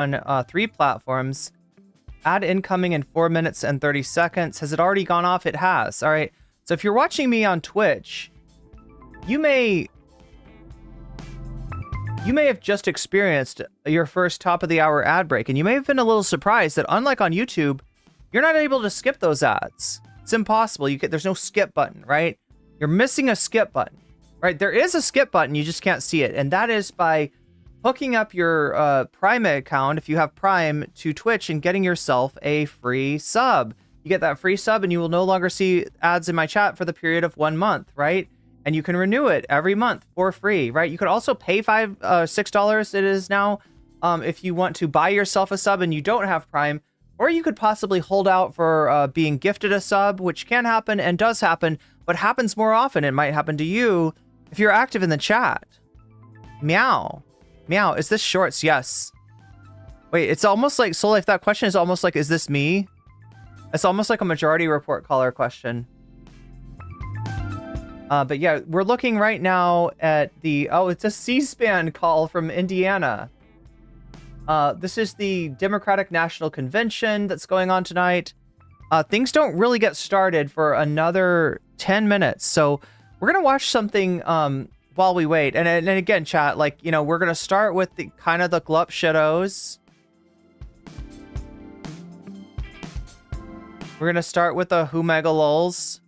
on 3 platforms. Ad incoming in 4 minutes and 30 seconds. Has it already gone off? It has. All right. So if you're watching me on Twitch, you may have just experienced your first top of the hour ad break, and you may have been a little surprised that unlike on YouTube, you're not able to skip those ads. It's impossible. There's no skip button, right? You're missing a skip button, right? There is a skip button, you just can't see it, and that is by hooking up your Prime account, if you have Prime, to Twitch and getting yourself a free sub. You get that free sub and you will no longer see ads in my chat for the period of 1 month, right? And you can renew it every month for free, right? You could also pay $6 it is now if you want to buy yourself a sub and you don't have Prime, or you could possibly hold out for being gifted a sub, which can happen and does happen, but happens more often. It might happen to you if you're active in the chat. Meow. Meow. Is this shorts? Yes. Wait, it's almost like Soul Life. That question is almost like, is this me? It's almost like a majority report caller question. But yeah, we're looking right now at the, it's a C-SPAN call from Indiana. This is the Democratic National Convention that's going on tonight. Things don't really get started for another 10 minutes. So we're going to watch something while we wait. And again, chat, like, you know, we're going to start with the kind of the glup shittos. We're going to start with the who mega lols.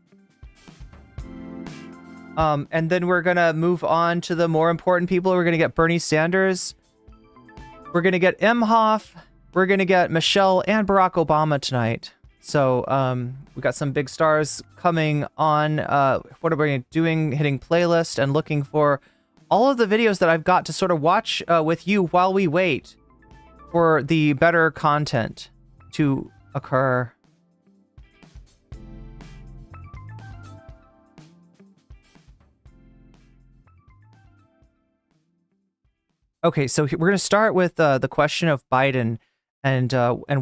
And then we're going to move on to the more important people. We're going to get Bernie Sanders. We're going to get Imhoff. We're going to get Michelle and Barack Obama tonight. So we got some big stars coming on. What are we doing? Hitting playlist and looking for all of the videos that I've got to sort of watch with you while we wait for the better content to occur. Okay, so we're going to start with the question of Biden and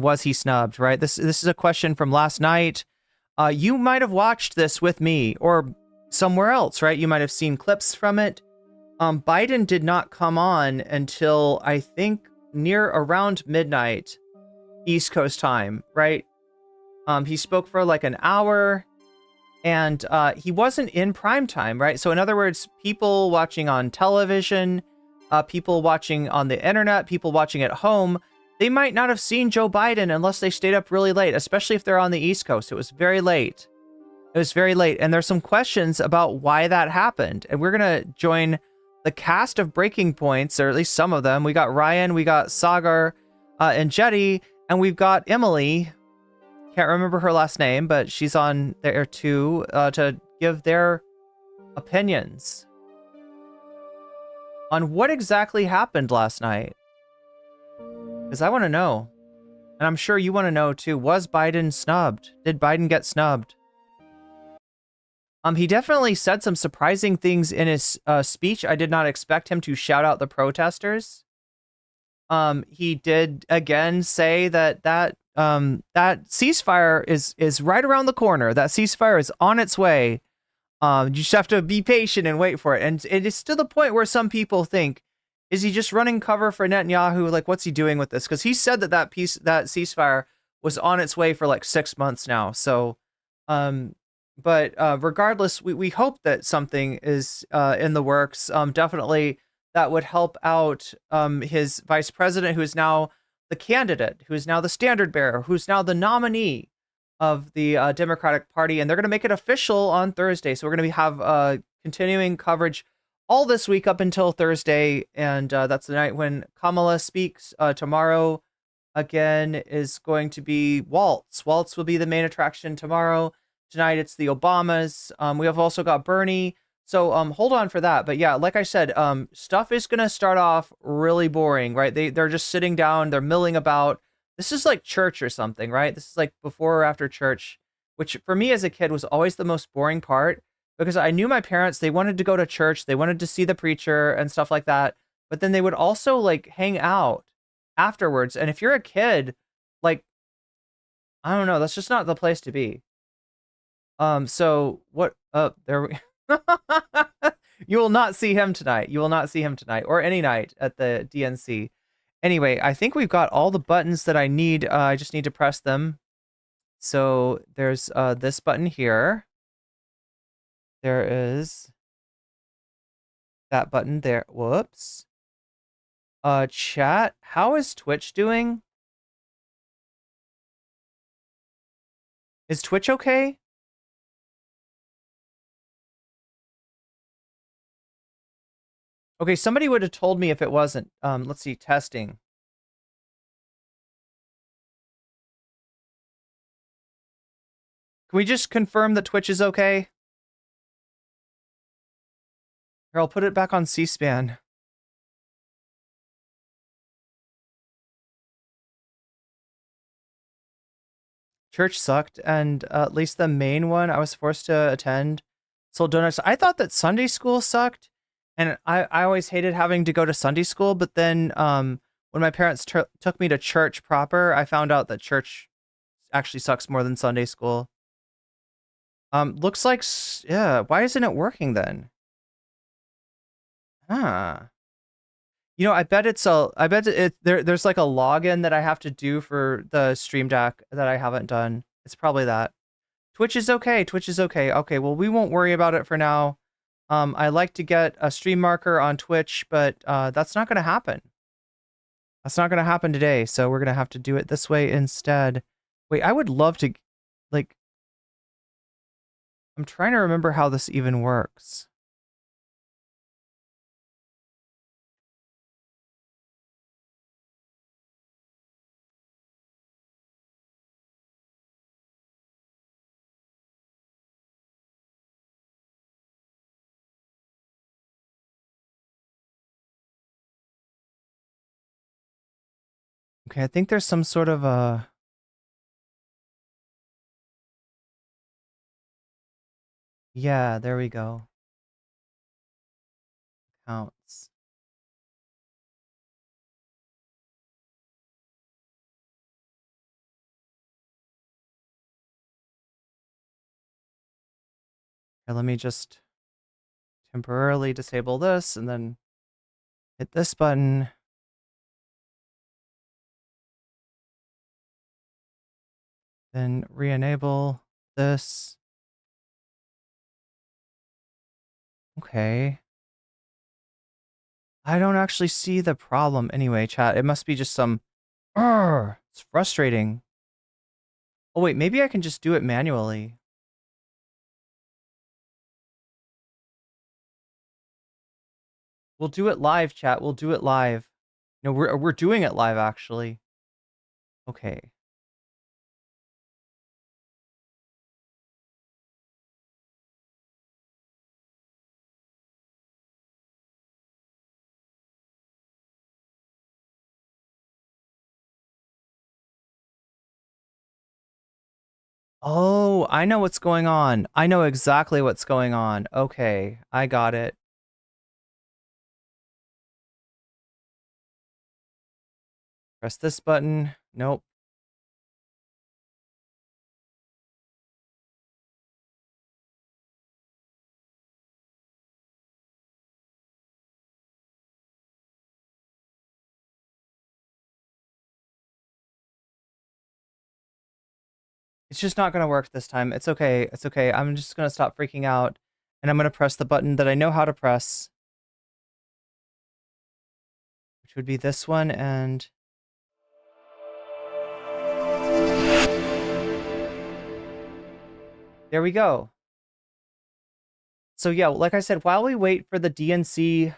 was he snubbed, right? This is a question from last night. You might have watched this with me or somewhere else, right? You might have seen clips from it. Biden did not come on until I think near around midnight East Coast time, right? He spoke for like an hour and he wasn't in prime time, right? So in other words, people watching on television, people watching on the internet, people watching at home, they might not have seen Joe Biden unless they stayed up really late, especially if they're on the East Coast. It was very late. It was very late. And there's some questions about why that happened. And we're going to join the cast of Breaking Points, or at least some of them. We got Ryan, we got Sagar, and Jetty, and we've got Emily. Can't remember her last name, but she's on there too, to give their opinions on what exactly happened last night. Because I want to know. And I'm sure you want to know too. Was Biden snubbed? Did Biden get snubbed? He definitely said some surprising things in his speech. I did not expect him to shout out the protesters. He did again say that ceasefire is right around the corner. That ceasefire is on its way. You just have to be patient and wait for it. And it is to the point where some people think, is he just running cover for Netanyahu? Like, what's he doing with this? Because he said that ceasefire was on its way for like 6 months now. So, but regardless, we hope that something is in the works. Definitely that would help out his vice president, who is now the candidate, who is now the standard bearer, who's now the nominee of the Democratic Party, and they're going to make it official on Thursday. So we're going to have continuing coverage all this week up until Thursday, and that's the night when Kamala speaks. Tomorrow, again, is going to be Walz. Walz will be the main attraction tomorrow. Tonight, it's the Obamas. We have also got Bernie. So hold on for that. But yeah, like I said, stuff is going to start off really boring, right? They're just sitting down, they're milling about. This is like church or something, right? This is like before or after church, which for me as a kid was always the most boring part, because I knew my parents, they wanted to go to church, they wanted to see the preacher and stuff like that, but then they would also like hang out afterwards. And if you're a kid, like, I don't know, that's just not the place to be. So what, there we you will not see him tonight. You will not see him tonight or any night at the DNC. Anyway, I think we've got all the buttons that I need. I just need to press them. So there's this button here. There is that button there. Whoops. Chat, how is Twitch doing? Is Twitch okay? Okay, somebody would have told me if it wasn't. Let's see, testing. Can we just confirm that Twitch is okay? Here, I'll put it back on C-SPAN. Church sucked, and at least the main one I was forced to attend sold donuts. I thought that Sunday school sucked, and I always hated having to go to Sunday school, but then when my parents took me to church proper, I found out that church actually sucks more than Sunday school. Looks like, yeah, why isn't it working then? Huh. You know, I bet there's like a login that I have to do for the Stream Deck that I haven't done. It's probably that. Twitch is okay. Twitch is okay. Okay, well, we won't worry about it for now. I like to get a stream marker on Twitch, but that's not going to happen. That's not going to happen today, so we're going to have to do it this way instead. Wait, I would love to, like, I'm trying to remember how this even works. Okay, I think there's some sort of a... Yeah, there we go. Counts. Okay, let me just temporarily disable this and then hit this button. Then re-enable this. Okay. I don't actually see the problem anyway, chat. It must be just some... It's frustrating. Oh, wait, maybe I can just do it manually. We'll do it live, chat. We'll do it live. No, we're doing it live, actually. Okay. Oh, I know what's going on. I know exactly what's going on. Okay, I got it. Press this button. Nope. It's just not going to work this time. It's okay. It's okay. I'm just going to stop freaking out. And I'm going to press the button that I know how to press. Which would be this one, and... There we go. So yeah, like I said, while we wait for the DNC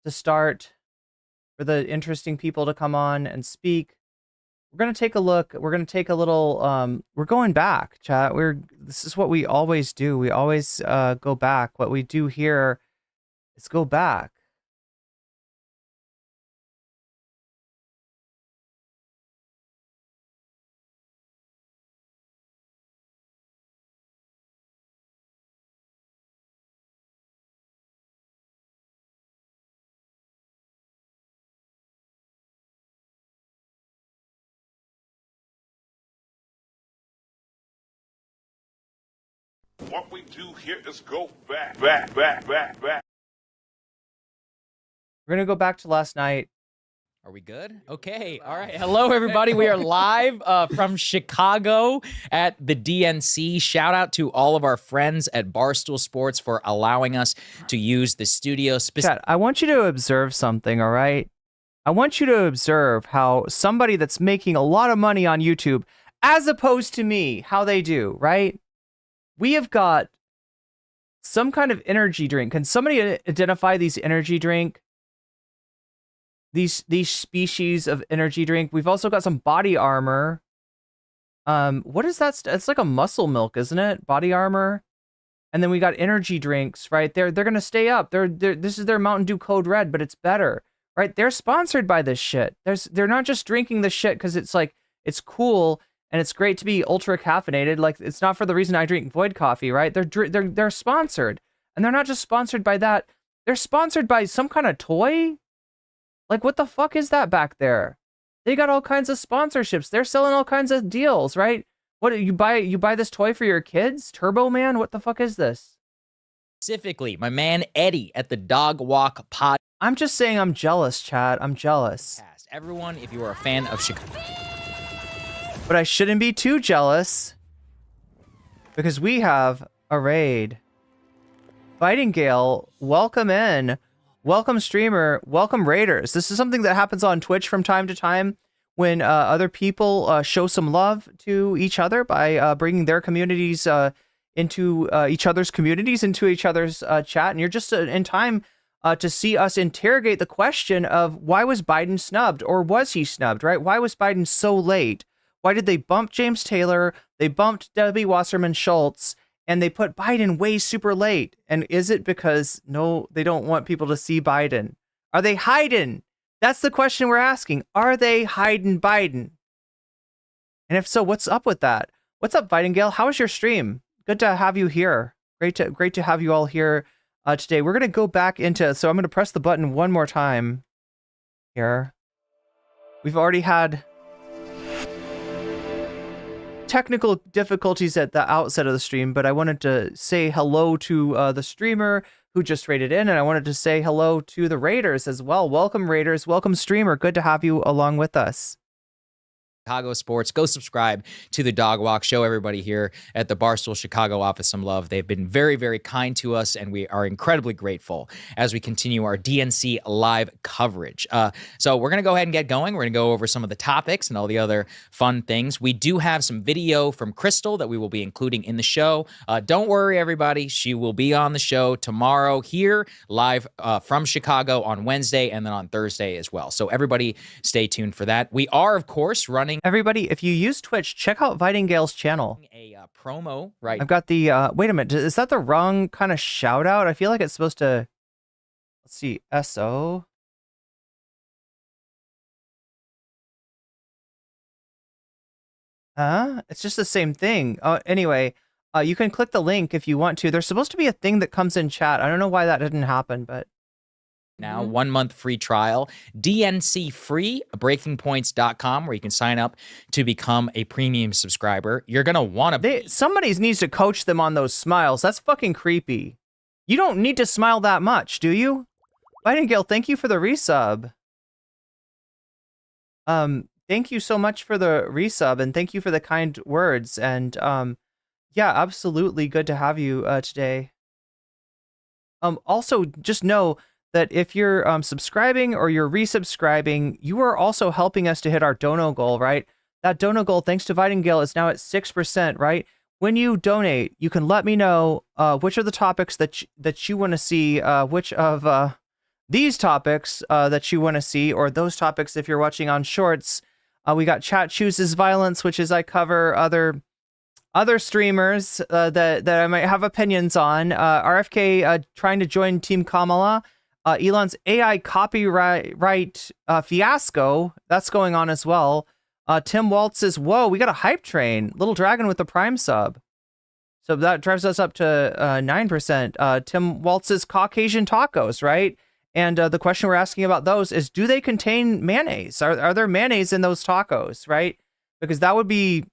to start, for the interesting people to come on and speak, we're going to take a look. We're going to take a little, we're going back, chat. This is what we always do. We always go back. What we do here is go back. What we do here is go back. We're going to go back to last night. Are we good? Okay. All right. Hello, everybody. We are live from Chicago at the DNC. Shout out to all of our friends at Barstool Sports for allowing us to use the studio. Chat, I want you to observe something, all right? I want you to observe how somebody that's making a lot of money on YouTube, as opposed to me, how they do, right? We have got some kind of energy drink. Can somebody identify these energy drink? These species of energy drink. We've also got some body armor. What is that? It's like a muscle milk, isn't it? Body armor. And then we got energy drinks, right? They're gonna stay up. This is their Mountain Dew Code Red, but it's better, right? They're sponsored by this shit. They're not just drinking the shit because it's like it's cool and it's great to be ultra caffeinated. Like it's not for the reason I drink Void coffee, right? They're sponsored, and they're not just sponsored by that. They're sponsored by some kind of toy. Like, what the fuck is that back there? They got all kinds of sponsorships. They're selling all kinds of deals, right? What you buy this toy for your kids? Turbo Man? What the fuck is this? Specifically, my man Eddie at the Dog Walk Pod. I'm just saying I'm jealous, Chad. I'm jealous. Everyone, if you are a fan of Chicago. But I shouldn't be too jealous because we have a raid. Fighting Gale, welcome in. Welcome, streamer. Welcome, raiders. This is something that happens on Twitch from time to time when other people show some love to each other by bringing their communities into each other's communities, into each other's chat. And you're just in time to see us interrogate the question of why was Biden snubbed, or was he snubbed, right? Why was Biden so late? Why did they bump James Taylor? They bumped Debbie Wasserman Schultz. And they put Biden way super late. And is it because, no, they don't want people to see Biden? Are they hiding? That's the question we're asking. Are they hiding Biden? And if so, what's up with that? What's up, Biden Gale? How was your stream? Good to have you here. Great to have you all here today. We're going to go back into, so I'm going to press the button one more time here. We've already had technical difficulties at the outset of the stream, but I wanted to say hello to the streamer who just raided in, and I wanted to say hello to the raiders as well. Welcome, raiders. Welcome, streamer. Good to have you along with us. Chicago Sports. Go subscribe to the Dog Walk. Show everybody here at the Barstool Chicago office some love. They've been very, very kind to us, and we are incredibly grateful as we continue our DNC live coverage. So we're going to go ahead and get going. We're going to go over some of the topics and all the other fun things. We do have some video from Crystal that we will be including in the show. Don't worry, everybody. She will be on the show tomorrow here live from Chicago on Wednesday and then on Thursday as well. So everybody stay tuned for that. We are, of course, running. Everybody, if you use Twitch, check out Vitingale's channel. A promo, right? I've got the, wait a minute, is that the wrong kind of shout out? I feel like it's supposed to, let's see, SO. It's just the same thing. Anyway, you can click the link if you want to. There's supposed to be a thing that comes in chat. I don't know why that didn't happen, but. Now, 1 month free trial, DNC free, breakingpoints.com, where you can sign up to become a premium subscriber. You're going to want to. Somebody needs to coach them on those smiles. That's fucking creepy. You don't need to smile that much, do you? Nightingale, thank you for the resub. Thank you so much for the resub, and thank you for the kind words. And yeah, absolutely good to have you today. Also, just know that if you're subscribing or you're resubscribing, you are also helping us to hit our dono goal, right? That dono goal, thanks to Vitingale, is now at 6%, right? When you donate, you can let me know which are the topics that you want to see, which of these topics that you want to see, or those topics if you're watching on Shorts. We got Chat Chooses Violence, which is I cover other streamers that I might have opinions on. RFK trying to join Team Kamala. Elon's AI copyright fiasco, that's going on as well. Tim Waltz says, whoa, we got a hype train. Little Dragon with the Prime sub. So that drives us up to 9%. Tim Waltz's Caucasian tacos, right? And the question we're asking about those is, do they contain mayonnaise? Are there mayonnaise in those tacos, right? Because that would be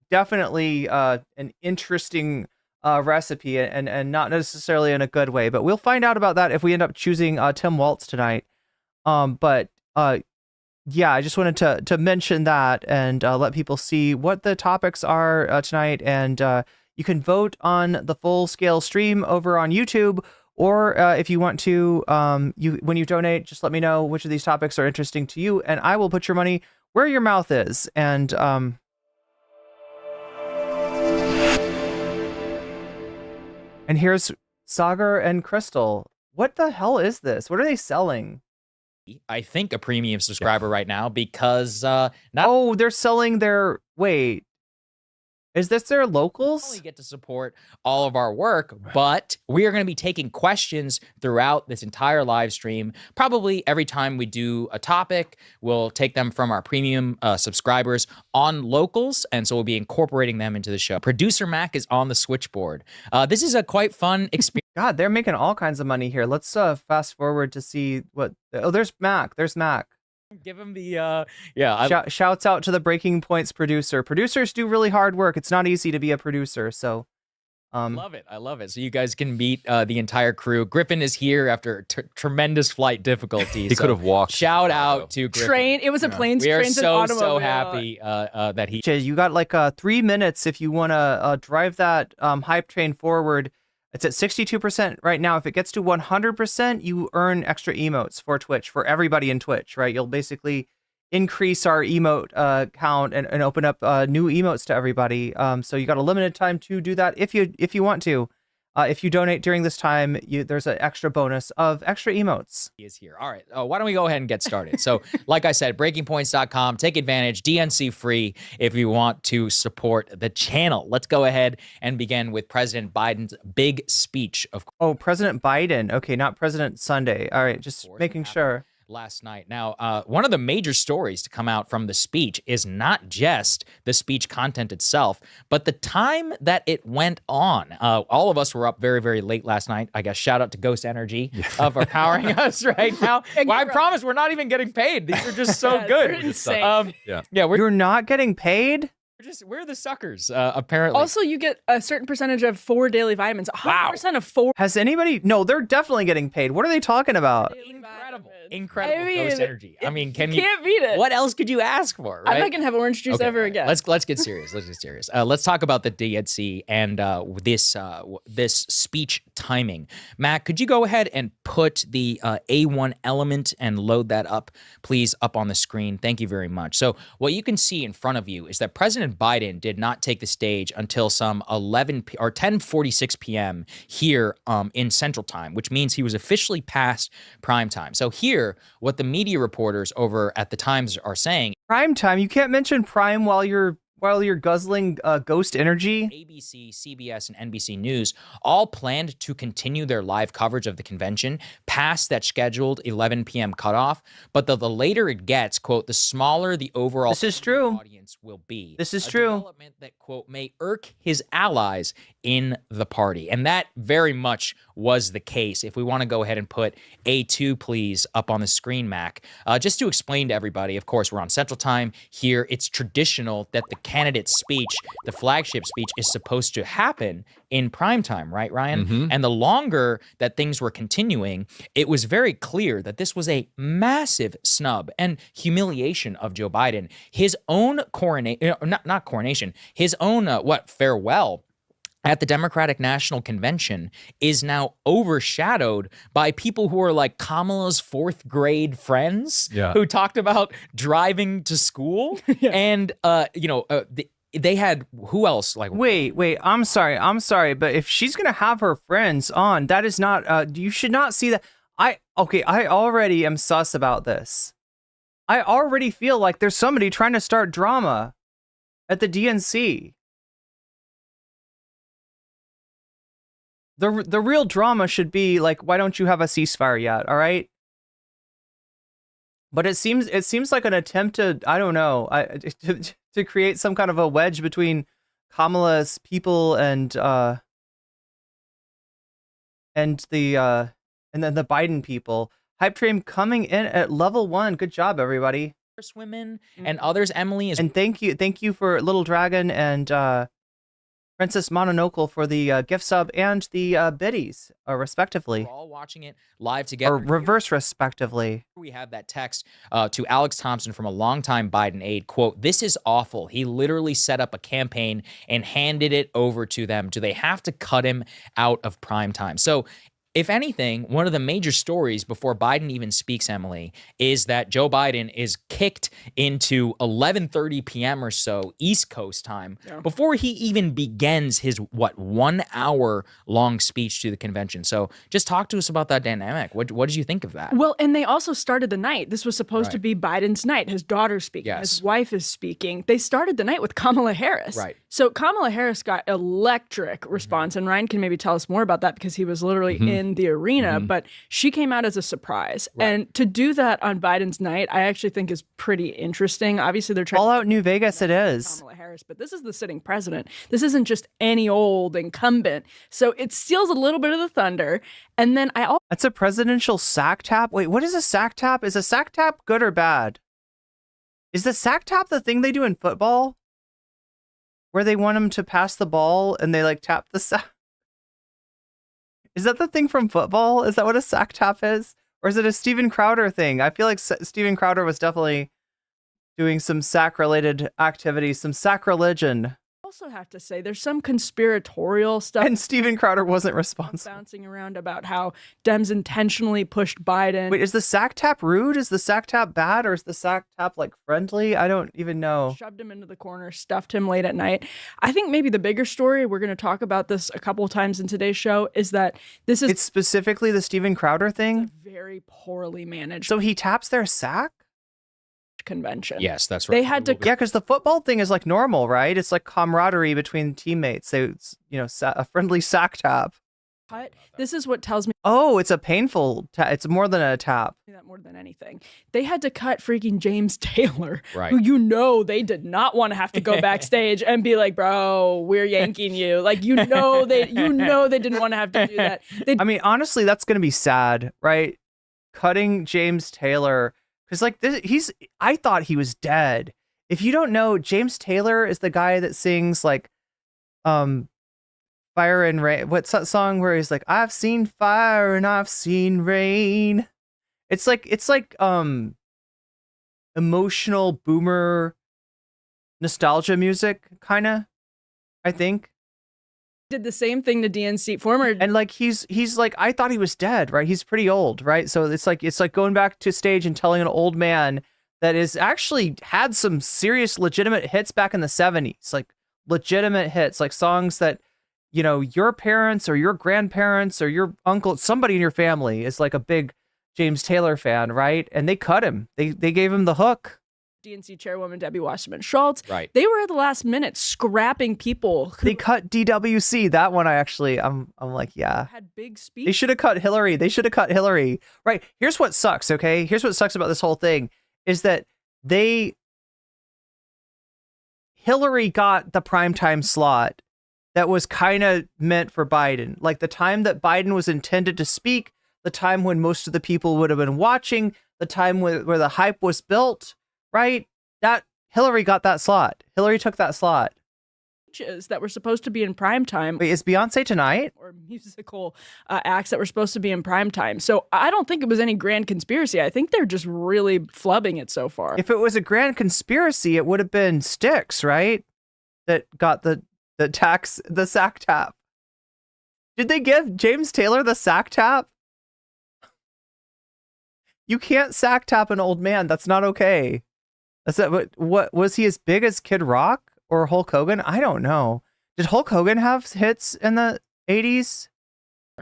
definitely an interesting recipe, and not necessarily in a good way, but we'll find out about that if we end up choosing Tim Waltz tonight. But yeah, I just wanted to mention that and let people see what the topics are tonight. And you can vote on the full scale stream over on YouTube, or if you want to, when you donate, just let me know which of these topics are interesting to you, and I will put your money where your mouth is. And here's Sagar and Crystal. What the hell is this? What are they selling? I think a premium subscriber right now because oh, they're selling their wait. Is this their locals? only get to support all of our work, but we are going to be taking questions throughout this entire live stream. Probably every time we do a topic, we'll take them from our premium subscribers on locals, and so we'll be incorporating them into the show. Producer Mac is on the switchboard. This is a quite fun experience. God, they're making all kinds of money here. Let's fast forward to see what. Oh, there's Mac. There's Mac. Give him the yeah. Shouts out to the Breaking Points producer. Producers do really hard work. It's not easy to be a producer. So, I love it. So you guys can meet the entire crew. Griffin is here after tremendous flight difficulties. He could have walked. Shout out to Griffin. Train. It was a plane. We are trains and so automobile. happy that he. You got like 3 minutes if you want to drive that hype train forward. It's at 62% right now. If it gets to 100%, you earn extra emotes for Twitch, for everybody in Twitch, right? You'll basically increase our emote count and open up new emotes to everybody. So you got a limited time to do that if you want to. If you donate during this time, there's an extra bonus of extra emotes. He is here. All right. Why don't we go ahead and get started? So, like I said, breakingpoints.com. Take advantage. DNC free if you want to support the channel. Let's go ahead and begin with President Biden's big speech. Oh, President Biden. Okay, not President Sunday. All right, just making sure. Last night. Now, one of the major stories to come out from the speech is not just the speech content itself, but the time that it went on. All of us were up very, very late last night. I guess shout out to Ghost Energy for powering us right now. Well, I promise we're not even getting paid. These are just so good. They're insane. You're not getting paid? We're the suckers, apparently. Also, you get a certain percentage of 4 daily vitamins. 100% of 4. Has anybody? No, they're definitely getting paid. What are they talking about? Incredible I mean, Ghost Energy. I mean, can't beat it. What else could you ask for, right? I'm not gonna have orange juice ever again. Let's get serious. Let's talk about the DNC and this speech timing. Matt, could you go ahead and put the A1 element and load that up, please, up on the screen? Thank you very much. So what you can see in front of you is that President Biden did not take the stage until some 10:46 p.m. here in Central Time, which means he was officially past prime time. So here, what the media reporters over at the Times are saying: prime time. You can't mention prime while you're guzzling Ghost Energy. ABC, CBS, and NBC News all planned to continue their live coverage of the convention past that scheduled 11 p.m. cutoff. But the later it gets, quote, the smaller the overall audience will be. This is true. Development that, quote, may irk his allies in the party. And that very much was the case. If we want to go ahead and put A2, please, up on the screen, Mac. Just to explain to everybody, of course, we're on Central Time. Here, it's traditional that the candidate's speech, the flagship speech, is supposed to happen in prime time, right, Ryan? Mm-hmm. And the longer that things were continuing, it was very clear that this was a massive snub and humiliation of Joe Biden. His own his own farewell at the Democratic National Convention is now overshadowed by people who are like Kamala's 4th grade friends who talked about driving to school. And, they had who else? Like, wait, I'm sorry, but if she's gonna have her friends on, that is not, you should not see that. I already am sus about this. I already feel like there's somebody trying to start drama at the DNC. The real drama should be like, why don't you have a ceasefire yet? All right. But it seems like an attempt to, I don't know, to create some kind of a wedge between Kamala's people and then the Biden people. Hype train coming in at level 1. Good job, everybody. Women and others. Emily is, and thank you for Little Dragon and Princess Mononoke for the gift sub and the biddies, respectively. We're all watching it live together. Or reverse, respectively. We have that text to Alex Thompson from a longtime Biden aide, quote, "This is awful. He literally set up a campaign and handed it over to them. Do they have to cut him out of prime time?" So if anything, one of the major stories before Biden even speaks, Emily, is that Joe Biden is kicked into 11:30 p.m. or so East Coast time before he even begins his, 1 hour long speech to the convention. So just talk to us about that dynamic. What did you think of that? Well, and they also started the night. This was supposed to be Biden's night. His daughter's speaking. His wife is speaking. They started the night with Kamala Harris. Right. So Kamala Harris got electric response, and Ryan can maybe tell us more about that because he was literally in the arena, but she came out as a surprise. And to do that on Biden's night, I actually think is pretty interesting. Obviously, they're trying All out New Vegas it is. Kamala Harris, but this is the sitting president. This isn't just any old incumbent. So it steals a little bit of the thunder. And then I also That's a presidential sack tap? Wait, what is a sack tap? Is a sack tap good or bad? Is the sack tap the thing they do in football? Where they want them to pass the ball and they like tap the sack? Is that the thing from football? Is that what a sack tap is? Or is it a Steven Crowder thing? I feel like Steven Crowder was definitely doing some sack-related activities, some sacrilegion. also have to say there's some conspiratorial stuff. And Steven Crowder wasn't responsible. Bouncing around about how Dems intentionally pushed Biden. Wait, is the sack tap rude? Is the sack tap bad? Or is the sack tap like friendly? I don't even know. Shoved him into the corner, stuffed him late at night. I think maybe the bigger story, we're going to talk about this a couple of times in today's show, is that this is It's specifically the Steven Crowder thing? very poorly managed So he taps their sack? convention. Yes, that's right. They had to Yeah, because the football thing is like normal, right? It's like camaraderie between teammates. It's, you know, a friendly sack tap. cut. This is what tells me Oh, it's a painful it's more than a tap. that more than anything. They had to cut freaking James Taylor, Right. who they did not want to have to go backstage and be like, bro, we're yanking you. Like, they didn't want to have to do that. I mean, honestly, that's going to be sad, right? Cutting James Taylor. Because, like, I thought he was dead. If you don't know, James Taylor is the guy that sings, like, Fire and Rain. What's that song where he's like, I've seen fire and I've seen rain. It's like emotional boomer nostalgia music, kind of, I think. Did the same thing to DNC, former. And like he's like, I thought he was dead, right? He's pretty old, right? So it's like going back to stage and telling an old man that is actually had some serious legitimate hits back in the 70s, like legitimate hits, like songs that, you know, your parents or your grandparents or your uncle, somebody in your family is like a big James Taylor fan, right? And they cut him. They gave him the hook. DNC chairwoman Debbie Wasserman Schultz. Right. They were at the last minute scrapping people who They cut DWC. That one I'm like, yeah. had big They speeches. should have cut Hillary. They should have cut Hillary. Right. Here's what sucks, okay? Here's what sucks about this whole thing is that Hillary got the primetime slot that was kind of meant for Biden. Like the time that Biden was intended to speak, the time when most of the people would have been watching, the time where the hype was built, right? That Hillary got that slot. Hillary took that slot. That were supposed to be in prime time. Wait, is Beyonce tonight? Or musical acts that were supposed to be in prime time. So I don't think it was any grand conspiracy. I think they're just really flubbing it so far. If it was a grand conspiracy, it would have been Styx, right? That got the sack tap. Did they give James Taylor the sack tap? You can't sack tap an old man. That's not okay. What was he as big as Kid Rock or Hulk Hogan? I don't know. Did Hulk Hogan have hits in the 80s?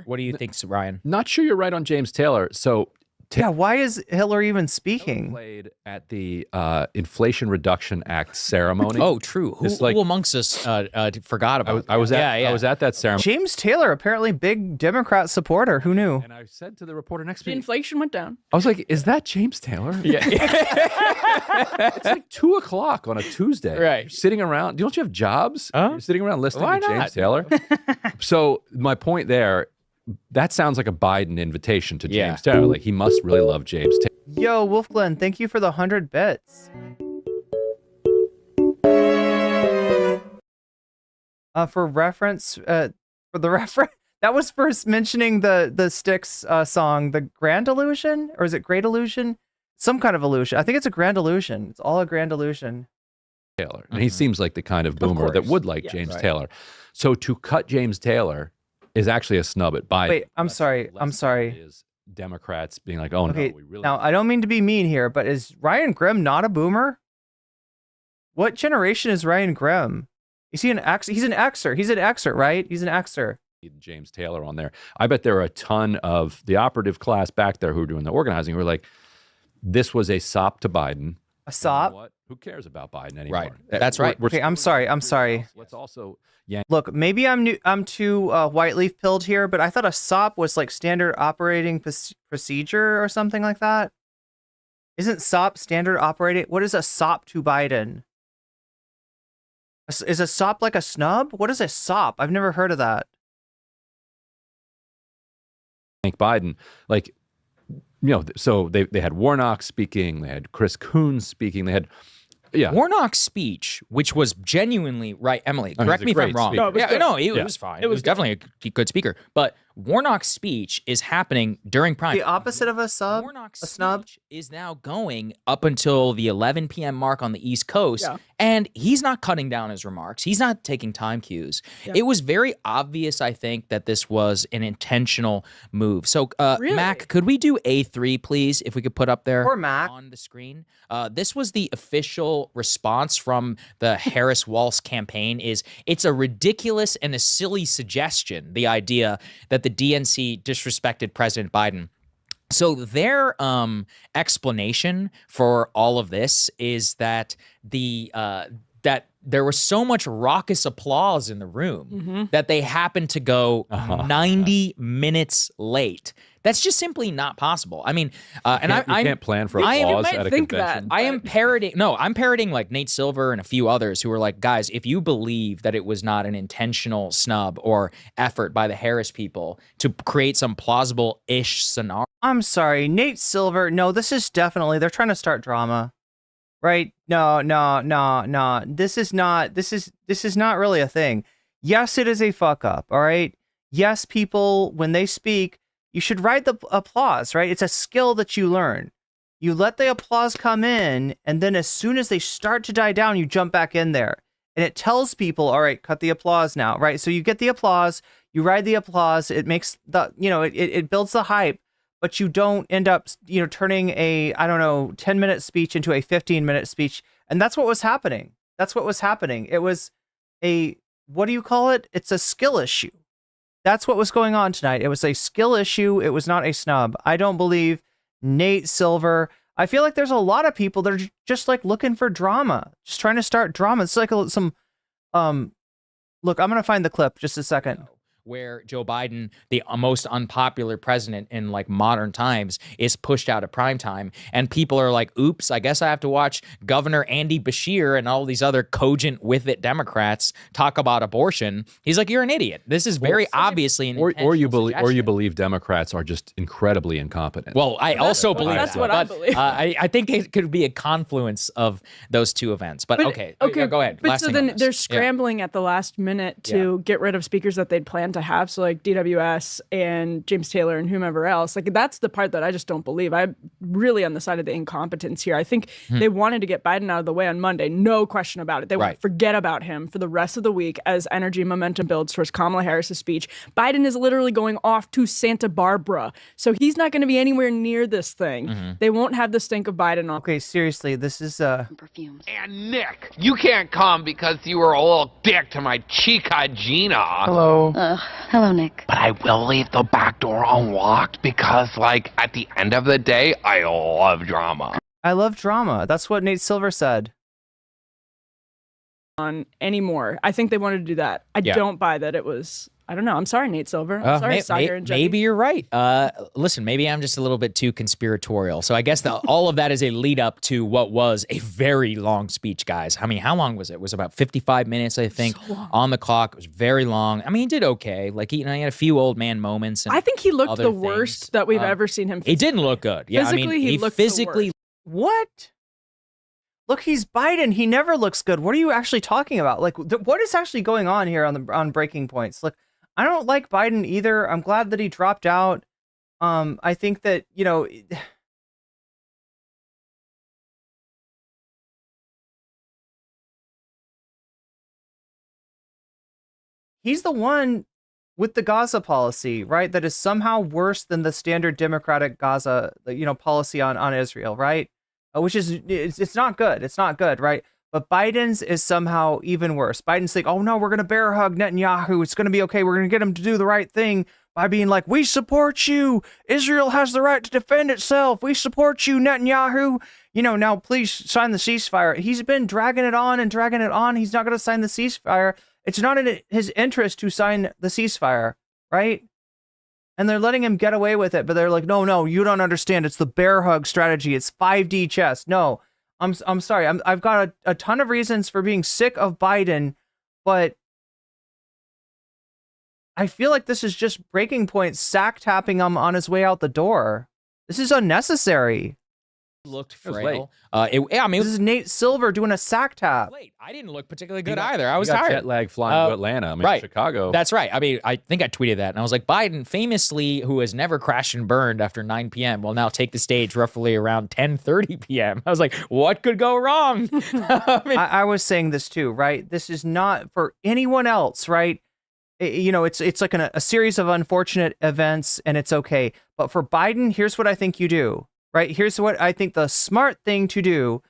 What do you think, Ryan? Not sure you're right on James Taylor. So Yeah, why is Hillary even speaking? played at the Inflation Reduction Act ceremony. Oh, true. It's Who amongst us forgot about I was that? I was at that ceremony. James Taylor, apparently big Democrat supporter. Who knew? And I said to the reporter next to The me, inflation went down. I was like, is that James Taylor? Yeah. It's like 2:00 on a Tuesday. Right. You're sitting around. Don't you have jobs? Huh? You're sitting around listening Why to James not? Taylor. So my point there, that sounds like a Biden invitation to Yeah. James Taylor. Like he must really love James Taylor. Yo, Wolf Glenn, thank you for the 100 bits. For reference, for the reference, that was first mentioning the Styx song, The Grand Illusion, or is it Great Illusion? Some kind of illusion. I think it's a grand illusion. It's all a grand illusion. Taylor, and he seems like the kind of boomer that would like James Taylor. So to cut James Taylor is actually a snub at Biden. Wait, I'm sorry. Is Democrats being like, oh Okay, no, we really. now I don't mean to be mean here, but is Ryan Grimm not a boomer? What generation is Ryan Grimm? Is he an X? He's an Xer. He's an Xer, right? He's an Xer. James Taylor on there. I bet there are a ton of the operative class back there who are doing the organizing who are like, this was a sop to Biden. A sop? You know what? Who cares about Biden anymore? Right. That's right. Okay, I'm sorry. Let's also yank. Look, maybe I'm too white leaf pilled here, but I thought a SOP was like standard operating procedure or something like that. Isn't SOP standard operating? What is a SOP to Biden? Is a SOP like a snub? What is a SOP? I've never heard of that. Thank Biden. Like, so they had Warnock speaking, they had Chris Coons speaking, they had Warnock's speech, which was genuinely right. Emily, correct me if I'm wrong. Speaker. It was fine. It was definitely a good speaker. But Warnock's speech is happening during prime. The opposite of a sub? Warnock's a snub? speech is now going up until the 11 p.m. mark on the East Coast, and he's not cutting down his remarks. He's not taking time cues. Yeah. It was very obvious, I think, that this was an intentional move. So, really? Mac, could we do A3, please, if we could put up there or Mac on the screen? This was the official response from the Harris-Walz campaign. It's a ridiculous and a silly suggestion, the idea that the DNC disrespected President Biden. So their explanation for all of this is that that there was so much raucous applause in the room that they happened to go 90 minutes late. That's just simply not possible. I mean, you can't plan for applause at a convention. I'm parroting like Nate Silver and a few others who were like, guys, if you believe that it was not an intentional snub or effort by the Harris people to create some plausible-ish scenario. I'm sorry, Nate Silver. No, this is definitely, they're trying to start drama. Right? No. This is not really a thing. Yes, it is a fuck up. All right. Yes, people, when they speak, you should write the applause, right? It's a skill that you learn. You let the applause come in, and then as soon as they start to die down, you jump back in there. And it tells people, all right, cut the applause now, right? So you get the applause, you ride the applause, it makes the, it builds the hype, but you don't end up, turning a, 10-minute speech into a 15-minute speech. And that's what was happening. It was a, what do you call it? It's a skill issue. That's what was going on tonight. It was a skill issue. It was not a snub. I don't believe Nate Silver. I feel like there's a lot of people that are just like looking for drama, just trying to start drama. It's like some, look, I'm going to find the clip just a second. Where Joe Biden, the most unpopular president in like modern times, is pushed out of prime time, and people are like, oops, I guess I have to watch Governor Andy Beshear and all these other cogent with it Democrats talk about abortion. He's like, you're an idiot. This is very obviously an or you believe Democrats are just incredibly incompetent. Well, I also believe that's what I believe. I think it could be a confluence of those two events. But okay, go ahead. But last so thing then they're scrambling at the last minute to get rid of speakers that they'd planned to have, so like DWS and James Taylor and whomever else. Like, that's the part that I just don't believe. I'm really on the side of the incompetence here. I think they wanted to get Biden out of the way on Monday, no question about it. They want to forget about him for the rest of the week as energy momentum builds towards Kamala Harris's speech. Biden is literally going off to Santa Barbara, so he's not going to be anywhere near this thing. They won't have the stink of Biden on. Okay, seriously, this is perfumes. And Nick, you can't come because you were a little dick to my chica Gina. Hello. Hello, Nick. But I will leave the back door unlocked because, like, at the end of the day, I love drama. I love drama. That's what Nate Silver said. On anymore. I think they wanted to do that. I don't buy that it was. I don't know. I'm sorry, Nate Silver. I'm sorry, maybe you're right. Listen, maybe I'm just a little bit too conspiratorial. So I guess all of that is a lead up to what was a very long speech, guys. I mean, how long was it? It was about 55 minutes, I think, on the clock. It was very long. I mean, he did okay. Like, he had a few old man moments. And I think he looked the worst that we've ever seen him. He didn't look good. Yeah, physically, he looked physically. What? look, he's Biden. He never looks good. What are you actually talking about? Like, what is actually going on here on Breaking Points? Look, I don't like Biden either. I'm glad that he dropped out. I think that, he's the one with the Gaza policy, right? That is somehow worse than the standard Democratic Gaza, policy on Israel, right? Which is, it's not good. It's not good, right? But Biden's is somehow even worse. Biden's like, oh no, we're going to bear hug Netanyahu. It's going to be okay. We're going to get him to do the right thing by being like, we support you. Israel has the right to defend itself. We support you, Netanyahu. Now please sign the ceasefire. He's been dragging it on and dragging it on. He's not going to sign the ceasefire. It's not in his interest to sign the ceasefire, right? And they're letting him get away with it, but they're like, no, you don't understand. It's the bear hug strategy. It's 5D chess. No, I'm sorry. I've got a ton of reasons for being sick of Biden, but I feel like this is just Breaking Point sack tapping him on his way out the door. This is unnecessary. Looked was frail. This is Nate Silver doing a sack tap. Late. I didn't look particularly good either. I was got tired. jet lag flying to Atlanta. Right. Chicago. That's right. I mean, I think I tweeted that, and I was like, Biden, famously, who has never crashed and burned after 9 p.m., will now take the stage roughly around 10:30 p.m. I was like, what could go wrong? I was saying this too, right? This is not for anyone else, right? It's like a series of unfortunate events, and it's okay. But for Biden, here's what I think you do. Right, here's what I think the smart thing to do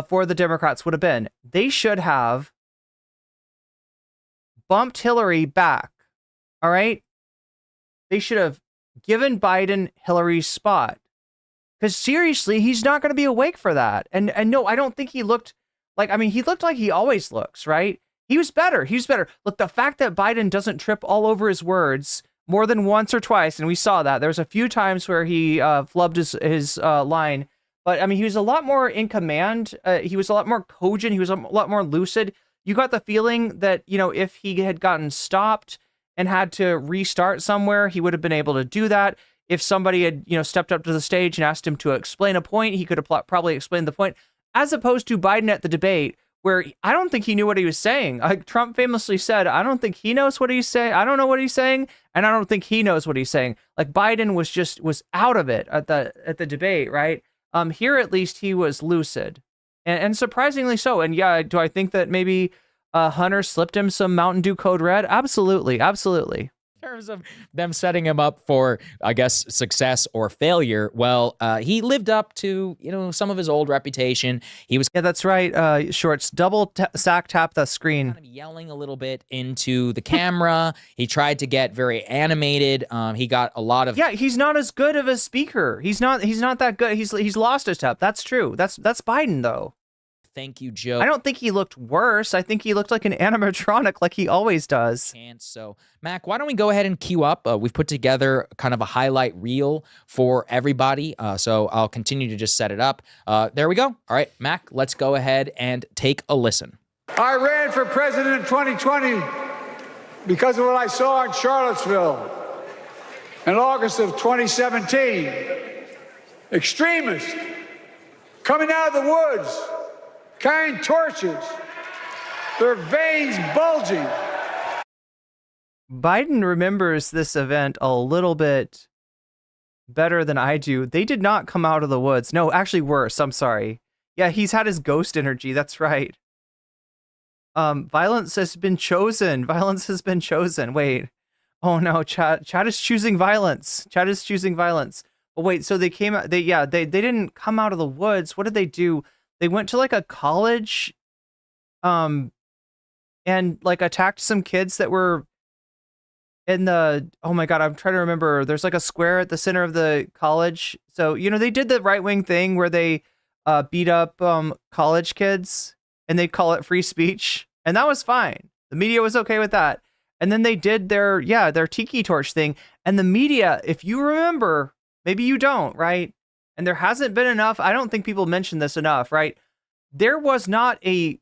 for the Democrats would have been. They should have bumped Hillary back, all right? They should have given Biden Hillary's spot. Because seriously, he's not going to be awake for that. And no, I don't think he looked he looked like he always looks, right? He was better. Look, the fact that Biden doesn't trip all over his words more than once or twice, and we saw that. There was a few times where he flubbed his line, but I mean, he was a lot more in command. He was a lot more cogent. He was a lot more lucid. You got the feeling that, if he had gotten stopped and had to restart somewhere, he would have been able to do that. If somebody had, stepped up to the stage and asked him to explain a point, he could have probably explained the point, as opposed to Biden at the debate, where I don't think he knew what he was saying. Like Trump famously said, I don't think he knows what he's saying. I don't know what he's saying, and I don't think he knows what he's saying. Like Biden was out of it at the debate, right? Here at least he was lucid, and surprisingly so. And yeah, do I think that maybe Hunter slipped him some Mountain Dew Code Red? Absolutely. In terms of them setting him up for, I guess, success or failure, well, he lived up to, some of his old reputation. He was... Yeah, that's right, Shorts. Double sack tap the screen. Kind of yelling a little bit into the camera. He tried to get very animated. He got a lot of... Yeah, he's not as good of a speaker. He's not that good. He's lost a step. That's true. That's Biden, though. Thank you, Joe. I don't think he looked worse. I think he looked like an animatronic like he always does. So, Mac, why don't we go ahead and queue up? We've put together kind of a highlight reel for everybody. So I'll continue to just set it up. There we go. All right, Mac, let's go ahead and take a listen. I ran for president in 2020 because of what I saw in Charlottesville in August of 2017. Extremists coming out of the woods, carrying torches, their veins bulging. Biden remembers this event a little bit better than I do. They did not come out of the woods. No, actually worse. I'm sorry. Yeah, he's had his ghost energy. That's right. Violence has been chosen. Wait. Oh no, Chad is choosing violence. But wait, so they came out, they didn't come out of the woods. What did they do? They went to like a college, and like attacked some kids that were in the, oh my God, I'm trying to remember. There's like a square at the center of the college. So, they did the right wing thing where they beat up college kids and they call it free speech. And that was fine. The media was okay with that. And then they did their tiki torch thing. And the media, if you remember, maybe you don't, right? And there hasn't been enough. I don't think people mention this enough, right? There was not a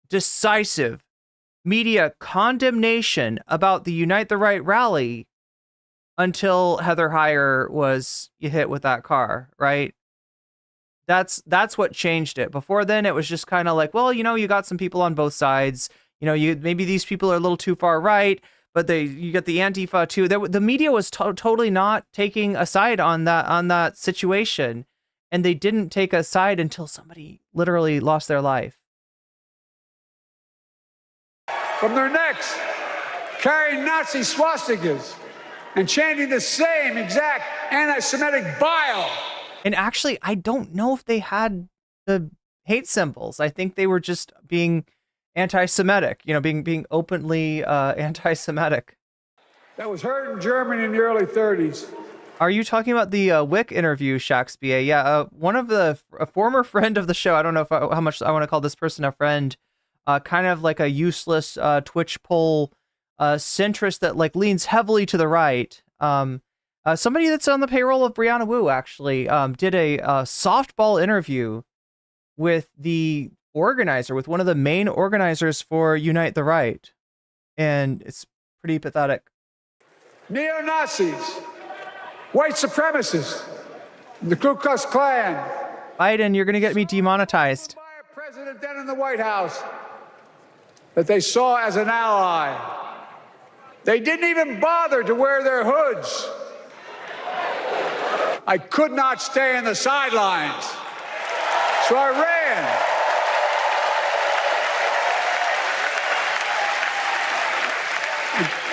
decisive media condemnation about the Unite the Right rally until Heather Heyer was hit with that car, right? That's what changed it. Before then, it was just kind of like, well, you got some people on both sides. Maybe these people are a little too far right, but you got the Antifa too. The media was totally not taking a side on that situation, and they didn't take a side until somebody literally lost their life. From their necks, carrying Nazi swastikas and chanting the same exact anti-Semitic bile. And actually, I don't know if they had the hate symbols. I think they were just being anti-Semitic, being openly anti-Semitic. That was heard in Germany in the early 30s. Are you talking about the Wick interview, Shakespeare? Yeah, one of a former friend of the show. I don't know how much I want to call this person a friend. Kind of like a useless Twitch poll centrist that like leans heavily to the right. Somebody that's on the payroll of Brianna Wu actually did a softball interview with the organizer, with one of the main organizers for Unite the Right. And it's pretty pathetic. Neo-Nazis, white supremacists, the Ku Klux Klan. Biden, you're going to get me demonetized. By a president then in the White House that they saw as an ally. They didn't even bother to wear their hoods. I could not stay in the sidelines, so I ran.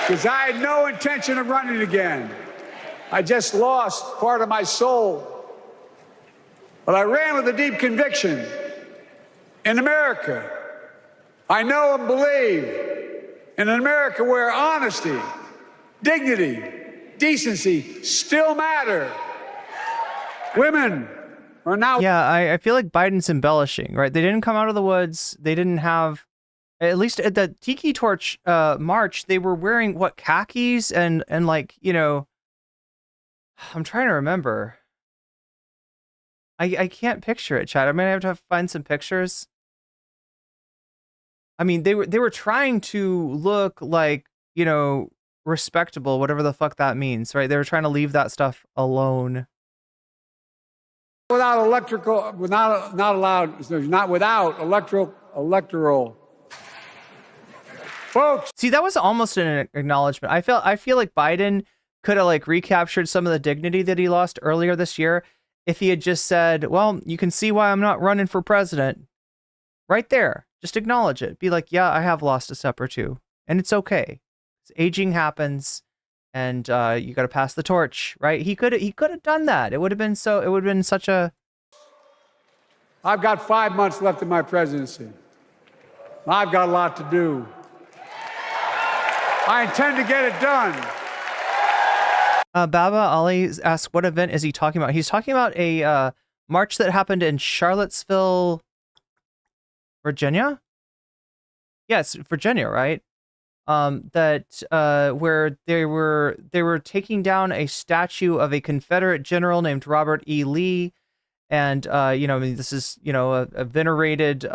Because I had no intention of running again. I just lost part of my soul. But I ran with a deep conviction. In America, I know and believe in an America where honesty, dignity, decency still matter. Women are now... Yeah, I feel like Biden's embellishing, right? They didn't come out of the woods. They didn't have... At least at the Tiki Torch march, they were wearing, what, khakis and like, I'm trying to remember. I can't picture it, Chad. I'm going to have to find some pictures. I mean, they were trying to look like, respectable, whatever the fuck that means, right? They were trying to leave that stuff alone. Without electoral. Folks. See, that was almost an acknowledgement. I feel like Biden could have like recaptured some of the dignity that he lost earlier this year if he had just said, well, you can see why I'm not running for president. Right there. Just acknowledge it. Be like, yeah, I have lost a step or two. And it's okay. Aging happens, and you got to pass the torch, right? He could have done that. It would have been such a... I've got 5 months left in my presidency. I've got a lot to do. I intend to get it done. Baba Ali asks, what event is he talking about? He's talking about a march that happened in Charlottesville, Virginia? Yes, Virginia, right? Where they were taking down a statue of a Confederate general named Robert E. Lee. And, this is, a venerated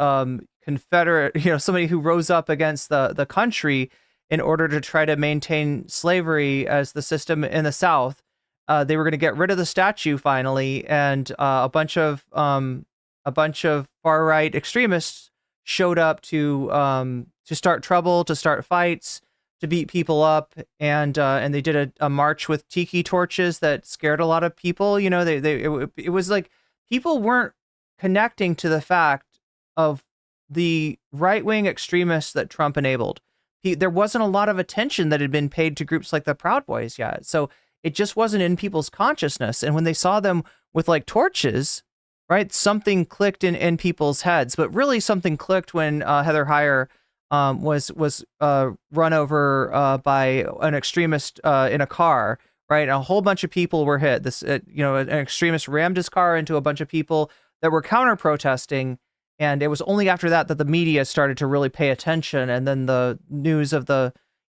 Confederate, somebody who rose up against the country in order to try to maintain slavery as the system in the South. They were going to get rid of the statue finally, and a bunch of far right extremists showed up to start trouble, to start fights, to beat people up, and they did a march with tiki torches that scared a lot of people. It was like people weren't connecting to the fact of the right-wing extremists that Trump enabled. There wasn't a lot of attention that had been paid to groups like the Proud Boys yet. So it just wasn't in people's consciousness. And when they saw them with like torches, right, something clicked in people's heads. But really something clicked when Heather Heyer was run over by an extremist in a car, right? And a whole bunch of people were hit. An extremist rammed his car into a bunch of people that were counter-protesting. And it was only after that the media started to really pay attention. And then the news of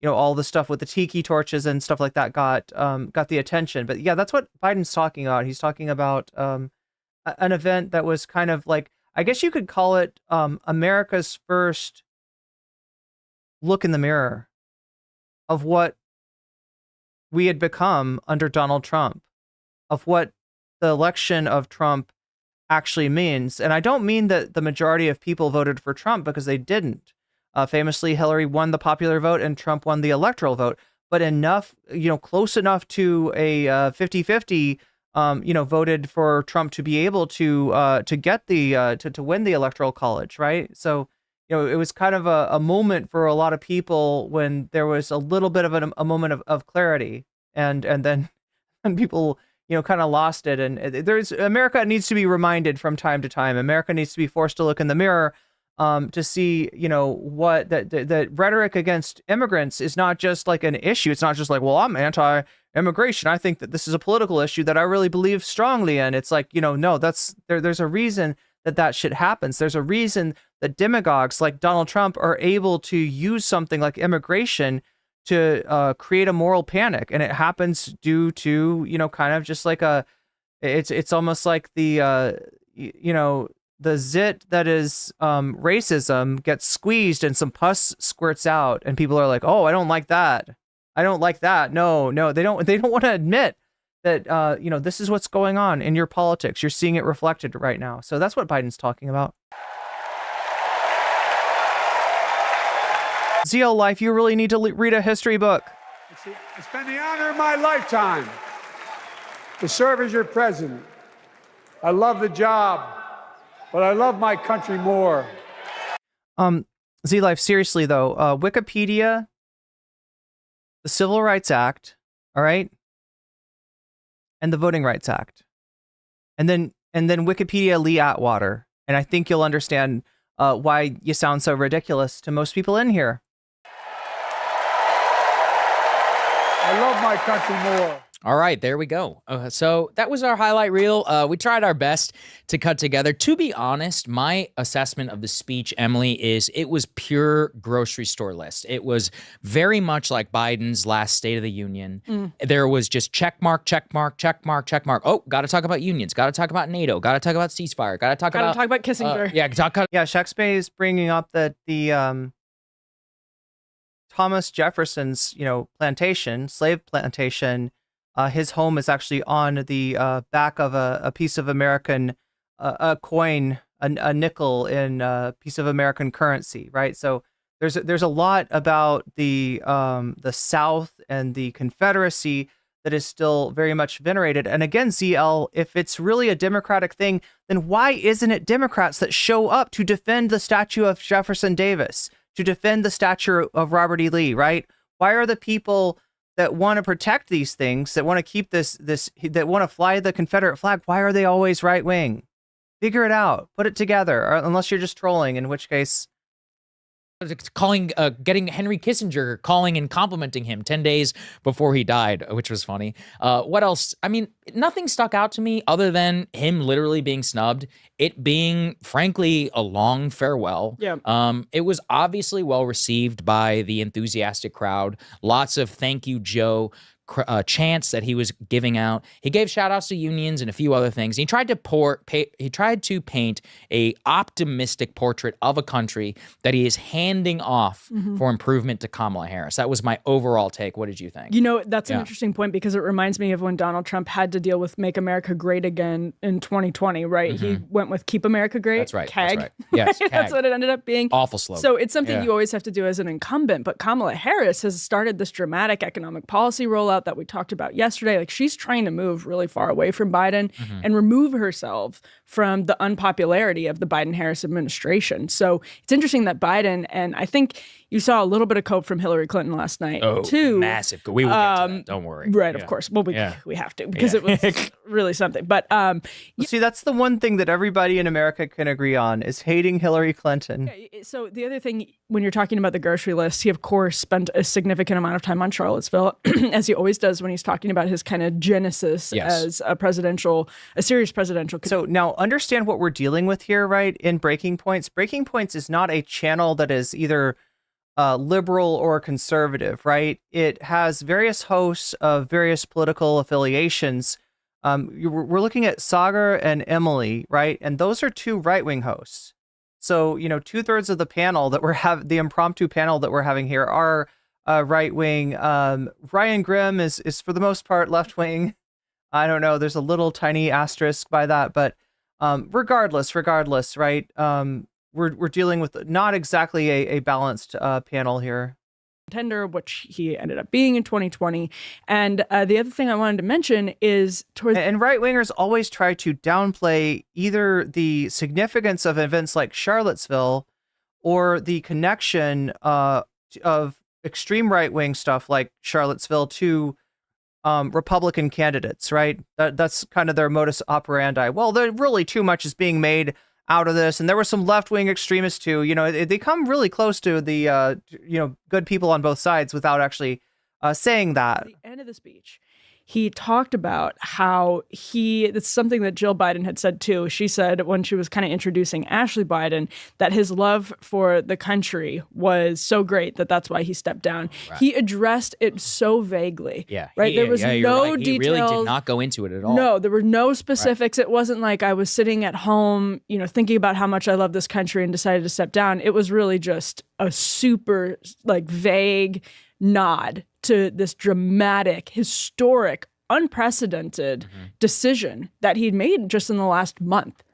all the stuff with the tiki torches and stuff like that got the attention. But yeah, that's what Biden's talking about. He's talking about an event that was kind of like, I guess you could call it America's first look in the mirror of what we had become under Donald Trump, of what the election of Trump actually means. And I don't mean that the majority of people voted for Trump, because they didn't. Famously, Hillary won the popular vote and Trump won the electoral vote, but enough, close enough to a 50-50, voted for Trump to be able to get to win the electoral college, right? So, it was kind of a moment for a lot of people when there was a little bit of a moment of clarity, and then and people, kind of lost it. And America needs to be reminded from time to time. America needs to be forced to look in the mirror to see, what that rhetoric against immigrants is not just like an issue. It's not just like, well, I'm anti-immigration. I think that this is a political issue that I really believe strongly in. It's like, no, there's a reason that shit happens. There's a reason that demagogues like Donald Trump are able to use something like immigration to create a moral panic. And it happens due to, kind of just like it's almost like the zit that is racism gets squeezed and some pus squirts out, and people are like, oh, I don't like that. I don't like that. No, they don't want to admit that, this is what's going on in your politics. You're seeing it reflected right now. So that's what Biden's talking about. ZL Life, you really need to read a history book. It's been the honor of my lifetime to serve as your president. I love the job, but I love my country more. Z Life, seriously though, Wikipedia, the Civil Rights Act, all right, and the Voting Rights Act, and then Wikipedia Lee Atwater, and I think you'll understand why you sound so ridiculous to most people in here. I love my country more. All right, there we go. So that was our highlight reel. We tried our best to cut together. To be honest, my assessment of the speech, Emily, is it was pure grocery store list. It was very much like Biden's last State of the Union. There was just check mark, check mark, check mark, check mark. Oh, got to talk about unions. Got to talk about NATO. Got to talk about ceasefire. Got to talk about Kissinger. Yeah, Shakespeare is bringing up that the Thomas Jefferson's, plantation, slave plantation. His home is actually on the back of a piece of American a coin, a nickel in a piece of American currency, right? So there's a lot about the South and the Confederacy that is still very much venerated. And again, ZL, if it's really a Democratic thing, then why isn't it Democrats that show up to defend the statue of Jefferson Davis, to defend the statue of Robert E. Lee, right? Why are the people that want to protect these things, that want to keep this, that want to fly the Confederate flag, why are they always right wing? Figure it out, put it together, or unless you're just trolling, in which case. Getting Henry Kissinger calling and complimenting him 10 days before he died, which was funny. What else? I mean, nothing stuck out to me other than him literally being snubbed, it being, frankly, a long farewell. Yeah. It was obviously well received by the enthusiastic crowd. Lots of thank you, Joe chants that he was giving out. He gave shout outs to unions and a few other things. He tried to paint a optimistic portrait of a country that he is handing off for improvement to Kamala Harris. That was my overall take. What did you think? That's an interesting point, because it reminds me of when Donald Trump had to deal with Make America Great Again in 2020, right? He went with Keep America Great. That's right. CAG. That's right. Yes, CAG. That's what it ended up being. Awful slogan. So it's something you always have to do as an incumbent. But Kamala Harris has started this dramatic economic policy rollout that we talked about yesterday. Like, she's trying to move really far away from Biden and remove herself from the unpopularity of the Biden-Harris administration. So it's interesting that Biden, and I think you saw a little bit of cope from Hillary Clinton last night, too. Massive. We will get to that. Don't worry. Right, of course. Well, we have to, because it was really something. But see, that's the one thing that everybody in America can agree on, is hating Hillary Clinton. So the other thing, when you're talking about the grocery list, he, of course, spent a significant amount of time on Charlottesville, as he always does when he's talking about his kind of genesis as a serious presidential. So now understand what we're dealing with here, right? In Breaking Points. Breaking Points is not a channel that is either liberal or conservative, right? It has various hosts of various political affiliations. We're looking at Sagar and Emily, right? And those are two right-wing hosts. So, 2/3 of the panel that the impromptu panel that we're having here are right-wing. Ryan Grimm is for the most part left-wing. I don't know. There's a little tiny asterisk by that, but Regardless, right? We're dealing with not exactly a balanced panel here. Contender, which he ended up being in 2020. And the other thing I wanted to mention is and right wingers always try to downplay either the significance of events like Charlottesville or the connection of extreme right wing stuff like Charlottesville to Republican candidates, right? That's kind of their modus operandi. Well, really too much is being made out of this, and there were some left-wing extremists too. They come really close to the good people on both sides without actually saying that. At the end of the speech, he talked about how it's something that Jill Biden had said too. She said when she was kind of introducing Ashley Biden that his love for the country was so great that's why he stepped down. Right. He addressed it so vaguely. Yeah. Right. There was no right. details. He really did not go into it at all. No, there were no specifics. Right. It wasn't like I was sitting at home, thinking about how much I love this country and decided to step down. It was really just a super vague nod to this dramatic, historic, unprecedented decision that he'd made just in the last month,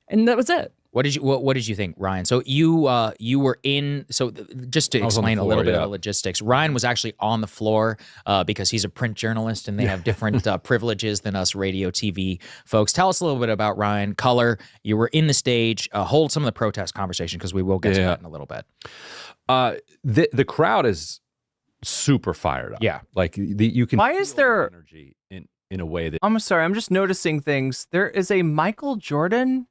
and that was it. What did you think, Ryan? So you were in. So just to explain a little bit of the logistics, Ryan was actually on the floor because he's a print journalist and they have different privileges than us radio TV folks. Tell us a little bit about Ryan. Color. You were in the stage. Hold some of the protest conversation because we will get to that in a little bit. The crowd is super fired up. Yeah, you can. Why is there energy in a way that? I'm sorry. I'm just noticing things. There is a Michael Jordan.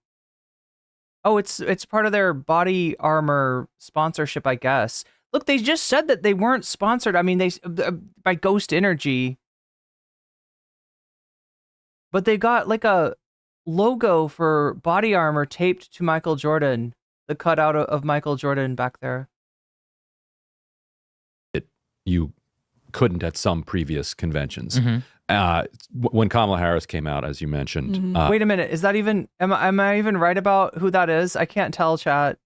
Oh, it's part of their body armor sponsorship, I guess. Look, they just said that they weren't sponsored. I mean, they by Ghost Energy, but they got like a logo for body armor taped to Michael Jordan. The cutout of Michael Jordan back there. You couldn't at some previous conventions. When Kamala Harris came out, as you mentioned. Wait a minute. Is that even, am I even right about who that is? I can't tell, chat.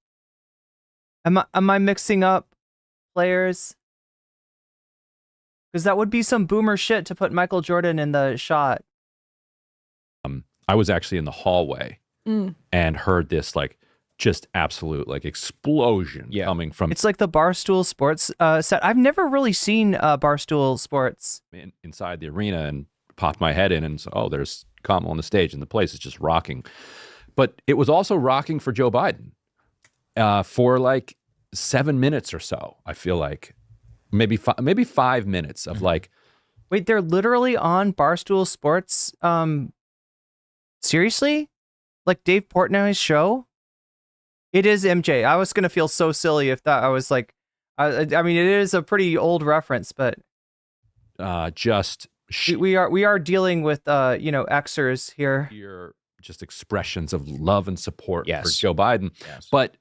Am I mixing up players? Because that would be some boomer shit to put Michael Jordan in the shot. I was actually in the hallway and heard this just absolute explosion coming from. It's like the Barstool Sports set. I've never really seen Barstool Sports inside the arena and popped my head in and said, oh, there's Kamala on the stage and the place is just rocking. But it was also rocking for Joe Biden for 7 minutes or so. I feel like maybe 5 minutes of Wait, they're literally on Barstool Sports? Seriously? Like Dave Portnoy's show? It is MJ. I was going to feel so silly if that I was like, I mean, it is a pretty old reference, but we are dealing with, Xers here. Just expressions of love and support for Joe Biden. Yes. But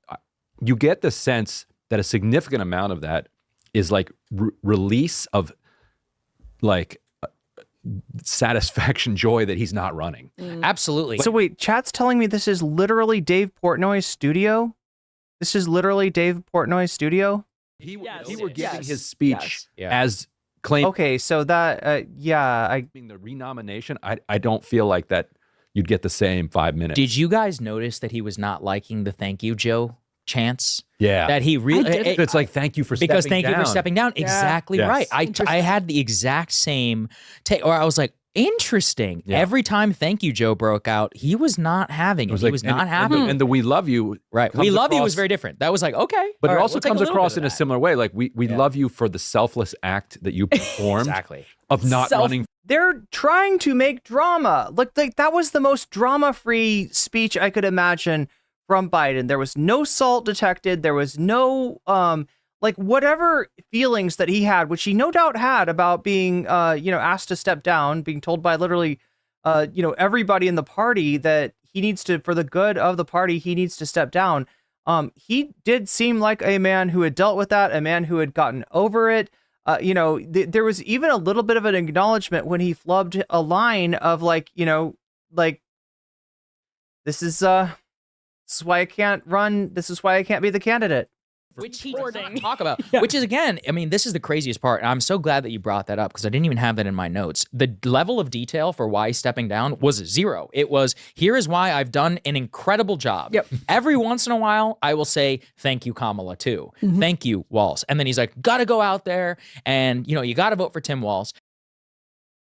you get the sense that a significant amount of that is release of satisfaction, joy that he's not running. Absolutely. So wait, chat's telling me this is literally Dave Portnoy's studio? This is literally Dave Portnoy's studio? He were giving his speech as claimed. Okay, so that, I mean, the renomination, I don't feel like that you'd get the same 5 minutes. Did you guys notice that he was not liking the "Thank you, Joe" chants? Yeah, that he really. It's thank you for because stepping thank down. you for stepping down. Exactly right. I had the exact same take, or I was like, interesting. Yeah. Every time "Thank you, Joe" broke out, he was not having it. He was not happy. And the "We love you," right? "We love you" was very different. That was okay, but it also comes across in a similar way. We love you for the selfless act that you performed. Exactly. Of not running. They're trying to make drama. Like that was the most drama-free speech I could imagine from Biden. There was no salt detected. There was no whatever feelings that he had, which he no doubt had about being asked to step down, being told by literally everybody in the party that he needs to, for the good of the party, he needs to step down. He did seem like a man who had dealt with that, a man who had gotten over it. There was even a little bit of an acknowledgement when he flubbed a line of this is why I can't run. This is why I can't be the candidate. which he does not talk about, which is, again, I mean, this is the craziest part. And I'm so glad that you brought that up because I didn't even have that in my notes. The level of detail for why he's stepping down was 0. It was, here is why I've done an incredible job. Yep. Every once in a while, I will say, thank you, Kamala, too. Thank you, Walz. And then he's like, got to go out there and, you got to vote for Tim Walz.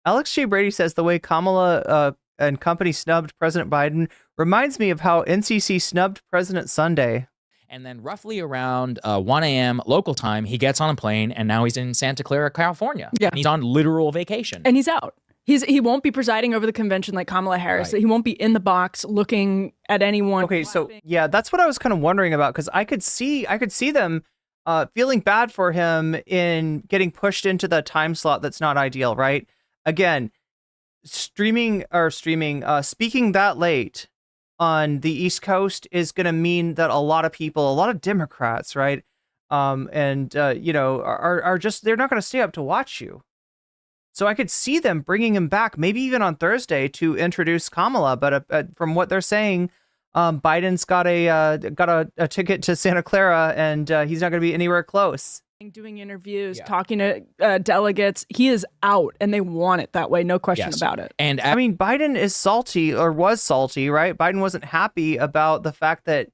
Alex J. Brady says the way Kamala and company snubbed President Biden reminds me of how NCC snubbed President Sunday. And then roughly around 1 a.m. local time, he gets on a plane and now he's in Santa Clara, California. Yeah. And he's on literal vacation. And he's out. He won't be presiding over the convention like Kamala Harris. Right. He won't be in the box looking at anyone. Okay, so yeah, that's what I was kind of wondering about because I could see them feeling bad for him in getting pushed into the time slot that's not ideal, right? Again, speaking that late on the East Coast is going to mean that a lot of people, a lot of Democrats, right, are just, they're not going to stay up to watch you. So I could see them bringing him back, maybe even on Thursday to introduce Kamala. But from what they're saying, Biden's got a ticket to Santa Clara, and he's not going to be anywhere close. Doing interviews, talking to delegates, he is out, and they want it that way. No question about it. And I mean, Biden is salty, or was salty, right? Biden wasn't happy about the fact that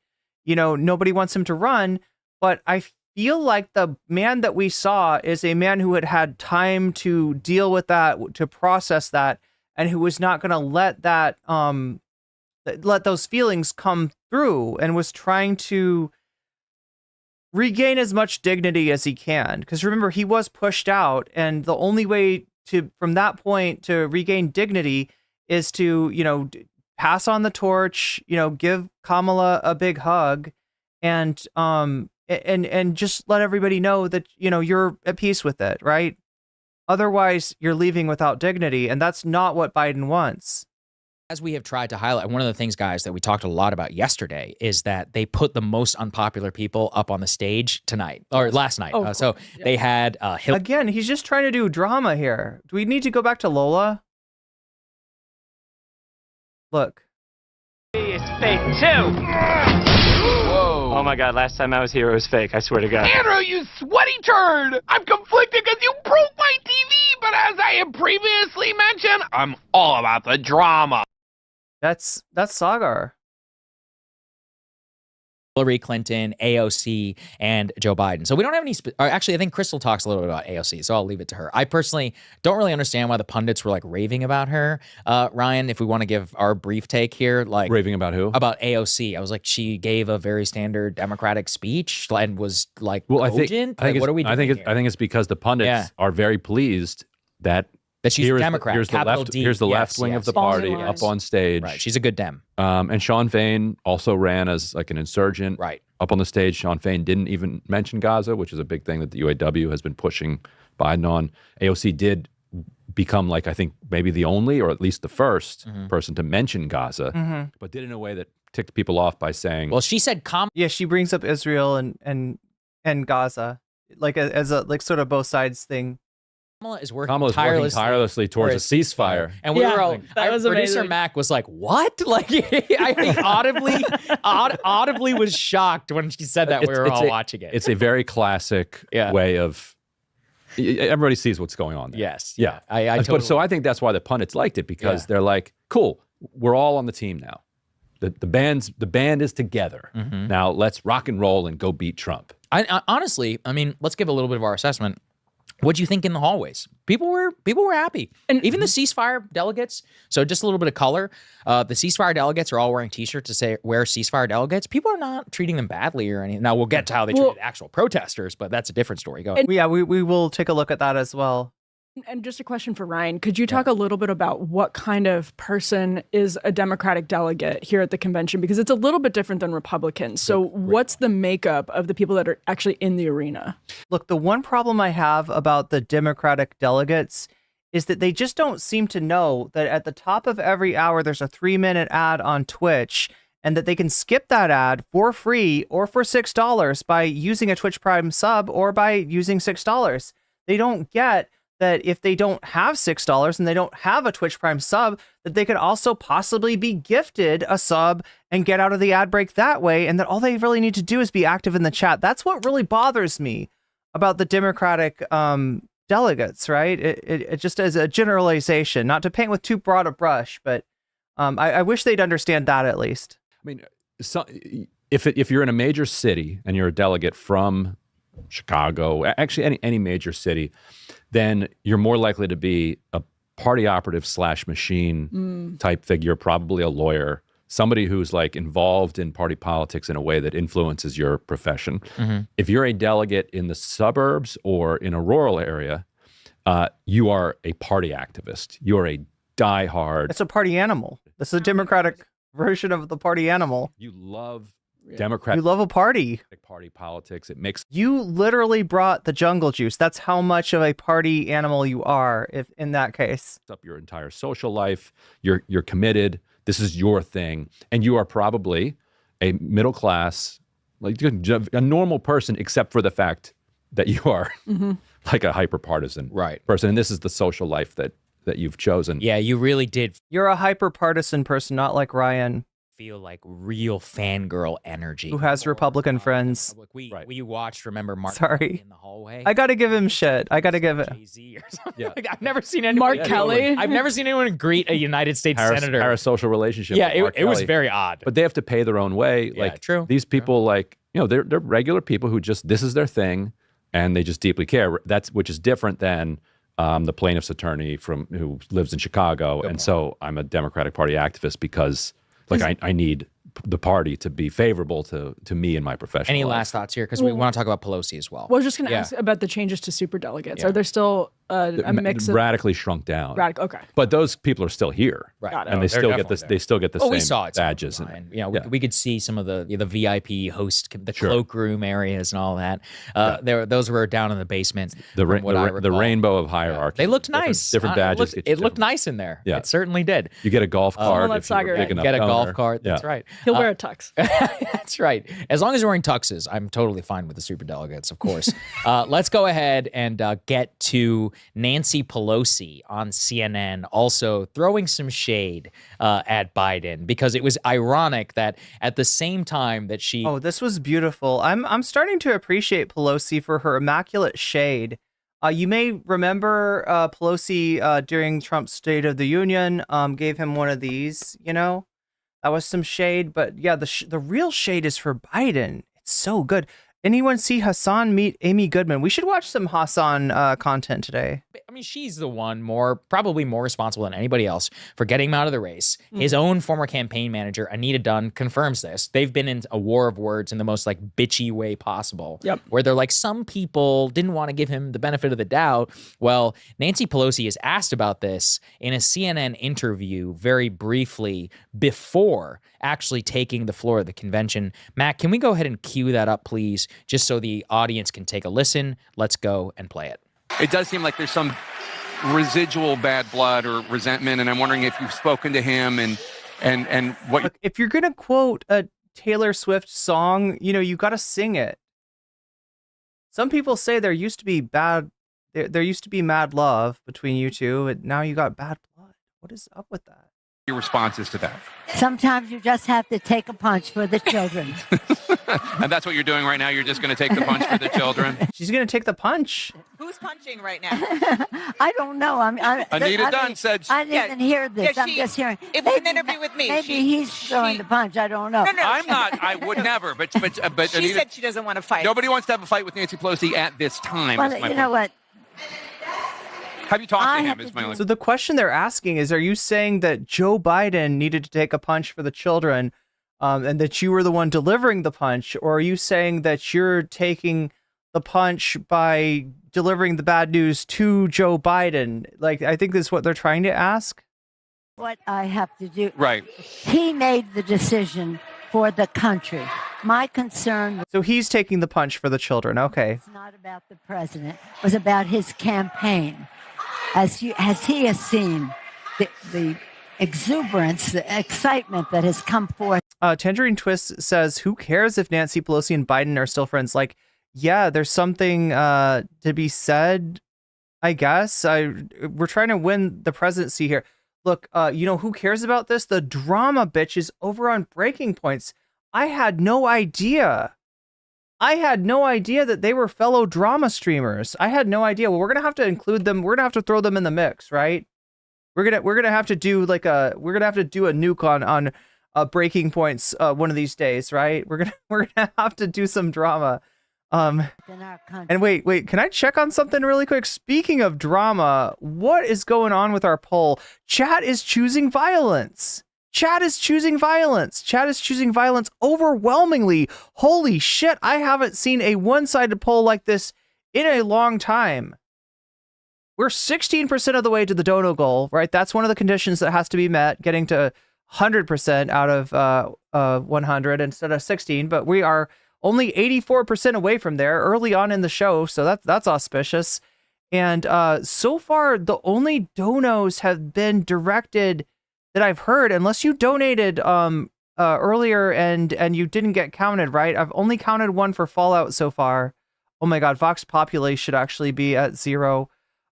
nobody wants him to run. But I feel like the man that we saw is a man who had had time to deal with that, to process that, and who was not going to let that let those feelings come through, and was trying to regain as much dignity as he can. Because remember, he was pushed out, and the only way from that point to regain dignity is to pass on the torch, give Kamala a big hug, and just let everybody know that you're at peace with it, right? Otherwise, you're leaving without dignity, and that's not what Biden wants. As we have tried to highlight, one of the things, guys, that we talked a lot about yesterday is that they put the most unpopular people up on the stage tonight, or last night. They had Again, he's just trying to do drama here. Do we need to go back to Lola? Look. It's fake too. Whoa. Oh my God, last time I was here it was fake, I swear to God. Andrew, you sweaty turd! I'm conflicted because you broke my TV, but as I have previously mentioned, I'm all about the drama. That's Sagar. Hillary Clinton, AOC, and Joe Biden. So we don't have any, actually, I think Crystal talks a little bit about AOC, so I'll leave it to her. I personally don't really understand why the pundits were like raving about her. Ryan, if we want to give our brief take here, like Raving about who? About AOC. I was like, she gave a very standard Democratic speech and was like, well, cogent. I think what are we doing here? I think it's because the pundits are very pleased that she's a Democrat. Here's the left wing of the party up on stage. Right. She's a good Dem. And Sean Fain also ran as like an insurgent. Right. Up on the stage, Sean Fain didn't even mention Gaza, which is a big thing that the UAW has been pushing Biden on. AOC did become, like, I think maybe the only, or at least the first person to mention Gaza, but did it in a way that ticked people off by saying, well, she said yeah, she brings up Israel and Gaza, like as a like sort of both sides thing. Kamala is working tirelessly towards a ceasefire. And we were all, that was producer amazing. Mac was like, what? Like, I audibly was shocked when she said that. We were all watching it. It's a very classic way of, everybody sees what's going on there. Yes. Yeah. I totally. So I think that's why the pundits liked it, because they're like, cool, we're all on the team now. The band is together. Now let's rock and roll and go beat Trump. I honestly, I mean, let's give a little bit of our assessment. What'd you think in the hallways? People were happy, and even the ceasefire delegates. So just a little bit of color. The ceasefire delegates are all wearing T-shirts to say "We're ceasefire delegates." People are not treating them badly or anything. Now we'll get to how they treated actual protesters, but that's a different story. Go. Yeah, we will take a look at that as well. And just a question for Ryan. Could you talk a little bit about what kind of person is a Democratic delegate here at the convention? Because it's a little bit different than Republicans. So what's the makeup of the people that are actually in the arena? Look, the one problem I have about the Democratic delegates is that they just don't seem to know that at the top of every hour, there's a 3-minute ad on Twitch, and that they can skip that ad for free or for $6 by using a Twitch Prime sub or by using $6. They don't get that if they don't have $6 and they don't have a Twitch Prime sub, that they could also possibly be gifted a sub and get out of the ad break that way, and that all they really need to do is be active in the chat. That's what really bothers me about the Democratic delegates, right? It just as a generalization, not to paint with too broad a brush, but I wish they'd understand that at least. I mean, if you're in a major city and you're a delegate from Chicago, actually any major city, then you're more likely to be a party operative / machine type figure, probably a lawyer, somebody who's like involved in party politics in a way that influences your profession. If you're a delegate in the suburbs or in a rural area, you are a party activist. You are a diehard. It's a party animal. This is a Democratic version of the party animal. You love Democratic. You love a party. Party politics. It makes you literally brought the jungle juice. That's how much of a party animal you are. If in that case, up your entire social life, you're committed. This is your thing, and you are probably a middle class, like a normal person, except for the fact that you are like a hyper partisan person, and this is the social life that you've chosen. Yeah, you really did. You're a hyper partisan person, not like Ryan. Feel like real fangirl energy. Who has Republican friends. We watched, remember, Mark Sorry. in the hallway? I gotta give him shit. I gotta give it. Jay-Z or something. Yeah. I've never seen anyone. Mark Kelly. I've never seen anyone greet a United States senator. Parasocial relationship. Yeah, with Mark it was Kelly. very odd. But they have to pay their own way. Yeah, like true. These people, like, you know, they're regular people who just, this is their thing, and they just deeply care. Which is different than the plaintiff's attorney who lives in Chicago. And so I'm a Democratic Party activist because, like, I need the party to be favorable to me and my profession. Any last thoughts here? Because we want to talk about Pelosi as well. Well, I was just going to ask about the changes to superdelegates. Are there still a mix of radically shrunk down? Okay. But those people are still here, Right? And they still get this. They still get the we same saw it badges. And we could see some of the VIP host, the cloakroom areas and all that. Those were down in the basement. The rainbow of hierarchy. They looked nice. Different badges. It looked nice in there. Yeah. It certainly did. You get a golf cart. Let's if you're big enough get a donor. golf cart. That's right. He'll wear a tux. That's right. As long as you're wearing tuxes, I'm totally fine with the superdelegates, of course. Let's go ahead and get to Nancy Pelosi on CNN, also throwing some shade at Biden, because it was ironic that at the same time that she... Oh, this was beautiful. I'm starting to appreciate Pelosi for her immaculate shade. You may remember Pelosi during Trump's State of the Union gave him one of these, you know? That was some shade, but yeah, the real shade is for Biden. It's so good. Anyone see Hassan meet Amy Goodman? We should watch some Hassan content today. I mean, she's the one probably more responsible than anybody else for getting him out of the race. His own former campaign manager, Anita Dunn, confirms this. They've been in a war of words in the most like bitchy way possible. Yep. Where they're like, some people didn't want to give him the benefit of the doubt. Well, Nancy Pelosi is asked about this in a CNN interview very briefly before actually taking the floor of the convention. Matt, can we go ahead and cue that up, please? Just so the audience can take a listen. Let's go and play it. It does seem like there's some residual bad blood or resentment, and I'm wondering if you've spoken to him and what. Look, if you're gonna quote a Taylor Swift song, you know, you got to sing it. Some people say there used to be there used to be mad love between you two, and now you got bad blood. What is up with that? Your responses to that? Sometimes you just have to take a punch for the children. And that's what you're doing right now? You're just going to take the punch for the children? She's going to take the punch. Who's punching right now? I don't know. Anita Dunn said... I didn't even hear this. I'm just hearing... It was an interview with me. Maybe he's throwing the punch. I don't know. No, I'm not. I would never. But she Anita, said she doesn't want to fight. Nobody wants to have a fight with Nancy Pelosi at this time. Well, you know what? Have you talked to him? Is my only... So the question they're asking is, are you saying that Joe Biden needed to take a punch for the children and that you were the one delivering the punch? Or are you saying that you're taking the punch by delivering the bad news to Joe Biden? Like, I think this is what they're trying to ask. What I have to do. Right. He made the decision for the country. My concern... So he's taking the punch for the children. Okay. It's not about the president. It was about his campaign. As he has seen the exuberance, the excitement that has come forth. Tangerine Twist says, who cares if Nancy Pelosi and Biden are still friends? Like, yeah, there's something to be said I guess we're trying to win the presidency here. Look, you know who cares about this? The drama bitches over on Breaking Points. I had no idea. That they were fellow drama streamers. I had no idea. Well, we're gonna have to include them. We're gonna have to throw them in the mix, right? We're gonna have to do like a nuke on Breaking Points one of these days, right? We're gonna have to do some drama. And wait, can I check on something really quick? Speaking of drama, what is going on with our poll? Chat is choosing violence. Chat is choosing violence overwhelmingly. Holy shit, I haven't seen a one-sided poll like this in a long time. We're 16% of the way to the dono goal, right? That's one of the conditions that has to be met, getting to 100% out of 100 instead of 16, but we are only 84% away from there early on in the show, so that's auspicious. And so far, the only donos have been directed that I've heard, unless you donated earlier and you didn't get counted, right? I've only counted one for Fallout so far. Oh my god, Vox Populi should actually be at 0.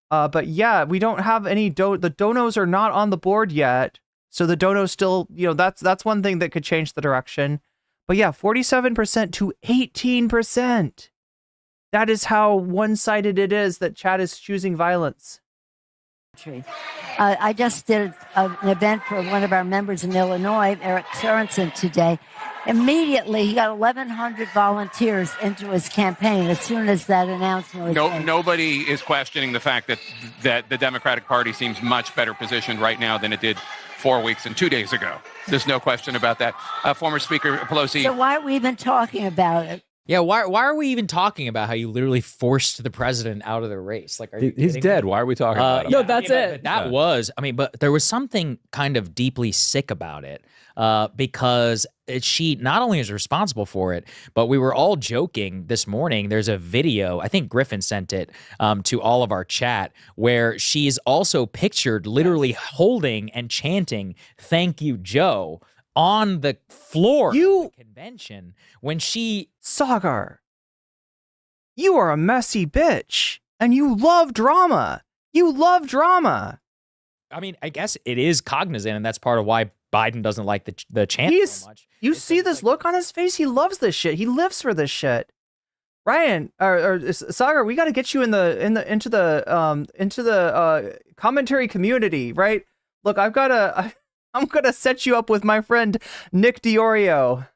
But yeah, we don't have any the donos are not on the board yet. So the donos still, that's one thing that could change the direction. But yeah, 47% to 18%. That is how one-sided it is that chat is choosing violence. I just did an event for one of our members in Illinois, Eric Sorensen, today. Immediately, he got 1,100 volunteers into his campaign as soon as that announcement was made. Nobody is questioning the fact that the Democratic Party seems much better positioned right now than it did 4 weeks and 2 days ago. There's no question about that. Former Speaker Pelosi. So why are we even talking about it? Yeah, why are we even talking about how you literally forced the president out of the race? Like, he's dead. Why are we talking about him? No, that's it. But there was something kind of deeply sick about it because she not only is responsible for it, but we were all joking this morning. There's a video, I think Griffin sent it to all of our chat, where she's also pictured literally holding and chanting, "Thank you, Joe," on the floor of the convention when she... Sagar, you are a messy bitch, and you love drama. I mean, I guess it is cognizant, and that's part of why Biden doesn't like the chant so much. You see this look on his face? He loves this shit. He lives for this shit. Ryan or Sagar, we got to get you into the commentary community, right? Look, I'm gonna set you up with my friend Nick Diorio.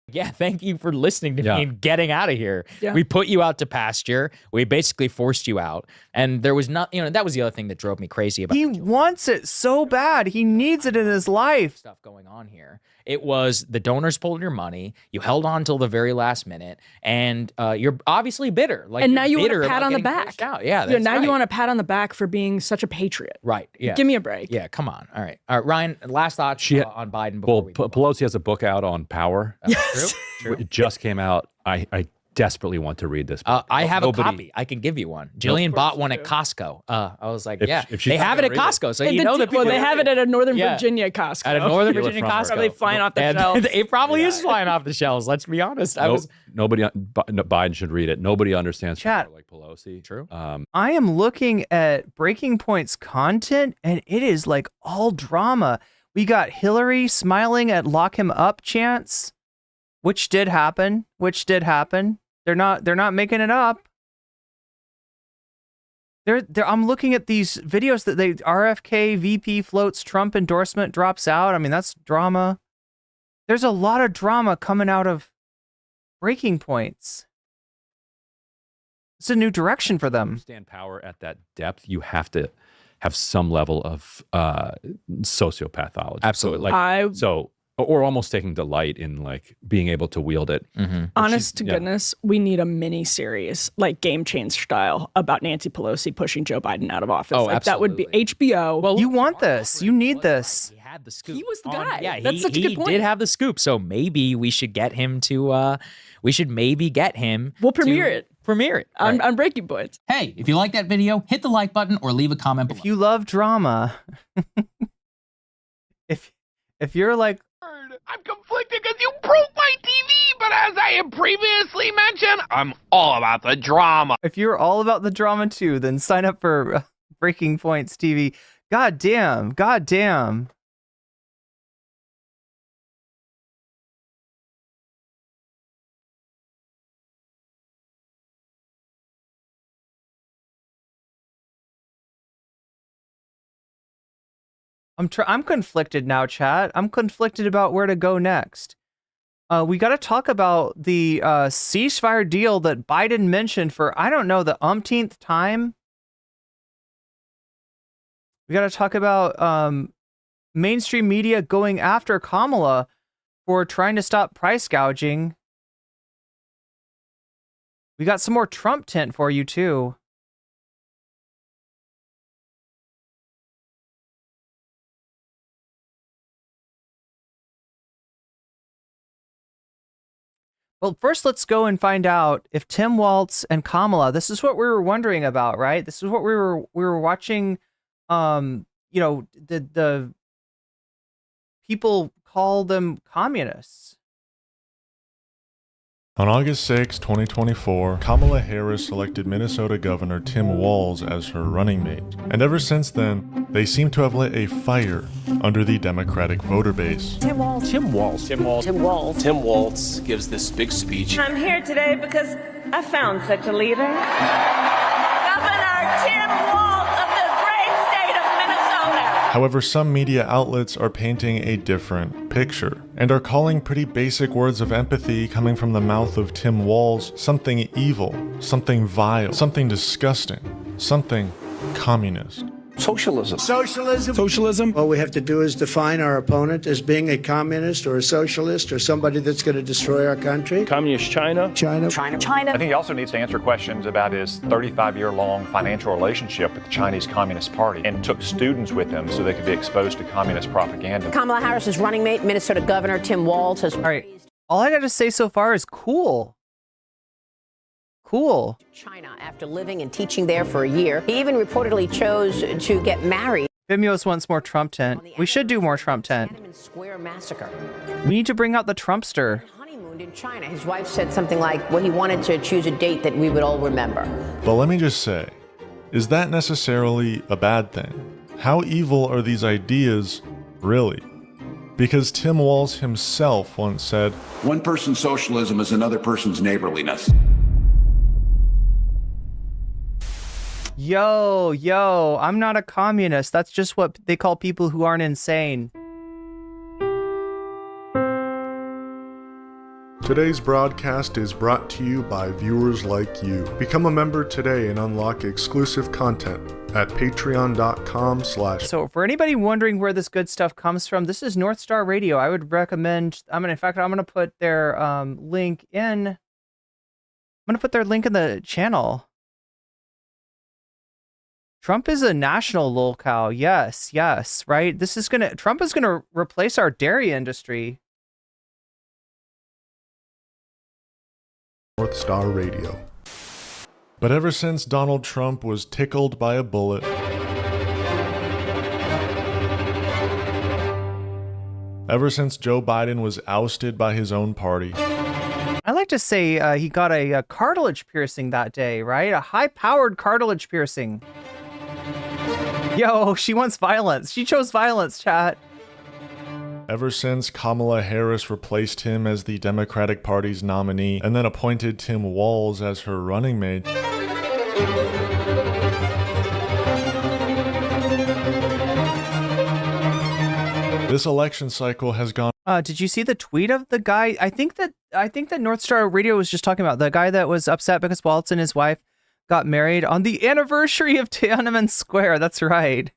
Yeah, thank you for listening to me and getting out of here. Yeah. We put you out to pasture. We basically forced you out. And there was not, that was the other thing that drove me crazy about He wants it so bad. He needs it in his life. Stuff going on here. It was the donors pulled your money. You held on till the very last minute, and you're obviously bitter. Like, and now you want bitter a pat about on the getting back. pushed out. Yeah, now right. you want a pat on the back for being such a patriot. Right. Yeah. Give me a break. Yeah. Come on. All right. Ryan. Last thoughts on Biden. Before Pelosi has a book out on power. Yes. True. It just came out. I desperately want to read this book. I have a copy. I can give you one. Jillian bought one at Costco. I was like, if they have it at Costco. So you know that people. Well, they have it at a Northern Virginia Costco. At a Northern Virginia Costco. Probably flying off the shelves. It probably is flying off the shelves. Let's be honest. Biden should read it. Nobody understands chat like Pelosi. True. I am looking at Breaking Point's content, and it is like all drama. We got Hillary smiling at lock him up chants, which did happen. They're not making it up. I'm looking at these videos that RFK VP floats Trump endorsement drops out. I mean, that's drama. There's a lot of drama coming out of Breaking Points. It's a new direction for them. To understand power at that depth, you have to have some level of sociopathology. Absolutely. Or almost taking delight in like being able to wield it. Mm-hmm. Honest to goodness, we need a mini series, like Game Change style, about Nancy Pelosi pushing Joe Biden out of office. Oh, like, absolutely. That would be HBO. Well, you want this. You need this. He had the scoop. He was the guy. Yeah, That's such a good point. He did have the scoop. So maybe we should get him to. We'll premiere it. Premiere it on Breaking Points. Hey, if you like that video, hit the like button or leave a comment below. If you love drama, if If you're like, I'm conflicted because you broke my TV, but as I have previously mentioned, I'm all about the drama. if you're all about the drama too, then sign up for Breaking Points TV. God damn. God damn. I'm conflicted now, chat. I'm conflicted about where to go next. We got to talk about the ceasefire deal that Biden mentioned for, I don't know, the umpteenth time. We got to talk about mainstream media going after Kamala for trying to stop price gouging. We got some more Trump tint for you, too. Well, first, let's go and find out if Tim Walz and Kamala. This is what we were wondering about, right? This is what we were watching. You know, the people call them communists. On August 6, 2024, Kamala Harris selected Minnesota Governor Tim Walz as her running mate. And ever since then, they seem to have lit a fire under the Democratic voter base. Tim Walz. Tim Walz. Tim Walz. Tim Walz. Tim Walz gives this big speech. I'm here today because I found such a leader. Governor Tim Walz of the great state of Minnesota. However, some media outlets are painting a different picture and are calling pretty basic words of empathy coming from the mouth of Tim Walz something evil, something vile, something disgusting, something communist. Socialism. Socialism. Socialism. All we have to do is define our opponent as being a communist or a socialist or somebody that's going to destroy our country. Communist China. China. China. China. I think he also needs to answer questions about his 35-year-long financial relationship with the Chinese Communist Party and took students with him so they could be exposed to communist propaganda. Kamala Harris's running mate, Minnesota Governor Tim Walz, has praised All I got to say so far is cool. Cool. China after living and teaching there for a year. He even reportedly chose to get married. Vimeo wants more Trump tent. We should do more Trump tent. Tiananmen Square massacre. We need to bring out the Trumpster. Honeymooned in China. His wife said something like, well, he wanted to choose a date that we would all remember. But let me just say, is that necessarily a bad thing? How evil are these ideas, really? Because Tim Walz himself once said, "One person's socialism is another person's neighborliness." Yo, I'm not a communist. That's just what they call people who aren't insane. Today's broadcast is brought to you by viewers like you. Become a member today and unlock exclusive content at patreon.com/. So for anybody wondering where this good stuff comes from, this is North Star Radio. I would recommend, I'm going to put their link in. I'm going to put their link in the channel. Trump is a national lolcow. Yes, right? Trump is gonna replace our dairy industry. North Star Radio. But ever since Donald Trump was tickled by a bullet, ever since Joe Biden was ousted by his own party, I like to say he got a cartilage piercing that day, right? A high-powered cartilage piercing. Yo, she wants violence. She chose violence, chat. Ever since Kamala Harris replaced him as the Democratic Party's nominee and then appointed Tim Walz as her running mate, this election cycle has gone. Did you see the tweet of the guy? I think that North Star Radio was just talking about the guy that was upset because Walz and his wife got married on the anniversary of Tiananmen Square. That's right.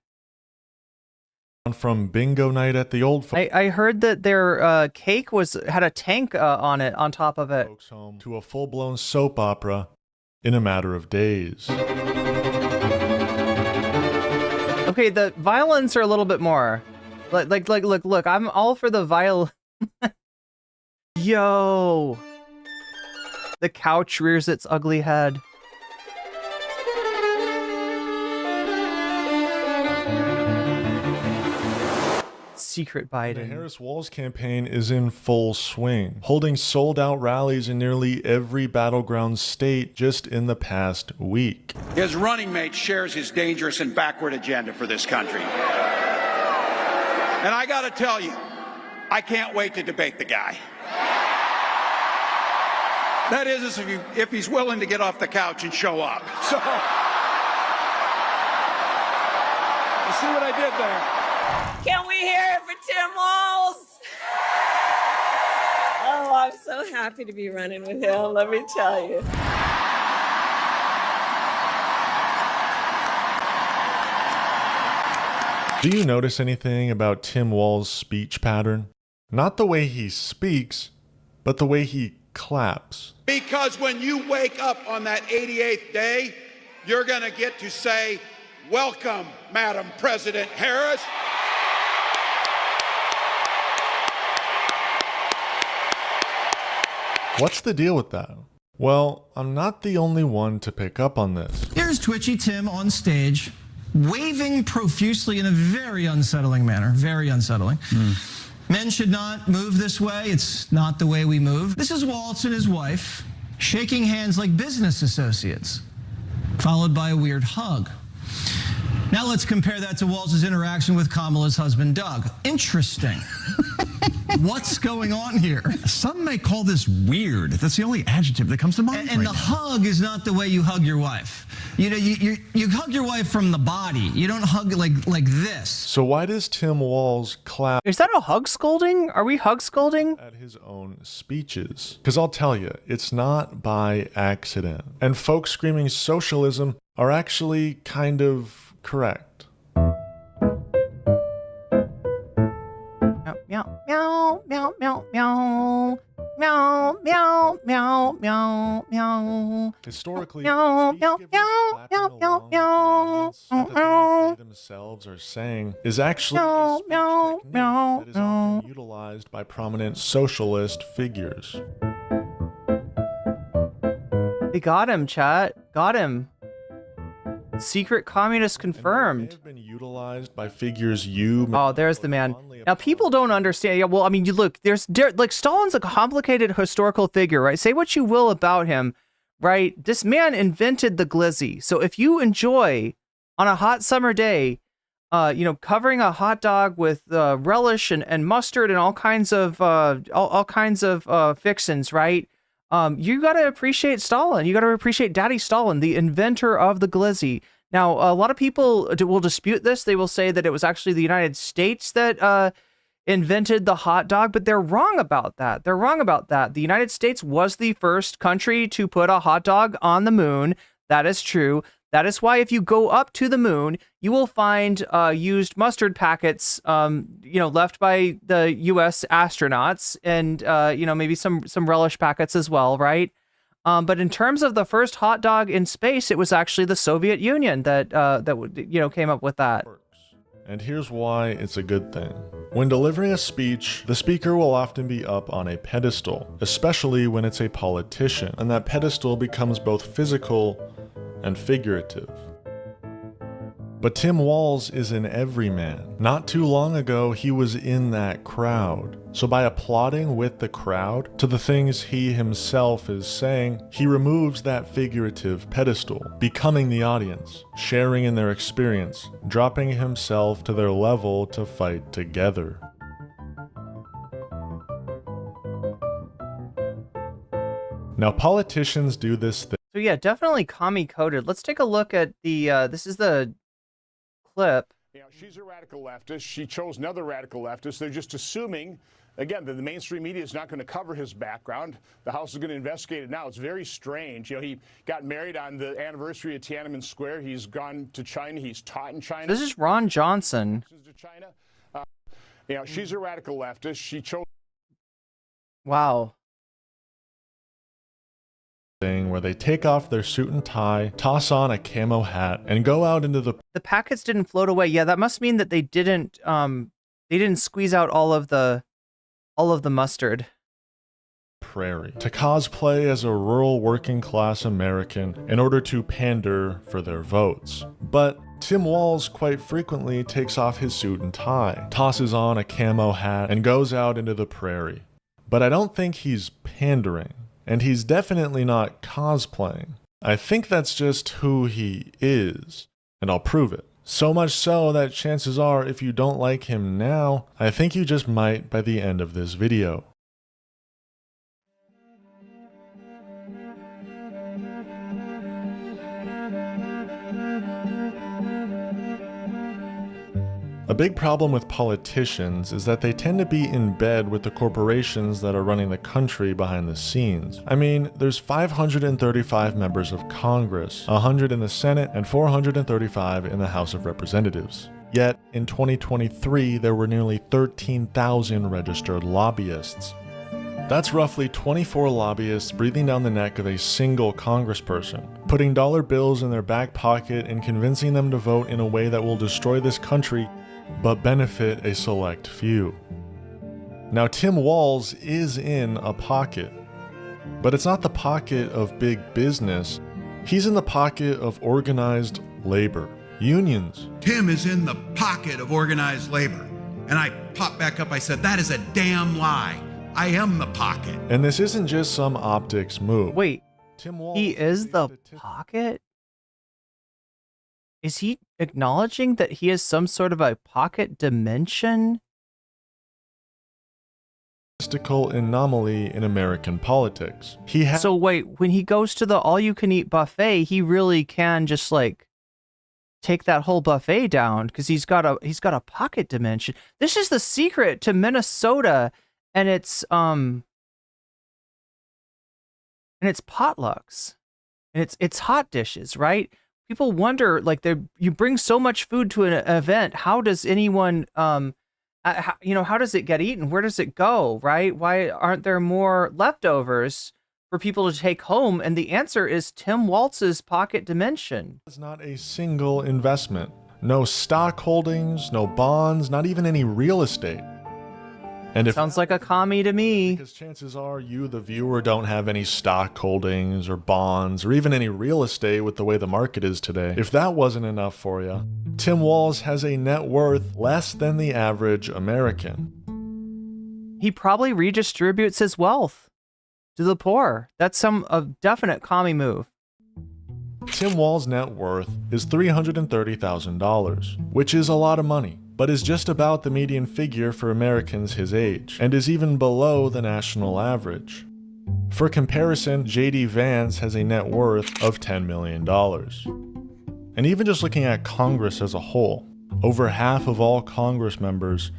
From bingo night at the old folks. I heard that their cake had a tank on it, on top of it. Home to a full-blown soap opera in a matter of days. Okay, the violence are a little bit more. Look, I'm all for the violence. Yo. The couch rears its ugly head. Secret The Biden. Harris-Walz campaign is in full swing, holding sold-out rallies in nearly every battleground state just in the past week. His running mate shares his dangerous and backward agenda for this country. And I got to tell you, I can't wait to debate the guy. That is, if he's willing to get off the couch and show up. So, you see what I did there? Can we hear it for Tim Walz? Oh, I'm so happy to be running with him, let me tell you. Do you notice anything about Tim Walz's speech pattern? Not the way he speaks, but the way he claps. Because when you wake up on that 88th day, you're going to get to say, "Welcome, Madam President Harris." What's the deal with that? Well, I'm not the only one to pick up on this. Here's Twitchy Tim on stage, waving profusely in a very unsettling manner. Very unsettling. Men should not move this way. It's not the way we move. This is Walz and his wife shaking hands like business associates, followed by a weird hug. Now let's compare that to Walz's interaction with Kamala's husband, Doug. Interesting. What's going on here? Some may call this weird. That's the only adjective that comes to mind. And the hug is not the way you hug your wife. You know, you hug your wife from the body. You don't hug like this. So why does Tim Walz clap? Is that a hug scolding? Are we hug scolding? At his own speeches? Because I'll tell you, it's not by accident. And folks screaming socialism are actually kind of correct. Meow, meow, meow, meow, meow. Meow, meow, meow, meow, meow. Historically, meow, meow, meow, meow, meow, meow. They themselves are saying is actually a speech technique that is often utilized by prominent socialist figures. They got him, chat. Got him. Secret communist confirmed. They've been utilized by figures you. Oh, there's the man. Now people don't understand. Yeah, well, I mean, you look. Like Stalin's a complicated historical figure, right? Say what you will about him, right? This man invented the glizzy. So if you enjoy on a hot summer day, covering a hot dog with relish and mustard and all kinds of fixins, right? You got to appreciate Stalin. You got to appreciate Daddy Stalin, the inventor of the glizzy. Now, a lot of people will dispute this. They will say that it was actually the United States that invented the hot dog, but they're wrong about that. They're wrong about that. The United States was the first country to put a hot dog on the moon. That is true. That is why if you go up to the moon, you will find used mustard packets, left by the U.S. astronauts, and maybe some relish packets as well, right? But in terms of the first hot dog in space, it was actually the Soviet Union that came up with that. And here's why it's a good thing. When delivering a speech, the speaker will often be up on a pedestal, especially when it's a politician, and that pedestal becomes both physical and figurative. But Tim Walz is an everyman. Not too long ago, he was in that crowd. So by applauding with the crowd to the things he himself is saying, he removes that figurative pedestal, becoming the audience, sharing in their experience, dropping himself to their level to fight together. Now, politicians do this thing. So yeah, definitely commie coded. Let's take a look at the, this is the clip. You know, she's a radical leftist. She chose another radical leftist. They're just assuming, again, that the mainstream media is not going to cover his background. The House is going to investigate it now. It's very strange. You know, he got married on the anniversary of Tiananmen Square. He's gone to China. He's taught in China. This is Ron Johnson. She's a radical leftist. She chose. Wow. Thing where they take off their suit and tie, toss on a camo hat, and go out into the packets didn't float away. Yeah, that must mean that they didn't squeeze out all of the mustard. prairie to cosplay as a rural working class American in order to pander for their votes. But Tim Walz quite frequently takes off his suit and tie, tosses on a camo hat, and goes out into the prairie. But I don't think he's pandering, and he's definitely not cosplaying. I think that's just who he is, and I'll prove it. So much so that chances are, if you don't like him now, I think you just might by the end of this video. A big problem with politicians is that they tend to be in bed with the corporations that are running the country behind the scenes. I mean, there's 535 members of Congress, 100 in the Senate, and 435 in the House of Representatives. Yet, in 2023, there were nearly 13,000 registered lobbyists. That's roughly 24 lobbyists breathing down the neck of a single congressperson, putting dollar bills in their back pocket and convincing them to vote in a way that will destroy this country but benefit a select few. Now, Tim Walz is in a pocket, but it's not the pocket of big business. He's in the pocket of organized labor, unions. Tim is in the pocket of organized labor. And I popped back up, I said, that is a damn lie. I am the pocket. And this isn't just some optics move. Wait, Tim Walz he is the pocket? Is he acknowledging that he is some sort of a pocket dimension? Statistical anomaly in American politics. So wait, when he goes to the all-you-can-eat buffet, he really can just like take that whole buffet down because he's got a pocket dimension. This is the secret to Minnesota and its potlucks and its hot dishes, right? People wonder, like, you bring so much food to an event. How does anyone, how does it get eaten? Where does it go, right? Why aren't there more leftovers for people to take home? And the answer is Tim Walz's pocket dimension. It's not a single investment. No stock holdings, no bonds, not even any real estate. And Sounds like a commie to me. Because chances are you, the viewer, don't have any stock holdings or bonds or even any real estate with the way the market is today. If that wasn't enough for you, Tim Walz has a net worth less than the average American. He probably redistributes his wealth to the poor. That's a definite commie move. Tim Walz's net worth is $330,000, which is a lot of money, but is just about the median figure for Americans his age, and is even below the national average. For comparison, J.D. Vance has a net worth of $10 million. And even just looking at Congress as a whole, over half of all Congress members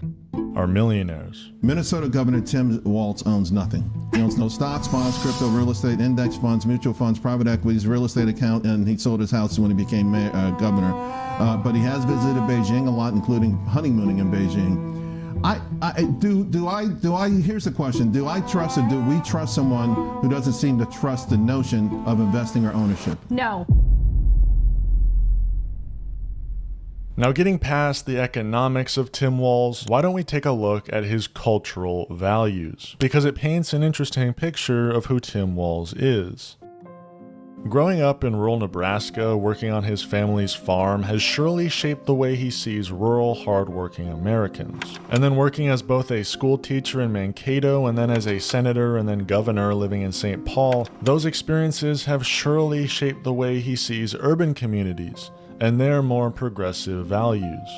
are millionaires. Minnesota Governor Tim Walz owns nothing. He owns no stocks, bonds, crypto, real estate, index funds, mutual funds, private equities, real estate account, and he sold his house when he became governor. But he has visited Beijing a lot, including honeymooning in Beijing. Here's the question. Do we trust someone who doesn't seem to trust the notion of investing or ownership? No. Now, getting past the economics of Tim Walz, why don't we take a look at his cultural values? Because it paints an interesting picture of who Tim Walz is. Growing up in rural Nebraska, working on his family's farm has surely shaped the way he sees rural, hardworking Americans. And then working as both a school teacher in Mankato and then as a senator and then governor living in St. Paul, those experiences have surely shaped the way he sees urban communities and their more progressive values.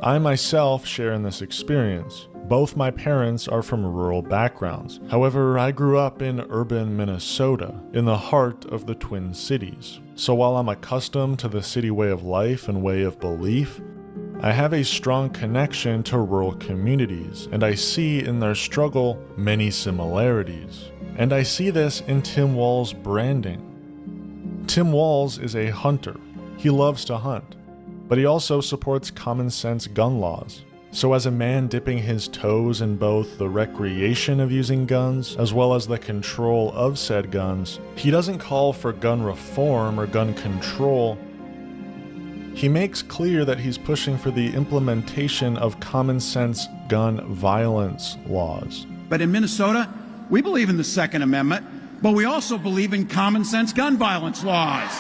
I myself share in this experience. Both my parents are from rural backgrounds. However, I grew up in urban Minnesota, in the heart of the Twin Cities. So while I'm accustomed to the city way of life and way of belief, I have a strong connection to rural communities, and I see in their struggle many similarities. And I see this in Tim Walz's branding. Tim Walz is a hunter. He loves to hunt, but he also supports common sense gun laws. So as a man dipping his toes in both the recreation of using guns as well as the control of said guns, he doesn't call for gun reform or gun control. He makes clear that he's pushing for the implementation of common sense gun violence laws. But in Minnesota, we believe in the Second Amendment, but we also believe in common sense gun violence laws.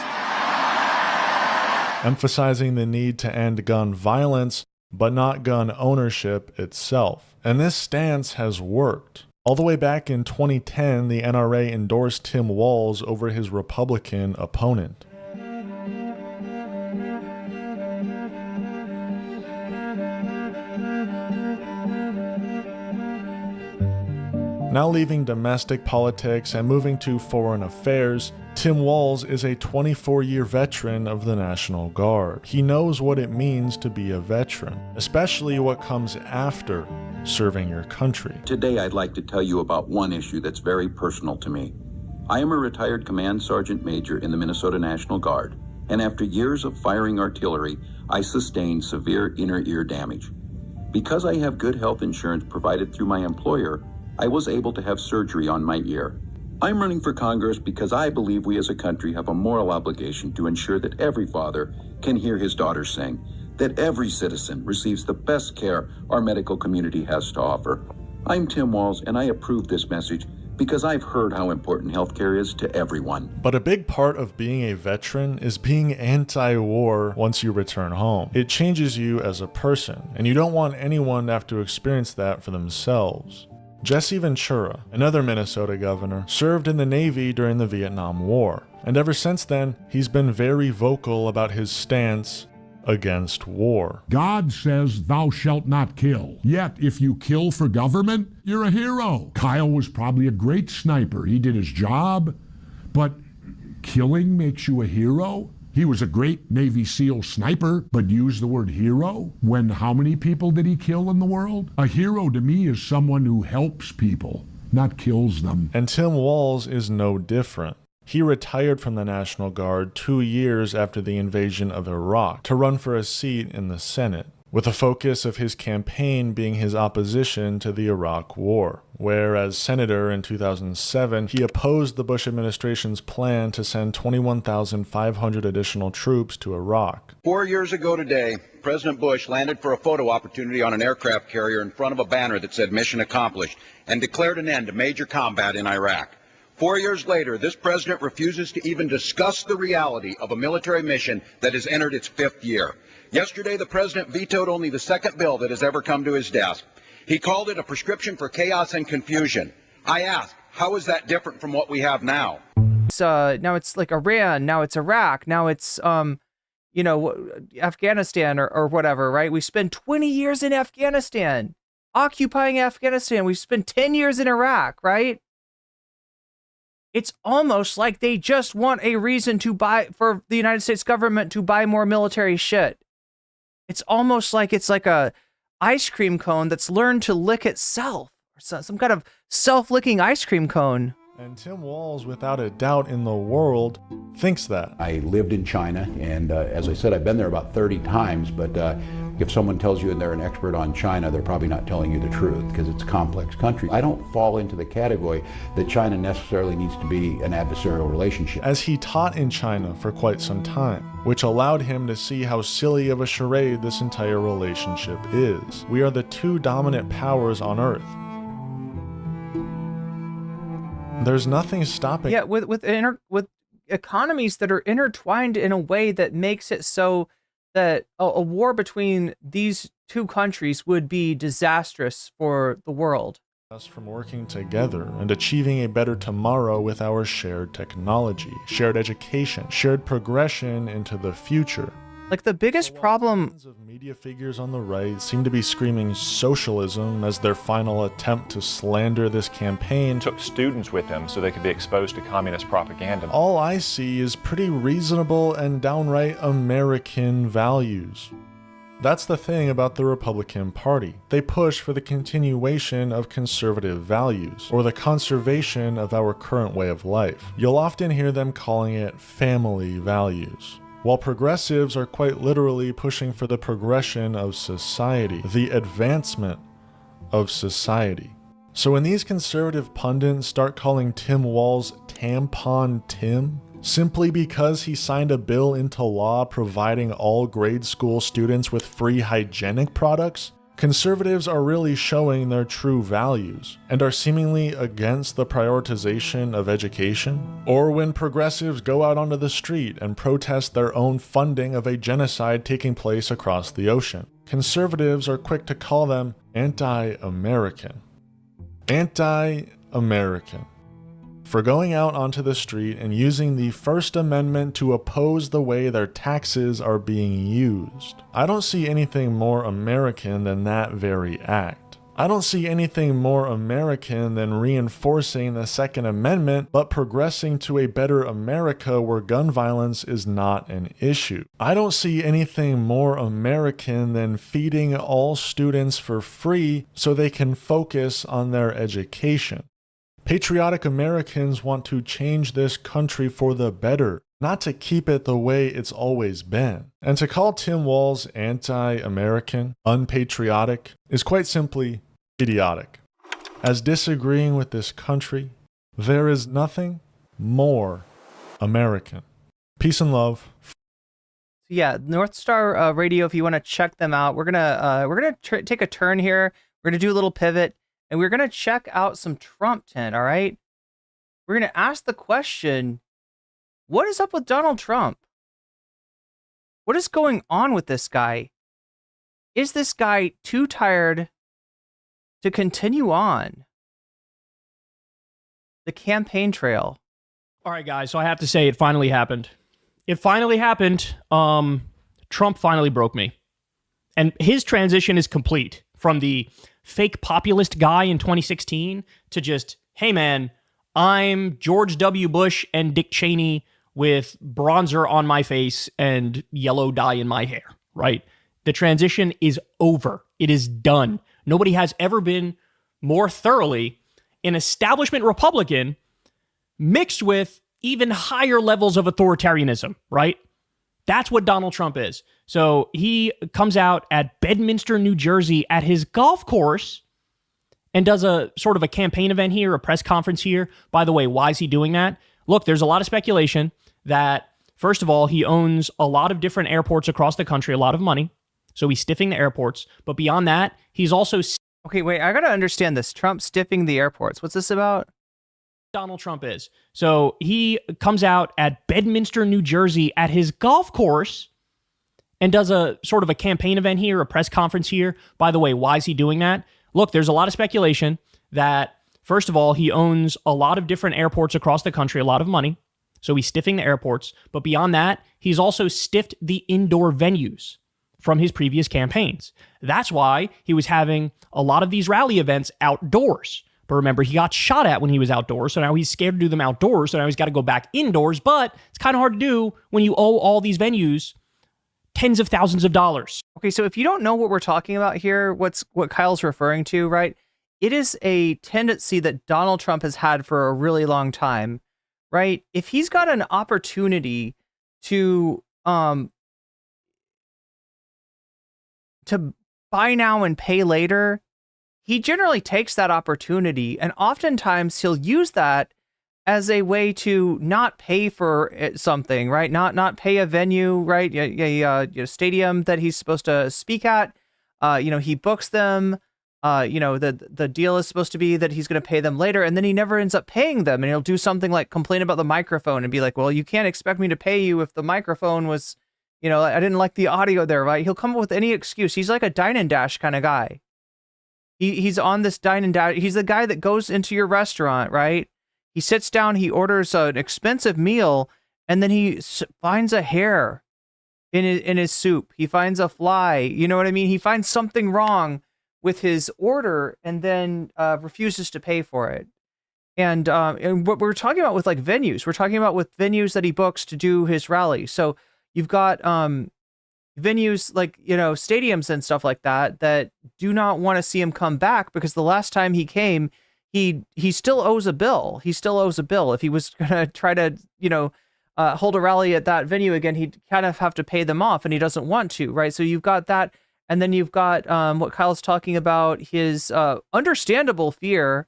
Emphasizing the need to end gun violence, but not gun ownership itself. And this stance has worked. All the way back in 2010, the NRA endorsed Tim Walz over his Republican opponent. Now leaving domestic politics and moving to foreign affairs, Tim Walz is a 24-year veteran of the National Guard. He knows what it means to be a veteran, especially what comes after serving your country. Today I'd like to tell you about one issue that's very personal to me. I am a retired Command Sergeant Major in the Minnesota National Guard, and after years of firing artillery, I sustained severe inner ear damage. Because I have good health insurance provided through my employer, I was able to have surgery on my ear. I'm running for Congress because I believe we as a country have a moral obligation to ensure that every father can hear his daughter sing, that every citizen receives the best care our medical community has to offer. I'm Tim Walz, and I approve this message because I've heard how important healthcare is to everyone. But a big part of being a veteran is being anti-war once you return home. It changes you as a person, and you don't want anyone to have to experience that for themselves. Jesse Ventura, another Minnesota governor, served in the Navy during the Vietnam War, and ever since then, he's been very vocal about his stance against war. God says, "Thou shalt not kill." Yet, if you kill for government, you're a hero. Kyle was probably a great sniper. He did his job, but killing makes you a hero? He was a great Navy SEAL sniper, but used the word hero? When how many people did he kill in the world? A hero to me is someone who helps people, not kills them. And Tim Walz is no different. He retired from the National Guard 2 years after the invasion of Iraq to run for a seat in the Senate, with the focus of his campaign being his opposition to the Iraq War, where as senator in 2007, he opposed the Bush administration's plan to send 21,500 additional troops to Iraq. 4 years ago today, President Bush landed for a photo opportunity on an aircraft carrier in front of a banner that said "Mission Accomplished" and declared an end to major combat in Iraq. 4 years later, this president refuses to even discuss the reality of a military mission that has entered its 5th year. Yesterday, the president vetoed only the second bill that has ever come to his desk. He called it a prescription for chaos and confusion. I ask, how is that different from what we have now? Now it's like Iran, now it's Iraq, now it's, Afghanistan or whatever, right? We spent 20 years in Afghanistan, occupying Afghanistan. We've spent 10 years in Iraq, right? It's almost like they just want a reason for the United States government to buy more military shit. It's almost like it's like a ice cream cone that's learned to lick itself, or some kind of self-licking ice cream cone. And Tim Walz, without a doubt in the world, thinks that. I lived in China, and as I said, I've been there about 30 times, but if someone tells you they're an expert on China, they're probably not telling you the truth, because it's a complex country. I don't fall into the category that China necessarily needs to be an adversarial relationship. As he taught in China for quite some time, which allowed him to see how silly of a charade this entire relationship is. We are the two dominant powers on Earth. There's nothing stopping. Yeah, with economies that are intertwined in a way that makes it so that a war between these two countries would be disastrous for the world. Us from working together and achieving a better tomorrow with our shared technology, shared education, shared progression into the future. Like the biggest problem of media figures on the right seem to be screaming socialism as their final attempt to slander this campaign. Took students with them so they could be exposed to communist propaganda. All I see is pretty reasonable and downright American values. That's the thing about the Republican Party. They push for the continuation of conservative values, or the conservation of our current way of life. You'll often hear them calling it family values, while progressives are quite literally pushing for the progression of society, the advancement of society. So when these conservative pundits start calling Tim Walz Tampon Tim, simply because he signed a bill into law providing all grade school students with free hygienic products, Conservatives are really showing their true values and are seemingly against the prioritization of education. Or when progressives go out onto the street and protest their own funding of a genocide taking place across the ocean. Conservatives are quick to call them anti-American. Anti-American. For going out onto the street and using the First Amendment to oppose the way their taxes are being used. I don't see anything more American than that very act. I don't see anything more American than reinforcing the Second Amendment, but progressing to a better America where gun violence is not an issue. I don't see anything more American than feeding all students for free so they can focus on their education. Patriotic Americans want to change this country for the better, not to keep it the way it's always been. And to call Tim Walz anti-American, unpatriotic, is quite simply idiotic. As disagreeing with this country, there is nothing more American. Peace and love. Yeah, North Star Radio. If you want to check them out, we're gonna take a turn here. We're gonna do a little pivot. And we're going to check out some Trump tent, all right? We're going to ask the question, what is up with Donald Trump? What is going on with this guy? Is this guy too tired to continue on the campaign trail? All right, guys, so I have to say it finally happened. It finally happened. Trump finally broke me. And his transition is complete from the fake populist guy in 2016 to just, hey man, I'm George W. Bush and Dick Cheney with bronzer on my face and yellow dye in my hair, right? The transition is over. It is done. Nobody has ever been more thoroughly an establishment Republican mixed with even higher levels of authoritarianism, right? That's what Donald Trump is. So he comes out at Bedminster, New Jersey at his golf course and does a sort of a campaign event here, a press conference here. By the way, why is he doing that? Look, there's a lot of speculation that, first of all, he owns a lot of different airports across the country, a lot of money. So he's stiffing the airports. But beyond that, he's also... Okay, wait, I got to understand this. Trump stiffing the airports. What's this about? Donald Trump is. So he comes out at Bedminster, New Jersey at his golf course and does a sort of a campaign event here, a press conference here. By the way, why is he doing that? Look, there's a lot of speculation that, first of all, he owns a lot of different airports across the country, a lot of money. So he's stiffing the airports. But beyond that, he's also stiffed the indoor venues from his previous campaigns. That's why he was having a lot of these rally events outdoors. But remember, he got shot at when he was outdoors, so now he's scared to do them outdoors, so now he's got to go back indoors, but it's kind of hard to do when you owe all these venues tens of thousands of dollars. Okay, so if you don't know what we're talking about here, what Kyle's referring to, right? It is a tendency that Donald Trump has had for a really long time, right? If he's got an opportunity to buy now and pay later, he generally takes that opportunity, and oftentimes he'll use that as a way to not pay for something, right? Not pay a venue, right? A stadium that he's supposed to speak at. He books them. The deal is supposed to be that he's going to pay them later, and then he never ends up paying them, and he'll do something like complain about the microphone and be like, well, you can't expect me to pay you if the microphone was, I didn't like the audio there, right? He'll come up with any excuse. He's like a dine and dash kind of guy. He's on this dine and dash. He's the guy that goes into your restaurant, right? He sits down, he orders an expensive meal, and then he finds a hair in his soup. He finds a fly. You know what I mean? He finds something wrong with his order and then refuses to pay for it. And what we're talking about with like venues, we're talking about with venues that he books to do his rally. So you've got venues like, stadiums and stuff like that do not want to see him come back because the last time he came, he still owes a bill. He still owes a bill. If he was going to try to, hold a rally at that venue again, he'd kind of have to pay them off, and he doesn't want to, right? So you've got that. And then you've got what Kyle's talking about, his understandable fear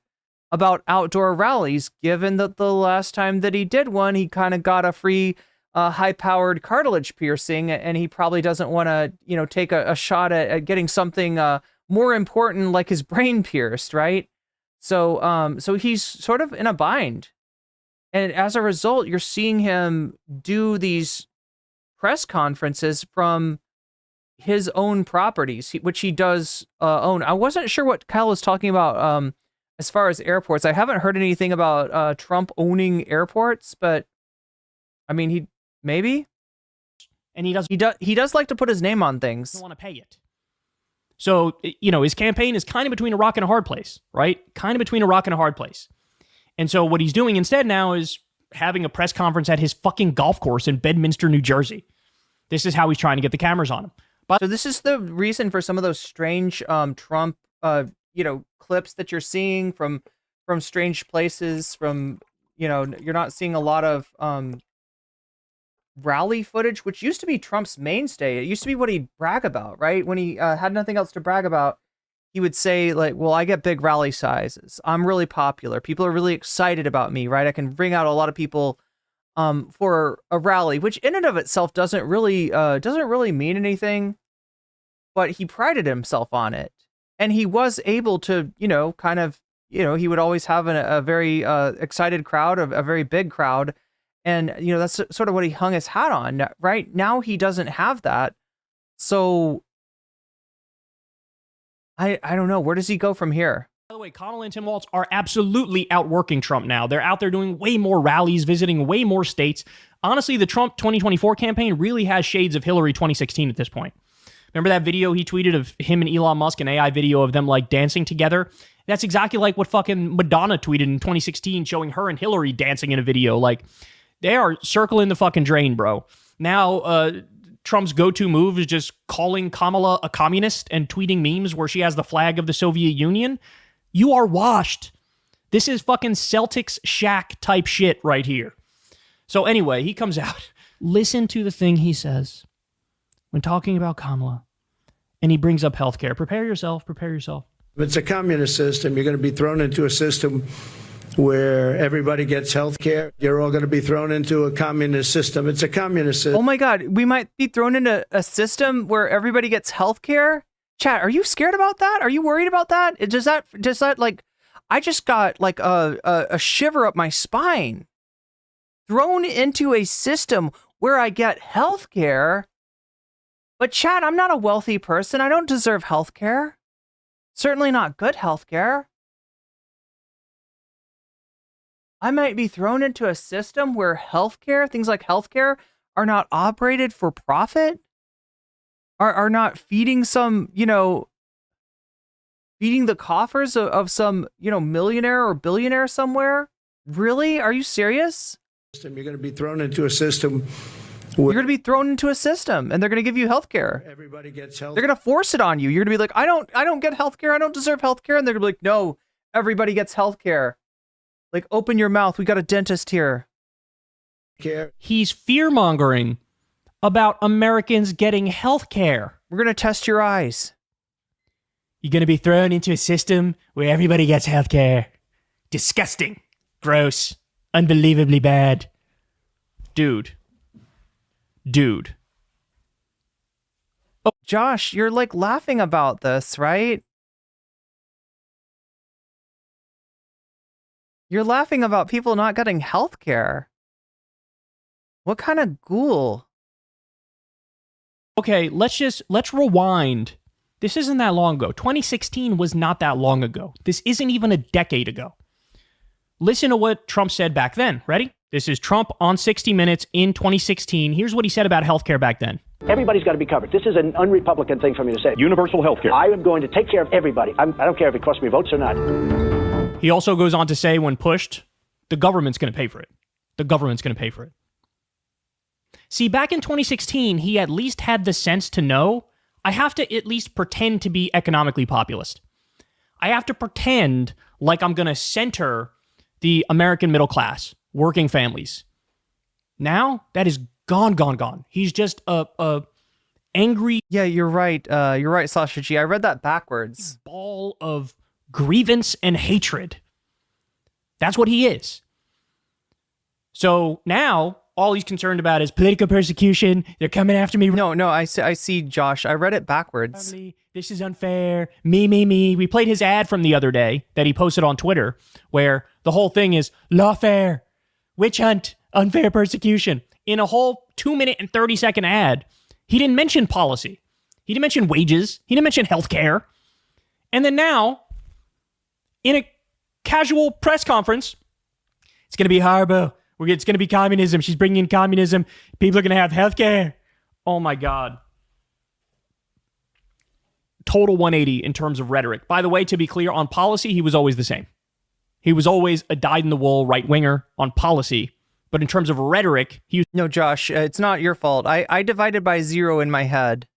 about outdoor rallies, given that the last time that he did one, he kind of got a free high-powered cartilage piercing, and he probably doesn't want to, take a shot at getting something more important, like his brain pierced, right? So so he's sort of in a bind. And as a result, you're seeing him do these press conferences from his own properties, which he does own. I wasn't sure what Kyle was talking about as far as airports. I haven't heard anything about Trump owning airports, but I mean, he maybe. And he does like to put his name on things. Doesn't want to pay it. So, you know, his campaign is kind of between a rock and a hard place, right? Kind of between a rock and a hard place. And so what he's doing instead now is having a press conference at his fucking golf course in Bedminster, New Jersey. This is how he's trying to get the cameras on him. So this is the reason for some of those strange Trump, you know, clips that you're seeing from strange places. From, you know, you're not seeing a lot of rally footage, which used to be Trump's mainstay. It used to be what he'd brag about, right? When he had nothing else to brag about, he would say, like, well, I get big rally sizes. I'm really popular. People are really excited about me, right? I can bring out a lot of people for a rally, which in and of itself doesn't really mean anything, but he prided himself on it. And he was able to, you know, kind of, you know, he would always have a very excited crowd, a very big crowd. And, you know, that's sort of what he hung his hat on, right? Now he doesn't have that. So I don't know. Where does he go from here? By the way, Kamala and Tim Walz are absolutely outworking Trump now. They're out there doing way more rallies, visiting way more states. Honestly, the Trump 2024 campaign really has shades of Hillary 2016 at this point. Remember that video he tweeted of him and Elon Musk, an AI video of them like dancing together? That's exactly like what fucking Madonna tweeted in 2016, showing her and Hillary dancing in a video. Like, they are circling the fucking drain, bro. Now, Trump's go-to move is just calling Kamala a communist and tweeting memes where she has the flag of the Soviet Union. You are washed. This is fucking Celtics Shaq type shit right here. So anyway, he comes out. Listen to the thing he says when talking about Kamala. And he brings up healthcare. Prepare yourself. Prepare yourself. If it's a communist system, you're going to be thrown into a system where everybody gets health care. You're all going to be thrown into a communist system. It's a communist system. Oh my God, we might be thrown into a system where everybody gets health care? Chat, are you scared about that? Are you worried about that? Does that like, I just got like a shiver up my spine. Thrown into a system where I get health care? But chat, I'm not a wealthy person. I don't deserve health care. Certainly not good health care. I might be thrown into a system where healthcare, things like healthcare, are not operated for profit, are not feeding some, you know, feeding the coffers of some, you know, millionaire or billionaire somewhere. Really? Are you serious? You're going to be thrown into a system. You're going to be thrown into a system, and they're going to give you healthcare. Everybody gets health. They're going to force it on you. You're going to be like, I don't get healthcare. I don't deserve healthcare, and they're going to be like, no, everybody gets healthcare. Like, open your mouth. We got a dentist here. He's fear-mongering about Americans getting health care. We're going to test your eyes. You're going to be thrown into a system where everybody gets health care. Disgusting. Gross. Unbelievably bad. Dude. Oh, Josh, you're like laughing about this, right? You're laughing about people not getting health care. What kind of ghoul? Okay, let's rewind. This isn't that long ago. 2016 was not that long ago. This isn't even a decade ago. Listen to what Trump said back then. Ready? This is Trump on 60 Minutes in 2016. Here's what he said about healthcare back then. Everybody's got to be covered. This is an un-Republican thing for me to say. Universal health care. I am going to take care of everybody. I don't care if it costs me votes or not. He also goes on to say, when pushed, the government's going to pay for it. The government's going to pay for it. See, back in 2016, he at least had the sense to know, I have to at least pretend to be economically populist. I have to pretend like I'm going to center the American middle class, working families. Now, that is gone. He's just a angry... Yeah, you're right. You're right, Sasha G. I read that backwards. Ball of grievance and hatred. That's what he is. So now, all he's concerned about is political persecution. They're coming after me. No, I see, Josh. I read it backwards. This is unfair. Me. We played his ad from the other day that he posted on Twitter, where the whole thing is lawfare, witch hunt, unfair persecution. In a whole 2-minute and 30-second ad, he didn't mention policy. He didn't mention wages. He didn't mention healthcare. And then now, in a casual press conference, it's going to be horrible. It's going to be communism. She's bringing in communism. People are going to have healthcare. Oh my God. Total 180 in terms of rhetoric. By the way, to be clear, on policy, he was always the same. He was always a dyed-in-the-wool right-winger on policy. But in terms of rhetoric, he used No, Josh, it's not your fault. I divided by 0 in my head.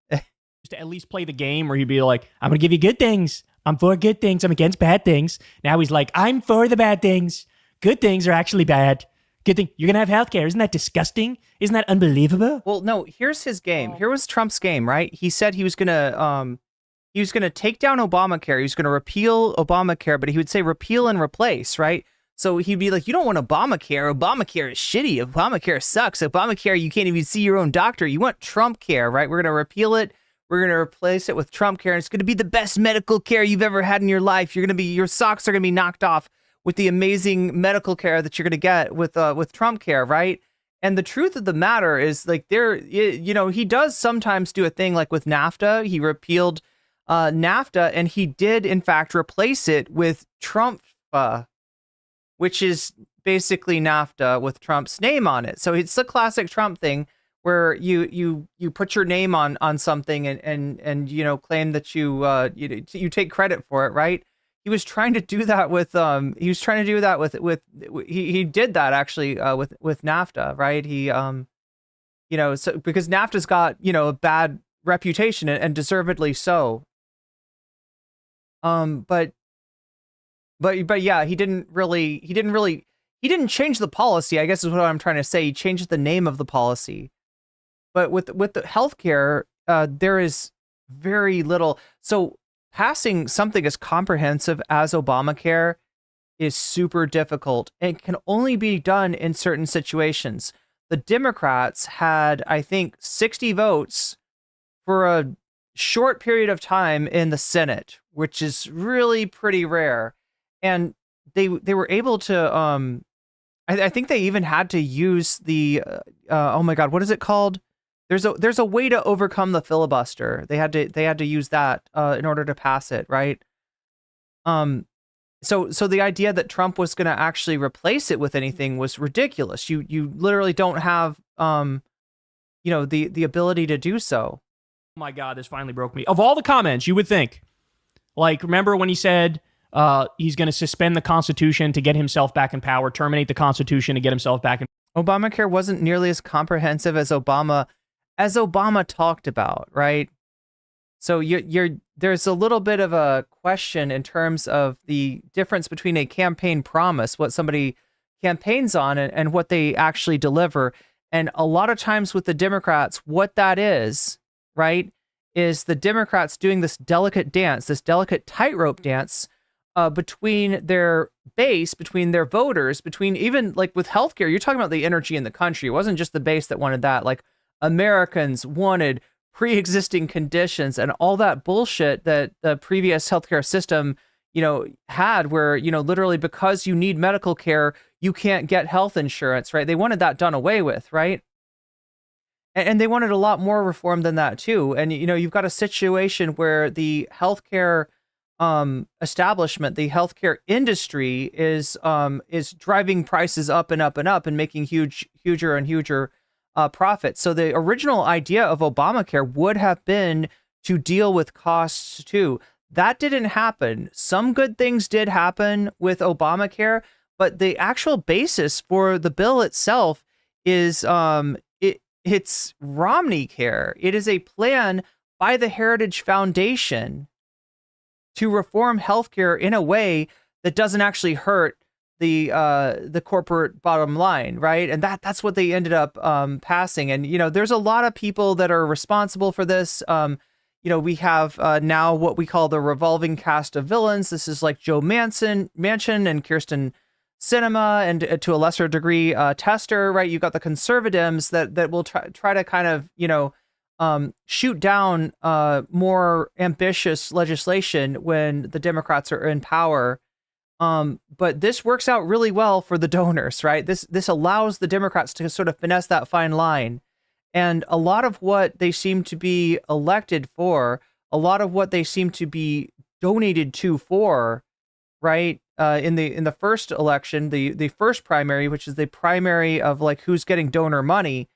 to at least play the game where he'd be like, I'm going to give you good things. I'm for good things. I'm against bad things. Now he's like, I'm for the bad things. Good things are actually bad. Good thing. You're going to have healthcare. Isn't that disgusting? Isn't that unbelievable? Well, no, here's his game. Here was Trump's game, right? He said he was going to take down Obamacare. He was going to repeal Obamacare, but he would say repeal and replace, right? So he'd be like, you don't want Obamacare. Obamacare is shitty. Obamacare sucks. Obamacare, you can't even see your own doctor. You want Trump care, right? We're going to repeal it. We're going to replace it with Trump care. And it's going to be the best medical care you've ever had in your life. Your socks are going to be knocked off with the amazing medical care that you're going to get with Trump care, right? And the truth of the matter is, like, he does sometimes do a thing like with NAFTA. He repealed NAFTA, and he did, in fact, replace it with Trump, which is basically NAFTA with Trump's name on it. So it's the classic Trump thing where you put your name on something and claim that you take credit for it, right? He was trying to do that with he did that actually with NAFTA, right? He so because NAFTA's got a bad reputation and deservedly so. But yeah, he didn't change the policy, I guess is what I'm trying to say. He changed the name of the policy. But with the healthcare, there is very little. So passing something as comprehensive as Obamacare is super difficult and can only be done in certain situations. The Democrats had, I think, 60 votes for a short period of time in the Senate, which is really pretty rare. And they were able to, I think they even had to use the, oh my God, what is it called? There's a way to overcome the filibuster. They had to use that in order to pass it, right? So the idea that Trump was going to actually replace it with anything was ridiculous. You literally don't have the ability to do so. Oh my God, this finally broke me. Of all the comments, you would think, like, remember when he said he's going to suspend the Constitution to get himself back in power, terminate the Constitution to get himself back in. Obamacare wasn't nearly as comprehensive as Obama talked about, right? So there's a little bit of a question in terms of the difference between a campaign promise, what somebody campaigns on, and what they actually deliver. And a lot of times with the Democrats, what that is, right, is the Democrats doing this delicate dance, this delicate tightrope dance between their base, between their voters, between even like with healthcare, you're talking about the energy in the country. It wasn't just the base that wanted that. Like Americans wanted pre-existing conditions and all that bullshit that the previous healthcare system, had where, literally because you need medical care, you can't get health insurance, right? They wanted that done away with, right? And they wanted a lot more reform than that too. And, you've got a situation where the healthcare establishment, the healthcare industry is driving prices up and up and up and making huger and huger profits. So the original idea of Obamacare would have been to deal with costs too. That didn't happen. Some good things did happen with Obamacare, but the actual basis for the bill itself is it's Romney Care. It is a plan by the Heritage Foundation to reform healthcare in a way that doesn't actually hurt the corporate bottom line, right? And that's what they ended up passing. And there's a lot of people that are responsible for this. We have now what we call the revolving cast of villains. This is like Joe Manchin and Kirsten Cinema and to a lesser degree Tester, right? You got the conservatives that will try to kind of, shoot down more ambitious legislation when the Democrats are in power. But this works out really well for the donors, right? This allows the Democrats to sort of finesse that fine line. And a lot of what they seem to be elected for, a lot of what they seem to be donated to for, right? In the first election, the first primary, which is the primary of like who's getting donor money,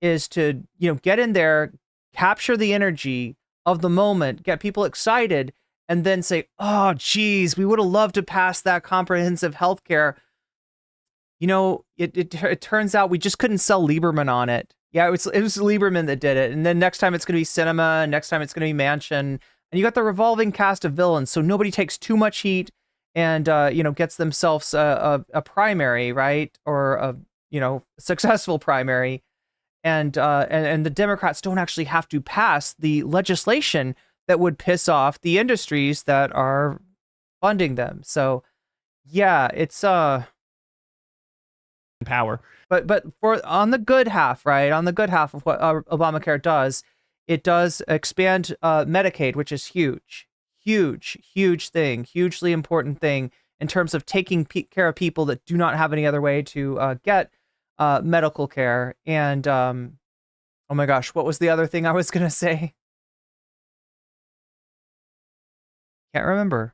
is to get in there, capture the energy of the moment, get people excited, and then say, "Oh, geez, we would have loved to pass that comprehensive health care. It turns out we just couldn't sell Lieberman on it. Yeah, it was Lieberman that did it, and then next time it's going to be Cinema, and next time it's going to be Manchin, and you got the revolving cast of villains, so nobody takes too much heat." And gets themselves a primary, right, or a successful primary, and the Democrats don't actually have to pass the legislation that would piss off the industries that are funding them. So, yeah, it's power. But for on the good half, right, on the good half of what Obamacare does, it does expand Medicaid, which is huge thing, hugely important thing in terms of taking care of people that do not have any other way to get medical care. And oh my gosh, what was the other thing I was gonna say? Can't remember.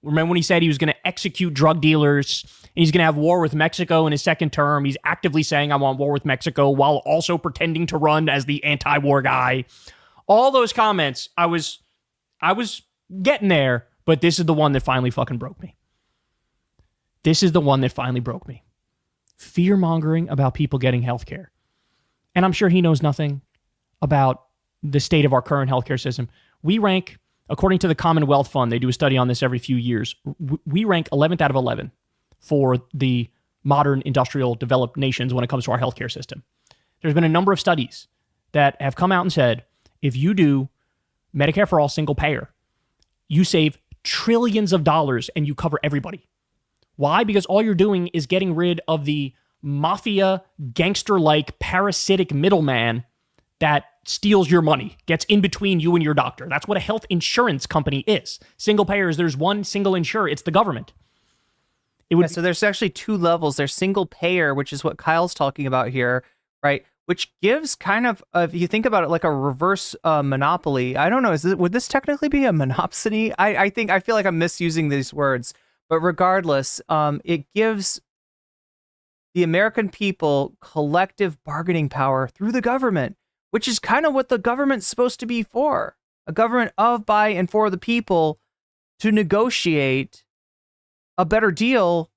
Remember when he said he was going to execute drug dealers and he's going to have war with Mexico in his second term? He's actively saying, "I want war with Mexico," while also pretending to run as the anti-war guy. All those comments, I was getting there, but this is the one that finally fucking broke me. This is the one that finally broke me. Fear-mongering about people getting healthcare. And I'm sure he knows nothing about the state of our current healthcare system. We rank, according to the Commonwealth Fund, they do a study on this every few years, we rank 11th out of 11 for the modern industrial developed nations when it comes to our healthcare system. There's been a number of studies that have come out and said, if you do Medicare for all single payer, you save trillions of dollars and you cover everybody. Why? Because all you're doing is getting rid of the mafia, gangster-like, parasitic middleman that steals your money, gets in between you and your doctor. That's what a health insurance company is. Single payer is there's one single insurer. It's the government. So there's actually two levels. There's single payer, which is what Kyle's talking about here, right? Which gives kind of, if you think about it, like a reverse monopoly. I don't know. Would this technically be a monopsony? I feel like I'm misusing these words, but regardless, it gives the American people collective bargaining power through the government, which is kind of what the government's supposed to be for. A government of, by, and for the people to negotiate a better deal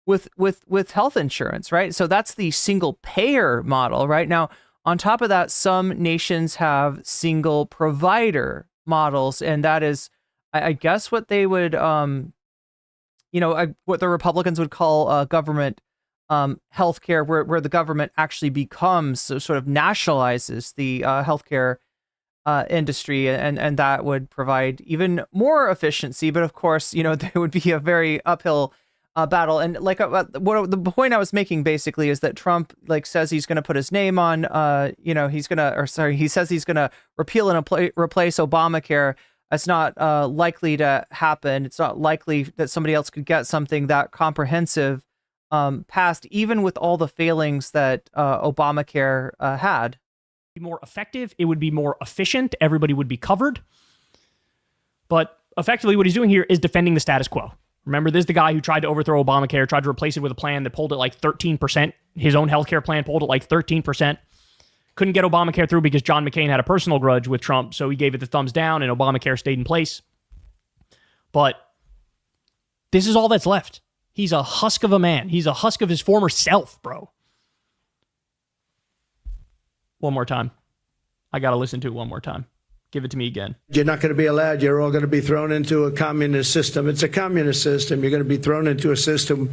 with health insurance, right? So that's the single payer model, right? Now, on top of that, some nations have single provider models, and that is, I guess, what they would, what the Republicans would call government healthcare, where the government actually becomes, sort of nationalizes the healthcare industry, and that would provide even more efficiency. But of course, there would be a very uphill battle. And like what the point I was making basically is that Trump says he's going to put his name on, he says he's going to repeal and replace Obamacare. It's not likely to happen. It's not likely that somebody else could get something that comprehensive passed, even with all the failings that Obamacare had. Be more effective. It would be more efficient. Everybody would be covered. But effectively, what he's doing here is defending the status quo. Remember, this is the guy who tried to overthrow Obamacare, tried to replace it with a plan that pulled it like 13%. His own healthcare plan pulled it like 13%. Couldn't get Obamacare through because John McCain had a personal grudge with Trump, so he gave it the thumbs down and Obamacare stayed in place. But this is all that's left. He's a husk of a man. He's a husk of his former self, bro. One more time. I got to listen to it one more time. Give it to me again. You're not going to be allowed. You're all going to be thrown into a communist system. It's a communist system. You're going to be thrown into a system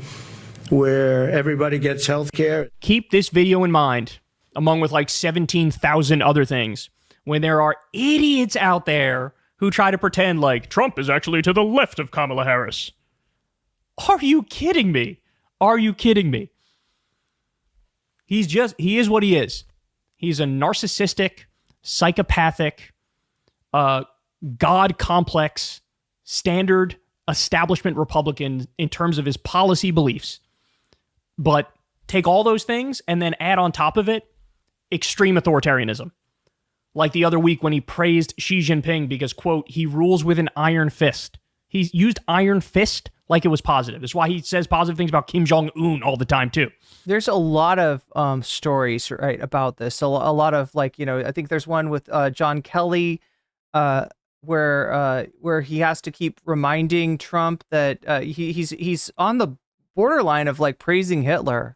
where everybody gets health care. Keep this video in mind, among with like 17,000 other things, when there are idiots out there who try to pretend like Trump is actually to the left of Kamala Harris. Are you kidding me? Are you kidding me? He is what he is. He's a narcissistic, psychopathic, God complex, standard establishment Republican in terms of his policy beliefs. But take all those things and then add on top of it extreme authoritarianism. Like the other week when he praised Xi Jinping because, quote, he rules with an iron fist. He used iron fist like it was positive. That's why he says positive things about Kim Jong-un all the time, too. There's a lot of stories, right, about this. A lot of, like, you know, I think there's one with John Kelly where he has to keep reminding Trump that he's on the borderline of, like, praising Hitler.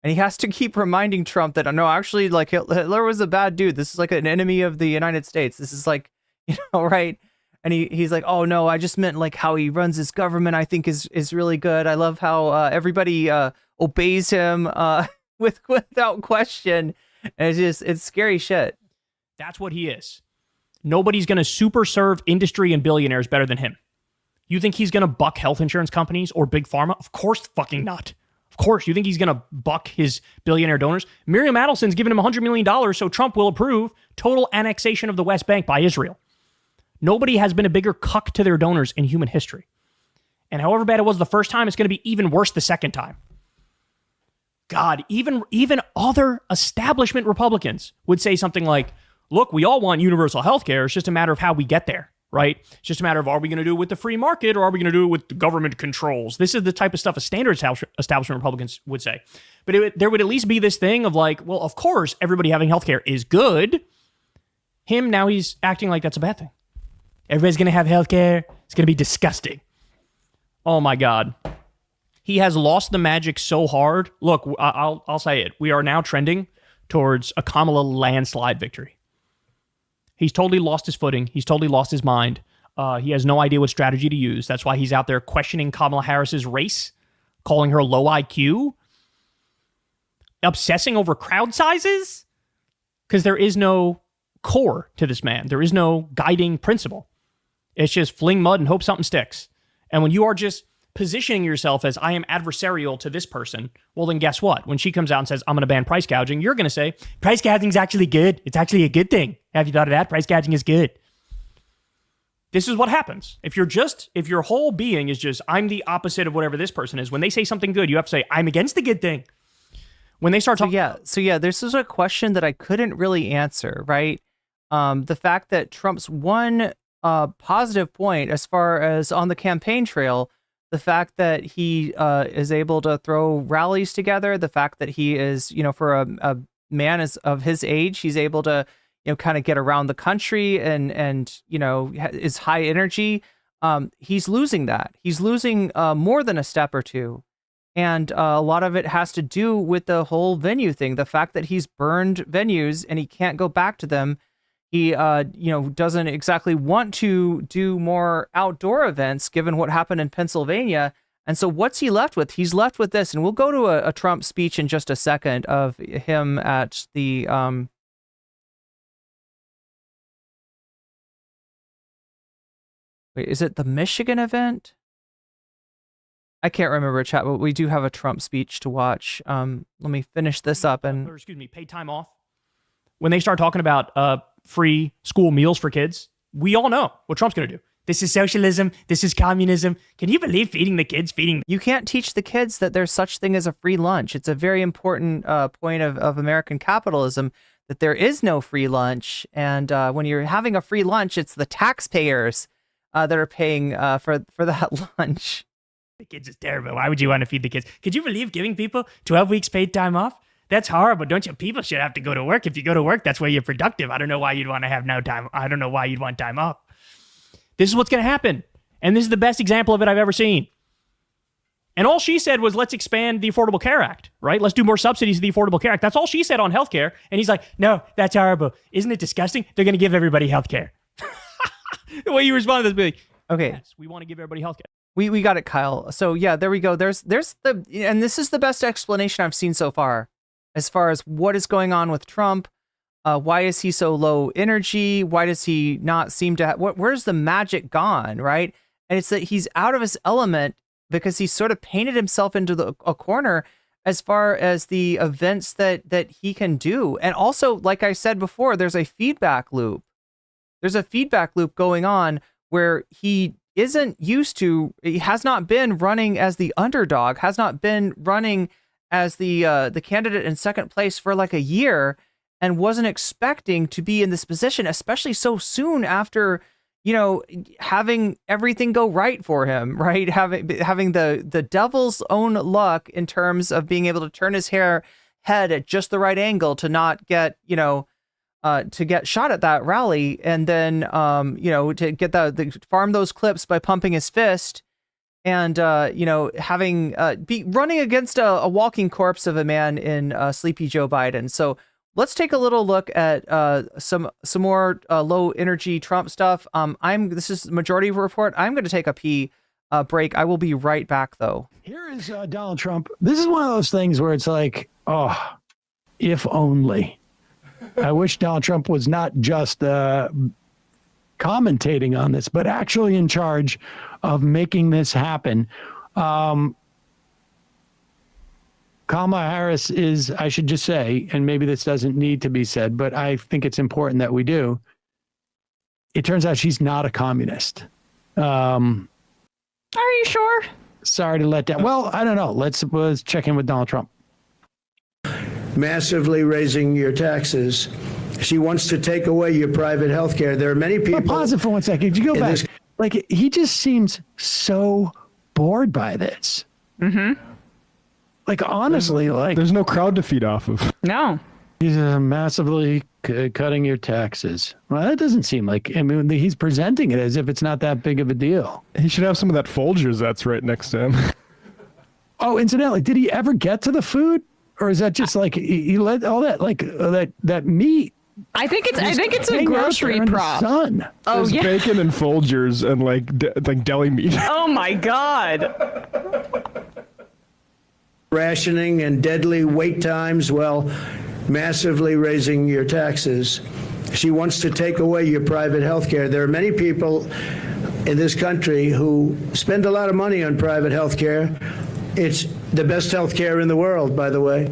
And he has to keep reminding Trump that, no, actually, like, Hitler was a bad dude. This is like an enemy of the United States. This is like, you know, right? And he's like, oh, no, I just meant like how he runs his government, I think is really good. I love how everybody obeys him without question. And it's scary shit. That's what he is. Nobody's going to super serve industry and billionaires better than him. You think he's going to buck health insurance companies or big pharma? Of course fucking not. Of course, you think he's going to buck his billionaire donors? Miriam Adelson's given him $100 million so Trump will approve total annexation of the West Bank by Israel. Nobody has been a bigger cuck to their donors in human history. And however bad it was the first time, it's going to be even worse the second time. God, even other establishment Republicans would say something like, look, we all want universal health care. It's just a matter of how we get there, right? It's just a matter of, are we going to do it with the free market or are we going to do it with the government controls? This is the type of stuff a standard establishment Republicans would say. But there would at least be this thing of like, well, of course, everybody having health care is good. Now he's acting like that's a bad thing. Everybody's going to have health care. It's going to be disgusting. Oh, my God. He has lost the magic so hard. Look, I'll say it. We are now trending towards a Kamala landslide victory. He's totally lost his footing. He's totally lost his mind. He has no idea what strategy to use. That's why he's out there questioning Kamala Harris's race, calling her low IQ, obsessing over crowd sizes, because there is no core to this man. There is no guiding principle. It's just fling mud and hope something sticks. And when you are just positioning yourself as I am adversarial to this person, well, then guess what? When she comes out and says, I'm going to ban price gouging, you're going to say, price gouging is actually good. It's actually a good thing. Have you thought of that? Price gouging is good. This is what happens. If your whole being is just, I'm the opposite of whatever this person is, when they say something good, you have to say, I'm against the good thing. When they start talking. So this is a question that I couldn't really answer, right? The fact that Trump's one positive point as far as on the campaign trail, the fact that he is able to throw rallies together, the fact that he is, for a man of his age, he's able to, kind of get around the country and is high energy. He's losing that. He's losing more than a step or two. And a lot of it has to do with the whole venue thing. The fact that he's burned venues and he can't go back to them. He, doesn't exactly want to do more outdoor events given what happened in Pennsylvania. And so what's he left with? He's left with this. And we'll go to a Trump speech in just a second of him at the... Wait, is it the Michigan event? I can't remember, chat, but we do have a Trump speech to watch. Let me finish this up and... paid time off. When they start talking about free school meals for kids, we all know what Trump's going to do. This is socialism. This is communism. Can you believe feeding the kids? You can't teach the kids that there's such thing as a free lunch. It's a very important point of American capitalism that there is no free lunch. And when you're having a free lunch, it's the taxpayers that are paying for that lunch. The kids is terrible. Why would you want to feed the kids? Could you believe giving people 12 weeks paid time off? That's horrible. Don't you? People should have to go to work. If you go to work, that's where you're productive. I don't know why you'd want to have no time. I don't know why you'd want time off. This is what's going to happen. And this is the best example of it I've ever seen. And all she said was, let's expand the Affordable Care Act, right? Let's do more subsidies to the Affordable Care Act. That's all she said on healthcare. And he's like, no, that's horrible. Isn't it disgusting? They're going to give everybody healthcare. The way you respond to this, be like, okay, yes, we want to give everybody healthcare. We got it, Kyle. So yeah, there we go. There's and this is the best explanation I've seen so far as what is going on with Trump. Why is he so low energy? Why does he not seem to have, where's the magic gone, right? And it's that he's out of his element because he sort of painted himself into a corner as far as the events that he can do. And also, like I said before, there's a feedback loop. There's a feedback loop going on where he has not been running as the underdog, has not been running as the candidate in second place for like a year, and wasn't expecting to be in this position, especially so soon after, having everything go right for him, right? Having the devil's own luck in terms of being able to turn his head at just the right angle to not get, to get shot at that rally, and then, to get farm those clips by pumping his fist, and, having be running against a walking corpse of a man in Sleepy Joe Biden. So let's take a little look at some more low energy Trump stuff. This is Majority Report. I'm going to take a pee break. I will be right back, though. Here is Donald Trump. This is one of those things where it's like, oh, if only. I wish Donald Trump was not just commentating on this, but actually in charge of making this happen. Kamala Harris is, I should just say, and maybe this doesn't need to be said, but I think it's important that we do. It turns out she's not a communist. Are you sure? Sorry to let down. Well, I don't know. Let's check in with Donald Trump. Massively raising your taxes. She wants to take away your private health care. There are many people. Pause it for 1 second. Could you go back? Like, he just seems so bored by this. Mm-hmm. Like, honestly, there's no crowd to feed off of. No. He's massively cutting your taxes. Well, that doesn't seem like, I mean, he's presenting it as if it's not that big of a deal. He should have some of that Folgers that's right next to him. Oh, incidentally, did he ever get to the food? Or is that just like he let all that that meat? I think it's a grocery prop. There's bacon and Folgers and like deli meat. Oh my God. Rationing and deadly wait times, well, massively raising your taxes. She wants to take away your private health care. There are many people in this country who spend a lot of money on private health care. It's the best health care in the world, by the way.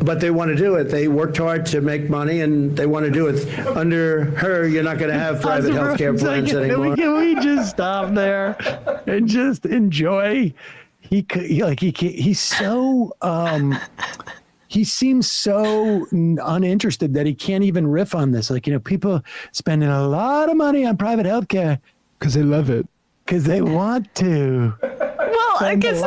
But they want to do it. They worked hard to make money, and they want to do it. Under her, you're not going to have private health care plans anymore. Can we just stop there and just enjoy? He's so he seems so uninterested that he can't even riff on this. Like, people spending a lot of money on private health care because they love it, because they want to. Well, I guess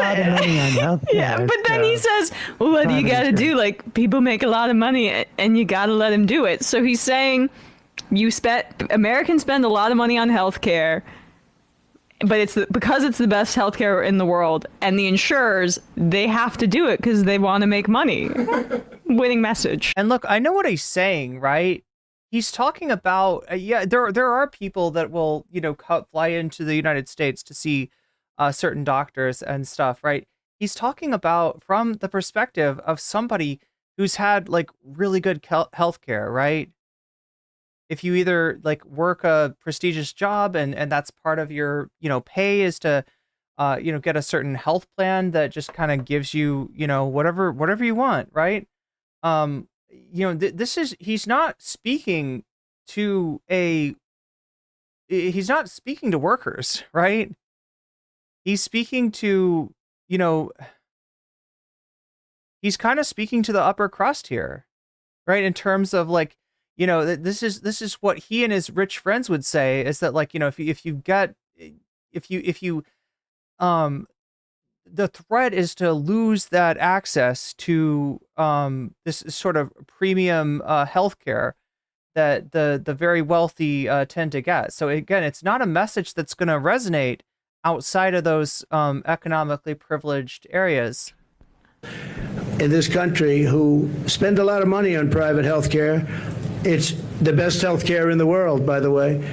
yeah, but then he says, well, what do you got to do? Like, people make a lot of money and you got to let them do it. So he's saying Americans spend a lot of money on healthcare, but because it's the best healthcare in the world, and the insurers, they have to do it because they want to make money. Winning message. And look, I know what he's saying, right? He's talking about, there are people that will, fly into the United States to see certain doctors and stuff, right? He's talking about from the perspective of somebody who's had like really good healthcare, right? If you either like work a prestigious job and that's part of your, pay is to, get a certain health plan that just kind of gives you, whatever you want, right? He's not speaking to workers, right? He's speaking to, he's kind of speaking to the upper crust here, right? In terms of like, this is what he and his rich friends would say, is that like, the threat is to lose that access to this sort of premium healthcare that the very wealthy tend to get. So again, it's not a message that's going to resonate outside of those economically privileged areas. In this country who spend a lot of money on private health care. It's the best health care in the world, by the way.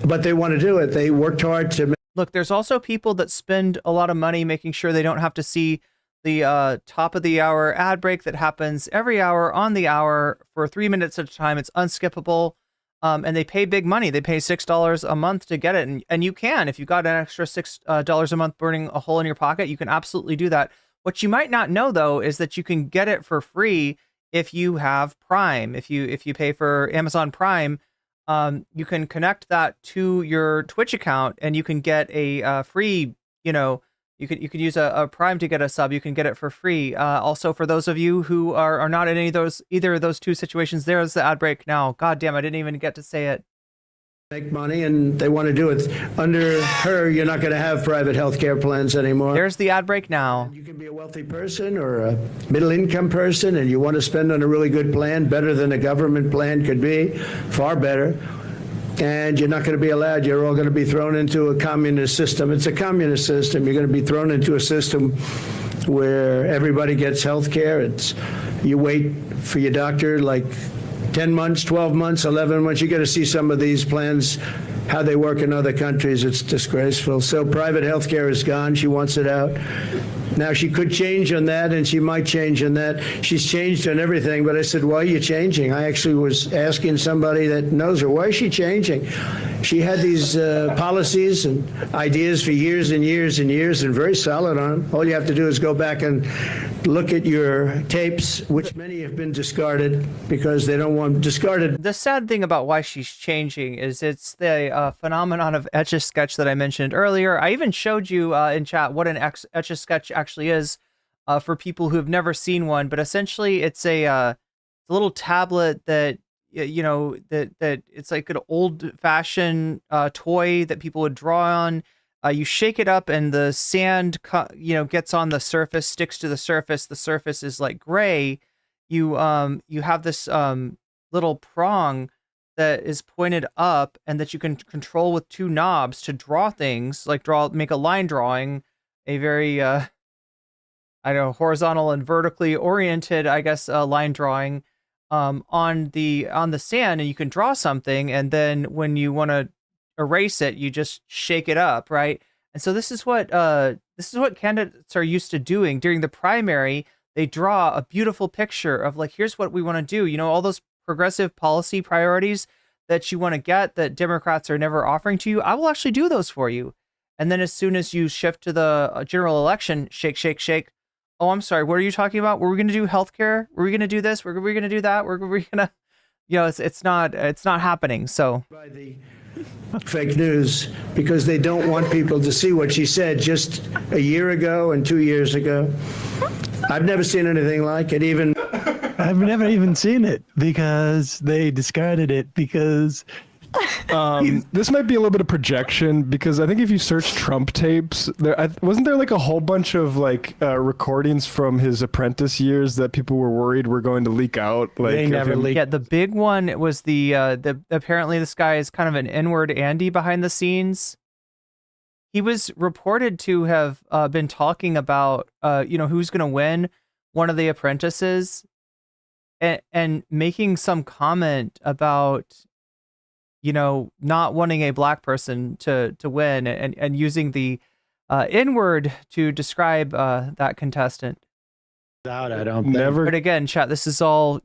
But they want to do it. They worked hard to... Look, there's also people that spend a lot of money making sure they don't have to see the top of the hour ad break that happens every hour on the hour for 3 minutes at a time. It's unskippable. and they pay big money. They pay $6 a month to get it. And you can, if you got an extra $6 a month burning a hole in your pocket, you can absolutely do that. What you might not know, though, is that you can get it for free if you have Prime. If you pay for Amazon Prime, you can connect that to your Twitch account, and you can get a free, you could use a Prime to get a sub. You can get it for free. Also, for those of you who are not in either of those two situations, there's the ad break now. God damn, I didn't even get to say it. Make money, and they want to do it. Under her, you're not going to have private health care plans anymore. There's the ad break now. You can be a wealthy person or a middle-income person, and you want to spend on a really good plan, better than a government plan could be, far better. And you're not going to be allowed. You're all going to be thrown into a communist system. It's a communist system. You're going to be thrown into a system where everybody gets health care. You wait for your doctor like 10 months, 12 months, 11 months. You got to see some of these plans, how they work in other countries. It's disgraceful. So private health care is gone. She wants it out. Now, she could change on that, and she might change on that. She's changed on everything, but I said, why are you changing? I actually was asking somebody that knows her, why is she changing? She had these policies and ideas for years and years and years, and very solid on them. All you have to do is go back and look at your tapes, which many have been discarded because they don't want discarded. The sad thing about why she's changing is it's the phenomenon of Etch-a-Sketch that I mentioned earlier. I even showed you in chat what an Etch-a-Sketch actually is for people who have never seen one, but essentially it's a little tablet that that it's like an old-fashioned toy that people would draw on. You shake it up, and the sand gets on the surface, sticks to the surface. The surface is like gray. You have this little prong that is pointed up, and that you can control with two knobs to draw things, like make a line drawing, a very horizontal and vertically oriented, I guess, line drawing on the sand, and you can draw something, and then when you want to erase it, you just shake it up, right? And so this is what candidates are used to doing during the primary. They draw a beautiful picture of like, here's what we want to do. All those progressive policy priorities that you want to get that Democrats are never offering to you. I will actually do those for you. And then as soon as you shift to the general election, shake, shake, shake. Oh, I'm sorry. What are you talking about? Were we going to do healthcare? Were we going to do this? Were we going to do that? Were we going to, it's not happening. So. By the fake news, because they don't want people to see what she said just a year ago and 2 years ago. I've never seen anything like it. I've never even seen it because they discarded it because this might be a little bit of projection, because I think if you search Trump tapes, wasn't there like a whole bunch of recordings from his apprentice years that people were worried were going to leak out? They never leaked. Yeah, the big one was the apparently this guy is kind of an N-word Andy behind the scenes. He was reported to have been talking about who's going to win one of the apprentices, and making some comment about not wanting a black person to win, and using the N-word to describe that contestant. I don't think. But again, chat, this is all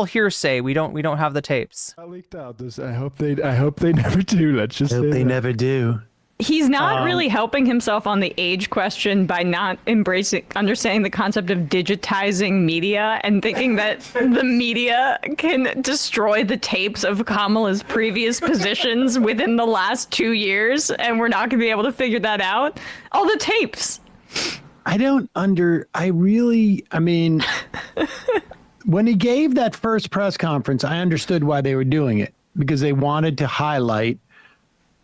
hearsay. We don't have the tapes. I leaked out. I hope they never do. Let's just hope they never do. He's not really helping himself on the age question by not understanding the concept of digitizing media and thinking that the media can destroy the tapes of Kamala's previous positions within the last 2 years, and we're not going to be able to figure that out. All the tapes. When he gave that first press conference, I understood why they were doing it, because they wanted to highlight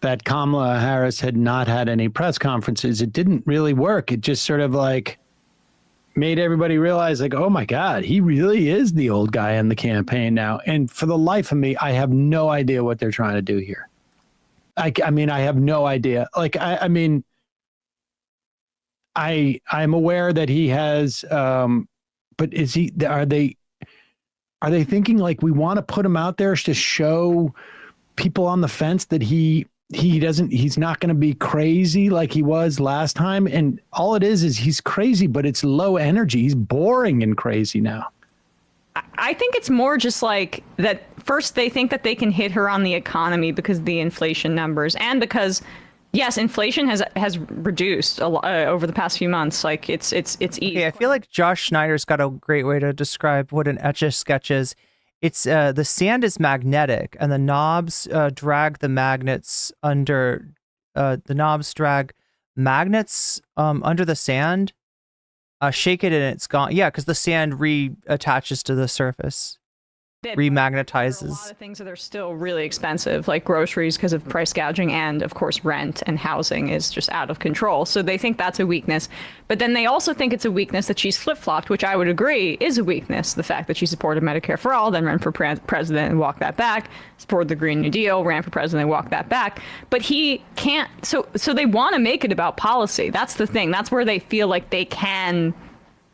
that Kamala Harris had not had any press conferences. It didn't really work. It just sort of made everybody realize oh my God, he really is the old guy in the campaign now. And for the life of me, I have no idea what they're trying to do here. I have no idea. I'm aware that he has, but are they thinking we want to put him out there to show people on the fence that he's not going to be crazy like he was last time? And all it is he's crazy, but it's low energy. He's boring and crazy now. I think it's more just like that. First, they think that they can hit her on the economy because of the inflation numbers, and because, yes, inflation has reduced a lot over the past few months. Like it's easy. Okay, I feel like Josh Schneider's got a great way to describe what an Etch-a-Sketch is. It's the sand is magnetic, and the knobs drag the magnets under. The knobs drag magnets under the sand. Shake it and it's gone. Yeah, because the sand reattaches to the surface. Remagnetizes. A lot of things that are still really expensive, like groceries because of price gouging, and of course rent and housing is just out of control. So they think that's a weakness. But then they also think it's a weakness that she's flip-flopped, which I would agree is a weakness. The fact that she supported Medicare for all, then ran for president and walked that back, supported the Green New Deal, ran for president and walked that back. But he can't. So they want to make it about policy. That's the thing. That's where they feel like they can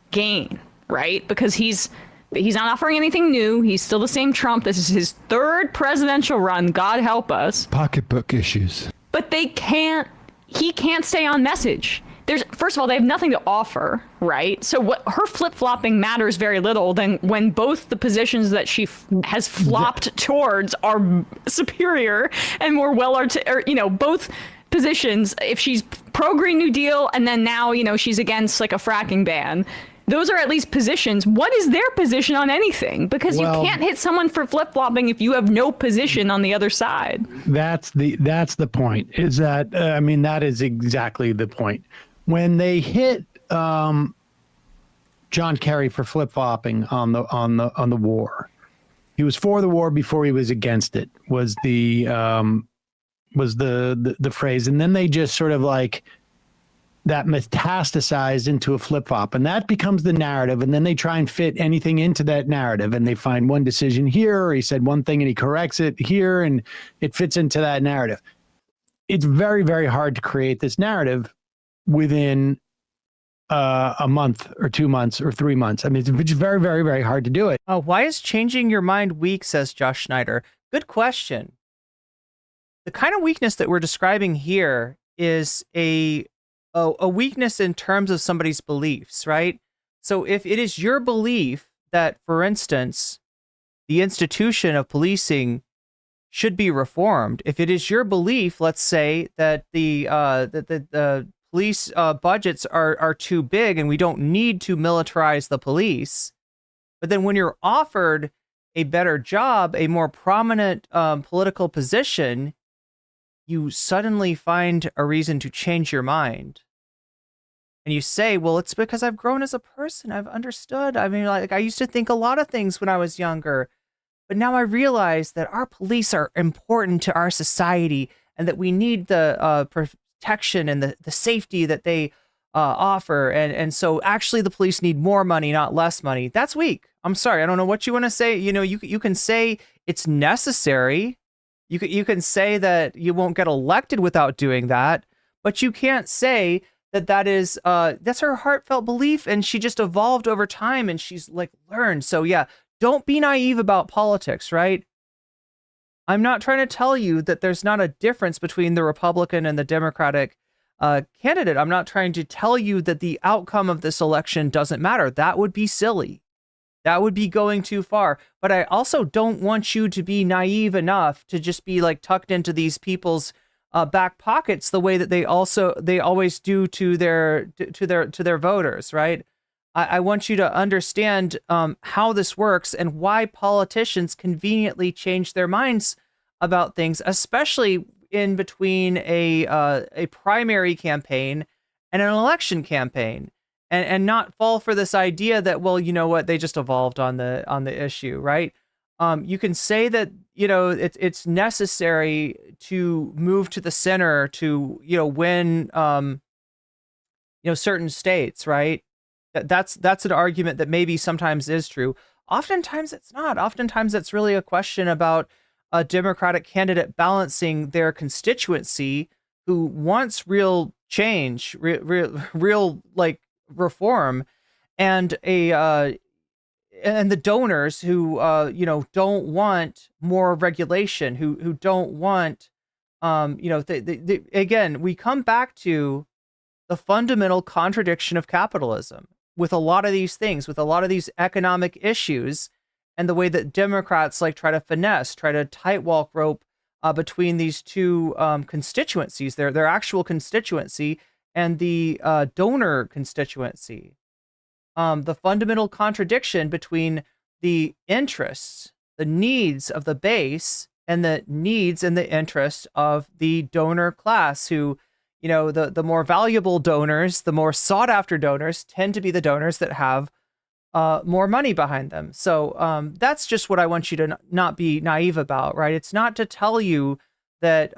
gain, right? Because he's not offering anything new. He's still the same Trump. This is his third presidential run. God help us. Pocketbook issues. But he can't stay on message. First of all, they have nothing to offer, right? So what her flip-flopping matters very little then when both the positions that she has flopped towards are superior and more both positions, if she's pro-Green New Deal and then now, she's against like a fracking ban, those are at least positions. What is their position on anything? Because you can't hit someone for flip-flopping if you have no position on the other side. That's the point. Is that that is exactly the point. When they hit John Kerry for flip-flopping on the war, he was for the war before he was against it. Was the phrase, and then they just sort of like that metastasized into a flip-flop, and that becomes the narrative, and then they try and fit anything into that narrative, and they find one decision here, or he said one thing and he corrects it here, and it fits into that narrative. It's very, very hard to create this narrative within a month or 2 months or 3 months. I mean, it's very, very, very hard to do it. Why is changing your mind weak, says Josh Schneider. Good question. The kind of weakness that we're describing here is a weakness in terms of somebody's beliefs, right? So if it is your belief that, for instance, the institution of policing should be reformed, if it is your belief, let's say, that the police budgets are too big and we don't need to militarize the police, but then when you're offered a better job, a more prominent political position, you suddenly find a reason to change your mind. And you say, well, it's because I've grown as a person. I've understood. I mean, like, I used to think a lot of things when I was younger, but now I realize that our police are important to our society and that we need the protection and the safety that they offer. And so actually the police need more money, not less money. That's weak. I'm sorry. I don't know what you want to say. You can say it's necessary. You can say that you won't get elected without doing that, but you can't say that is that's her heartfelt belief, and she just evolved over time and she's like learned. So yeah, don't be naive about politics, right? I'm not trying to tell you that there's not a difference between the Republican and the Democratic candidate. I'm not trying to tell you that the outcome of this election doesn't matter. That would be silly. That would be going too far. But I also don't want you to be naive enough to just be like tucked into these people's back pockets the way that they always do to their voters, right? I want you to understand how this works and why politicians conveniently change their minds about things, especially in between a primary campaign and an election campaign. And not fall for this idea that, well, you know what, they just evolved on the issue, right? You can say that, it's necessary to move to the center to, win, certain states, right? That's an argument that maybe sometimes is true. Oftentimes it's not. Oftentimes it's really a question about a Democratic candidate balancing their constituency who wants real change, real like reform, and the donors who don't want more regulation, who don't want again, we come back to the fundamental contradiction of capitalism with a lot of these things, with a lot of these economic issues, and the way that Democrats like try to finesse, try to tight rope between these two constituencies, their actual constituency and the donor constituency. The fundamental contradiction between the interests, the needs of the base, and the needs and the interests of the donor class, who, the more valuable donors, the more sought after donors tend to be the donors that have more money behind them. So that's just what I want you to not be naive about, right? It's not to tell you that,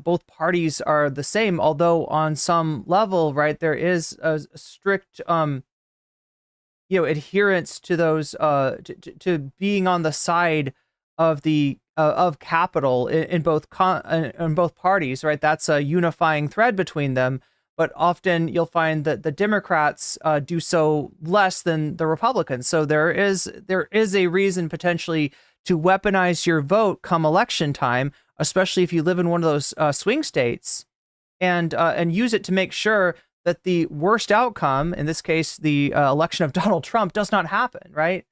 both parties are the same, although on some level, right, there is a strict, adherence to those, to being on the side of the of capital in both parties, right? That's a unifying thread between them. But often you'll find that the Democrats do so less than the Republicans. So there is a reason potentially to weaponize your vote come election time, especially if you live in one of those swing states, and use it to make sure that the worst outcome, in this case, the election of Donald Trump, does not happen, right?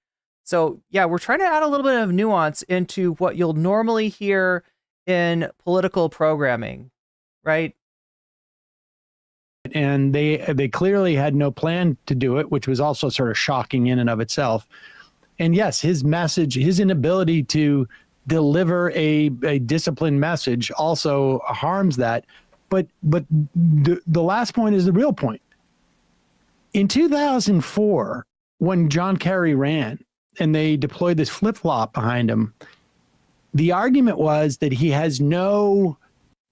So yeah, we're trying to add a little bit of nuance into what you'll normally hear in political programming, right? And they clearly had no plan to do it, which was also sort of shocking in and of itself. And yes, his message, his inability to deliver a disciplined message also harms that. But the last point is the real point. In 2004, when John Kerry ran and they deployed this flip-flop behind him, the argument was that he has no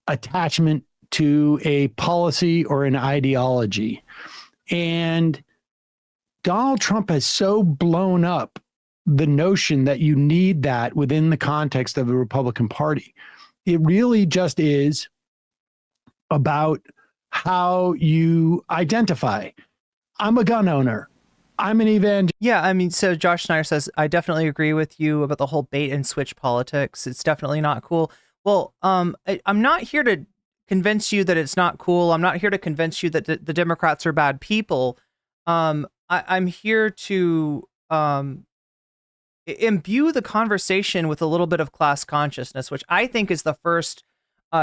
attachment to a policy or an ideology. And Donald Trump has so blown up the notion that you need that within the context of the Republican Party. It really just is about how you identify. I'm a gun owner. I'm an evangelical. Yeah, I mean, so Josh Snyder says, I definitely agree with you about the whole bait and switch politics. It's definitely not cool. Well, I'm not here to convince you that it's not cool. I'm not here to convince you that the Democrats are bad people. I'm here to imbue the conversation with a little bit of class consciousness, which I think is the first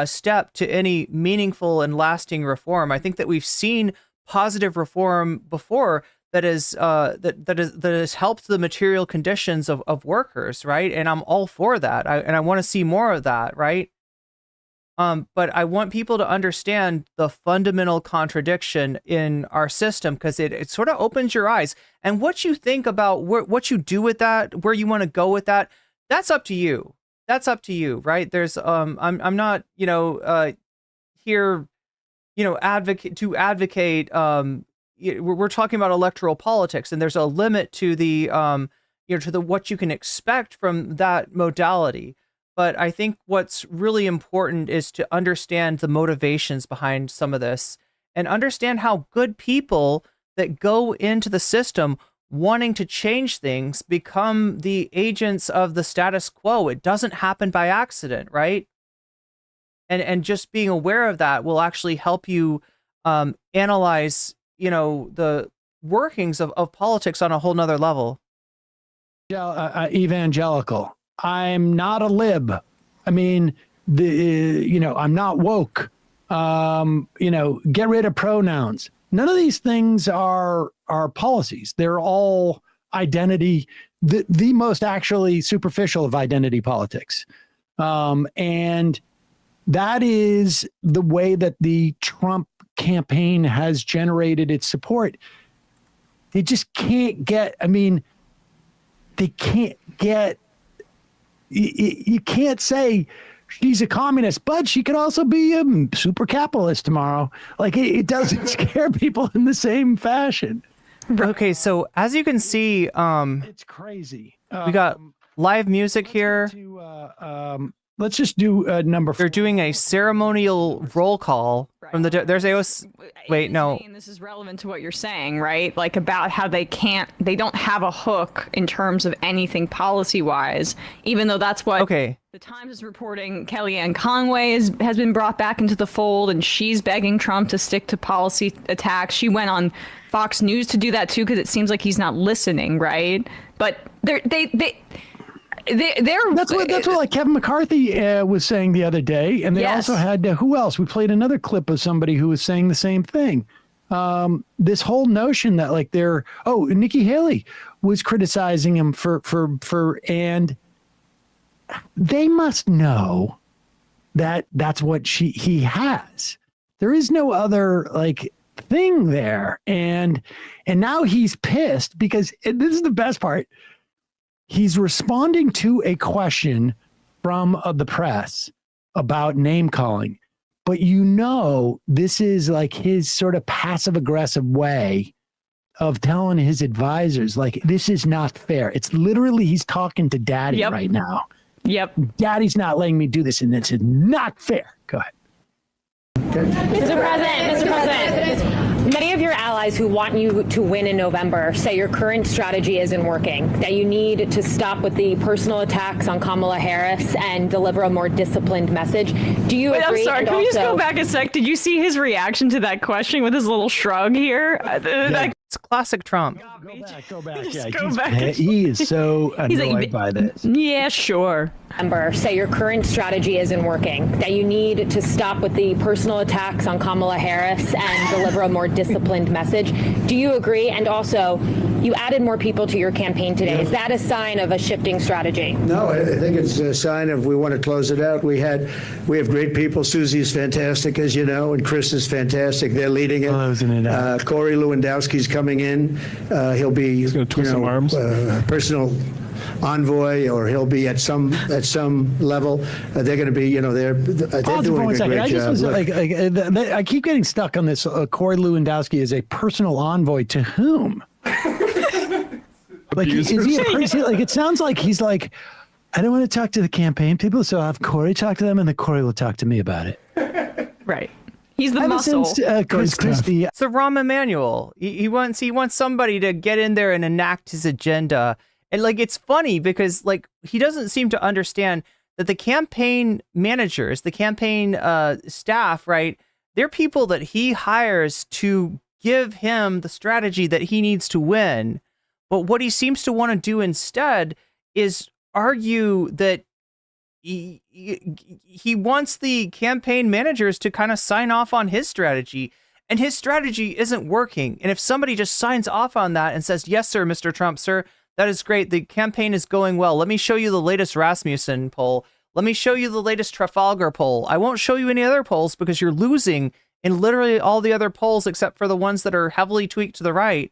step to any meaningful and lasting reform. I think that we've seen positive reform before that has helped the material conditions of workers, right? And I'm all for that. I want to see more of that, right? But I want people to understand the fundamental contradiction in our system, because it sort of opens your eyes. And what you think about what you do with that, where you want to go with that, that's up to you. That's up to you, right? There's I'm not here advocate. We're talking about electoral politics, and there's a limit to the what you can expect from that modality. But I think what's really important is to understand the motivations behind some of this, and understand how good people that go into the system wanting to change things become the agents of the status quo. It doesn't happen by accident, right? And just being aware of that will actually help you analyze, the workings of politics on a whole nother level. Evangelical. I'm not a lib. I mean, I'm not woke. Get rid of pronouns. None of these things are policies. They're all identity, the most actually superficial of identity politics. And that is the way that the Trump campaign has generated its support. They just can't get, you can't say she's a communist, but she could also be a super capitalist tomorrow. Like, it doesn't scare people in the same fashion. Okay, so as you can see, it's crazy. We got live music here. Let's just do number 4. They're doing a ceremonial roll call from the. There's AOS. Wait, no. This is relevant to what you're saying, right? Like, about how they don't have a hook in terms of anything policy-wise, even though that's what The Times is reporting Kellyanne Conway has been brought back into the fold, and she's begging Trump to stick to policy attacks. She went on Fox News to do that too, because it seems like he's not listening, right? But they're that's what like Kevin McCarthy was saying the other day, and they also had who else? We played another clip of somebody who was saying the same thing. This whole notion that like Nikki Haley was criticizing him and they must know that that's what he has. There is no other like thing there, and now he's pissed because this is the best part. He's responding to a question from the press about name calling, but this is like his sort of passive aggressive way of telling his advisors, like, this is not fair. It's literally he's talking to Daddy right now. Yep. Daddy's not letting me do this, and it's not fair. Go ahead. Mr. President, many of your allies who want you to win in November say your current strategy isn't working, that you need to stop with the personal attacks on Kamala Harris and deliver a more disciplined message. Do you agree? I'm sorry, can we just go back a sec? Did you see his reaction to that question with his little shrug here? It's classic Trump. Go back. Yeah, go back. He is so annoyed by this. Yeah, sure. Say your current strategy isn't working, that you need to stop with the personal attacks on Kamala Harris and deliver a more disciplined message. Do you agree? And also, you added more people to your campaign today. Is that a sign of a shifting strategy? No, I think it's a sign of we want to close it out. We have great people. Susie is fantastic, as you know, and Chris is fantastic. They're leading it. Closing it out. Corey Lewandowski's coming in. He's going to twist some arms. Personal envoy, or he'll be at some level. They're going to be, they're doing a great job. I keep getting stuck on this. Corey Lewandowski is a personal envoy to whom? Like, is he a person? Like, it sounds like he's like, I don't want to talk to the campaign people, so I'll have Corey talk to them, and then Corey will talk to me about it. Right. He's the muscle. Chris Christie. It's the Rahm Emanuel. He wants somebody to get in there and enact his agenda. And like, it's funny because like he doesn't seem to understand that the campaign managers, the campaign staff, right? They're people that he hires to give him the strategy that he needs to win. But what he seems to want to do instead is argue that he wants the campaign managers to kind of sign off on his strategy, and his strategy isn't working. And if somebody just signs off on that and says, yes, sir, Mr. Trump, sir, that is great. The campaign is going well. Let me show you the latest Rasmussen poll. Let me show you the latest Trafalgar poll. I won't show you any other polls because you're losing in literally all the other polls except for the ones that are heavily tweaked to the right.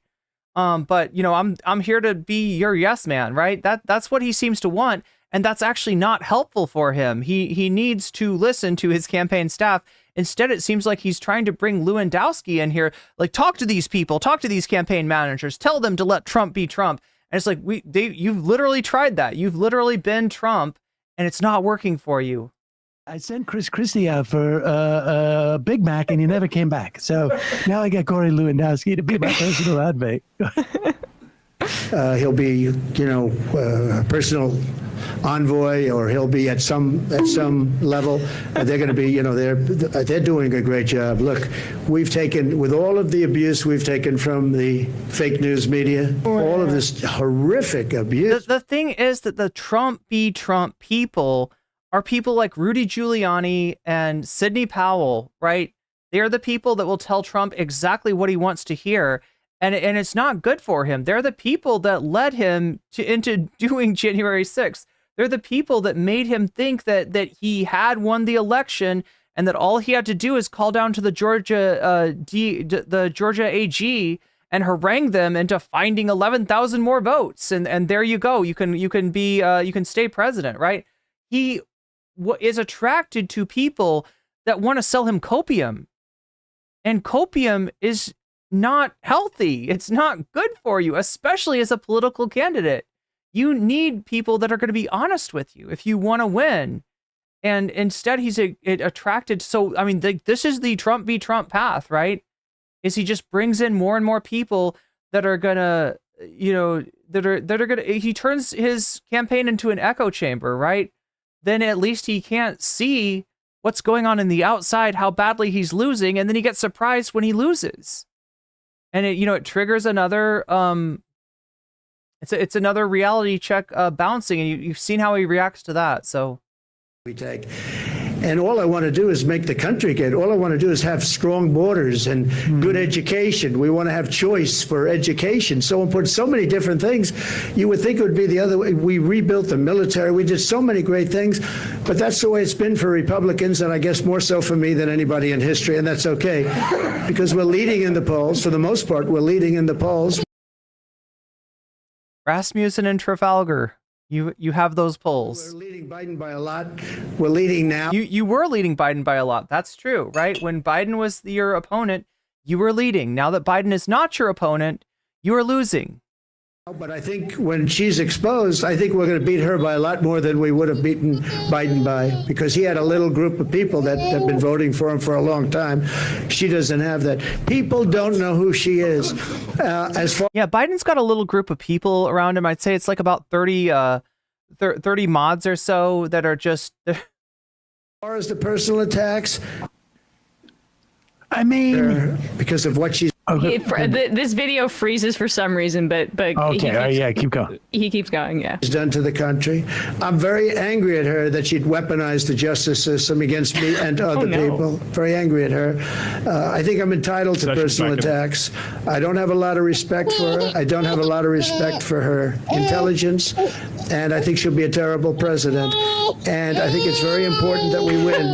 But I'm here to be your yes man, right? That's what he seems to want. And that's actually not helpful for him. He needs to listen to his campaign staff. Instead, it seems like he's trying to bring Lewandowski in here, like, talk to these people, talk to these campaign managers, tell them to let Trump be Trump. And it's like, you've literally tried that. You've literally been Trump, and it's not working for you. I sent Chris Christie out for a Big Mac, and he never came back. So now I got Corey Lewandowski to be my personal advocate. He'll be, personal envoy, or he'll be at some level. They're going to be, they're doing a great job. Look, we've taken, with all of the abuse we've taken from the fake news media, all of this horrific abuse. The thing is that the Trump be Trump people are people like Rudy Giuliani and Sidney Powell, right? They are the people that will tell Trump exactly what he wants to hear. And it's not good for him. They're the people that led him into doing January 6th. They're the people that made him think that he had won the election and that all he had to do is call down to the Georgia AG and harangue them into finding 11,000 more votes. And there you go. You can stay president, right? He is attracted to people that want to sell him copium, and copium is not healthy. It's not good for you, especially as a political candidate. You need people that are going to be honest with you if you want to win. And instead, he's attracted. So, I mean, this is the Trump v. Trump path, right? Is he just brings in more and more people that are gonna, that are gonna. He turns his campaign into an echo chamber, right? then at least he can't see what's going on in the outside, how badly he's losing, and then he gets surprised when he loses. And it triggers another it's another reality check bouncing, and you've seen how he reacts to that. So we take. And all I want to do is make the country good. All I want to do is have strong borders and good education. We want to have choice for education. So important, so many different things. You would think it would be the other way. We rebuilt the military. We did so many great things. But that's the way it's been for Republicans, and I guess more so for me than anybody in history. And that's okay, because we're leading in the polls. For the most part, we're leading in the polls. Rasmussen and Trafalgar. You have those polls. We're leading Biden by a lot. We're leading now. You were leading Biden by a lot. That's true, right? When Biden was your opponent, you were leading. Now that Biden is not your opponent, you are losing. But I think when she's exposed, I think we're going to beat her by a lot more than we would have beaten Biden by, because he had a little group of people that have been voting for him for a long time. She doesn't have that. People don't know who she is. Yeah, Biden's got a little group of people around him. I'd say it's like about 30 mods or so that are just... As far as the personal attacks, I mean, because of what she's... This video freezes for some reason, but okay, keep going. He keeps going. Yeah, she's done to the country. I'm very angry at her that she'd weaponized the justice system against me and other people. Very angry at her. I think I'm entitled to personal attacks. I don't have a lot of respect for her. I don't have a lot of respect for her intelligence, and I think she'll be a terrible president. And I think it's very important that we win.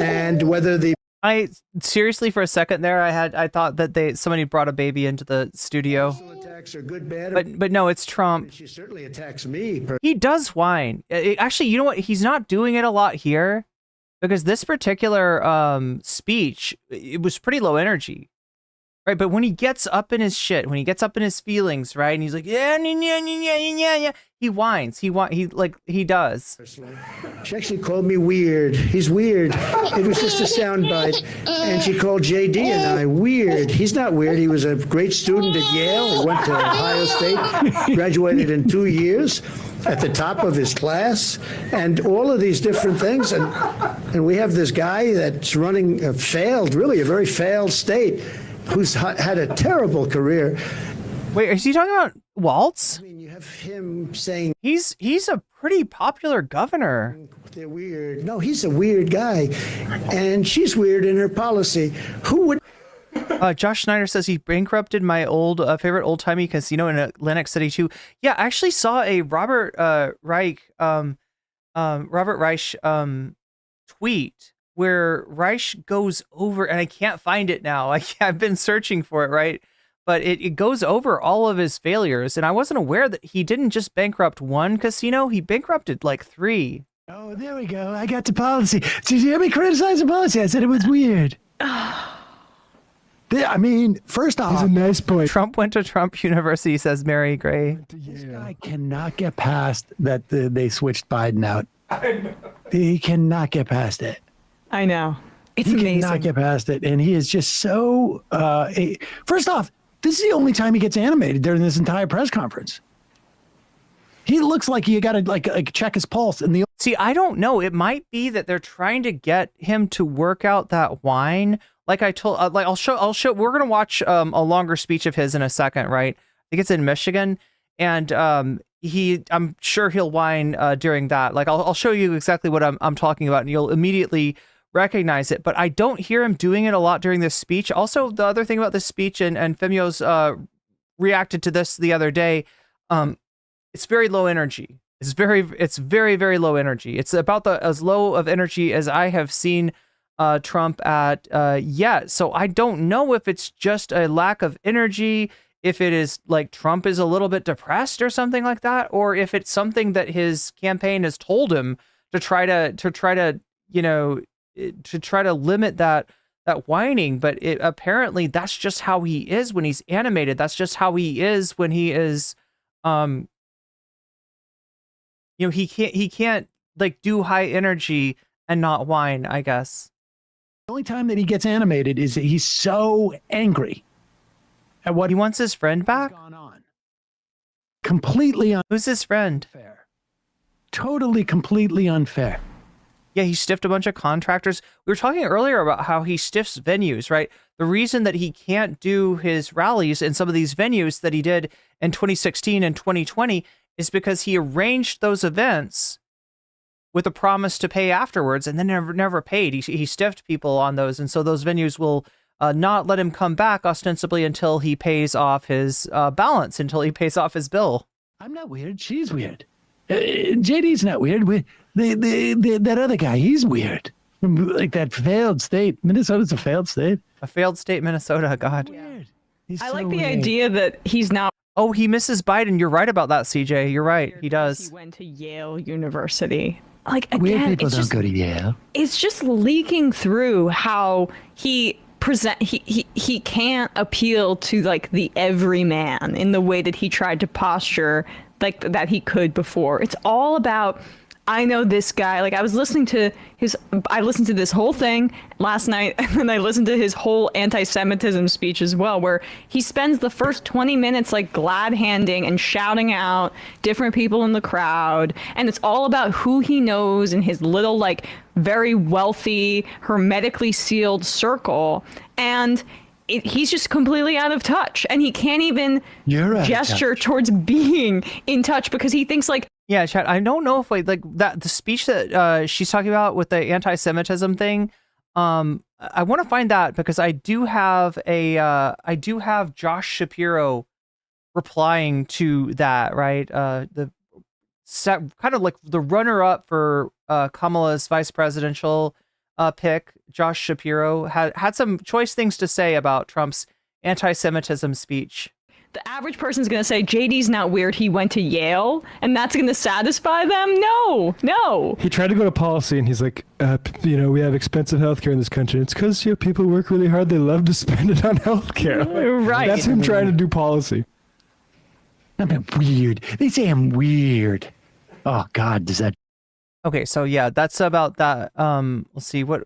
And whether the I seriously, for a second there, I thought that somebody brought a baby into the studio. Attacks are good, bad, but no, it's Trump. She certainly attacks me. He does whine. Actually, you know what? He's not doing it a lot here, because this particular speech, it was pretty low energy, right? But when he gets up in his shit, when he gets up in his feelings, right, and he's like, yeah, he whines. He does. She actually called me weird. He's weird. It was just a soundbite. And she called JD and I weird. He's not weird. He was a great student at Yale. He went to Ohio State, graduated in 2 years, at the top of his class, and all of these different things. And we have this guy that's running a very failed state, who's had a terrible career. Wait, is he talking about Walz? I mean, you have him saying he's a pretty popular governor. They're weird. No, he's a weird guy, and she's weird in her policy. Who would? Josh Schneider says he bankrupted my old favorite old timey casino in Atlantic City too. Yeah, I actually saw a Robert Reich tweet where Reich goes over, and I can't find it now. I've been searching for it, right? But it goes over all of his failures, and I wasn't aware that he didn't just bankrupt one casino; he bankrupted like 3. Oh, there we go. I got to policy. Did you hear me criticize the policy? I said it was weird. I mean, first off, he's a nice boy. Trump went to Trump University, says Mary Gray. This guy cannot get past that they switched Biden out. He cannot get past it. I know. It's he amazing. Cannot get past it, and he is just so. First off, this is the only time he gets animated during this entire press conference. He looks like you got to like check his pulse. And see, I don't know. It might be that they're trying to get him to work out that whine. Like I told, I'll show. We're gonna watch a longer speech of his in a second, right? I think it's in Michigan, and I'm sure he'll whine during that. Like I'll show you exactly what I'm talking about, and you'll immediately recognize it. But I don't hear him doing it a lot during this speech. Also, the other thing about this speech, and Femio's reacted to this the other day, it's very low energy. It's very, very low energy. It's about as low of energy as I have seen Trump at yet. So I don't know if it's just a lack of energy, if it is like Trump is a little bit depressed or something like that, or if it's something that his campaign has told him to try to limit that whining. But apparently that's just how he is when he's animated. That's just how he is when he is, he can't like do high energy and not whine, I guess. The only time that he gets animated is that he's so angry at what he wants his friend back. Gone on. Completely Who's his friend? Unfair totally, completely unfair. Yeah, he stiffed a bunch of contractors. We were talking earlier about how he stiffs venues, right? The reason that he can't do his rallies in some of these venues that he did in 2016 and 2020 is because he arranged those events with a promise to pay afterwards and then never paid. He stiffed people on those. And so those venues will not let him come back ostensibly until he pays off his balance, until he pays off his bill. I'm not weird. She's weird. JD's not weird. That other guy, he's weird. Like that failed state. Minnesota's a failed state. A failed state, Minnesota. God. Weird. I like the idea that he's not. Oh, he misses Biden. You're right about that, CJ. You're right. He does. He went to Yale University. Like, again, Weird people it's don't just, go to Yale. It's just leaking through how he can't appeal to like the everyman in the way that he tried to posture like that he could before. It's all about, I know this guy. Like I listened to this whole thing last night, and then I listened to his whole anti-Semitism speech as well, where he spends the first 20 minutes like glad handing and shouting out different people in the crowd, and it's all about who he knows in his little like very wealthy, hermetically sealed circle, and he's just completely out of touch, and he can't even gesture towards being in touch because he thinks like, yeah, Chad, I don't know if like that the speech that she's talking about with the anti-Semitism thing. I want to find that because I do have Josh Shapiro replying to that, right? The kind of like the runner-up for Kamala's vice presidential pick, Josh Shapiro, had some choice things to say about Trump's anti-Semitism speech. The average person's going to say, JD's not weird, he went to Yale, and that's going to satisfy them? No. He tried to go to policy, and he's like, we have expensive healthcare in this country. It's because people work really hard. They love to spend it on healthcare. Right. That's him trying to do policy. I'm weird. They say I'm weird. Oh, God, does that... Okay, so yeah, that's about that. Let's see what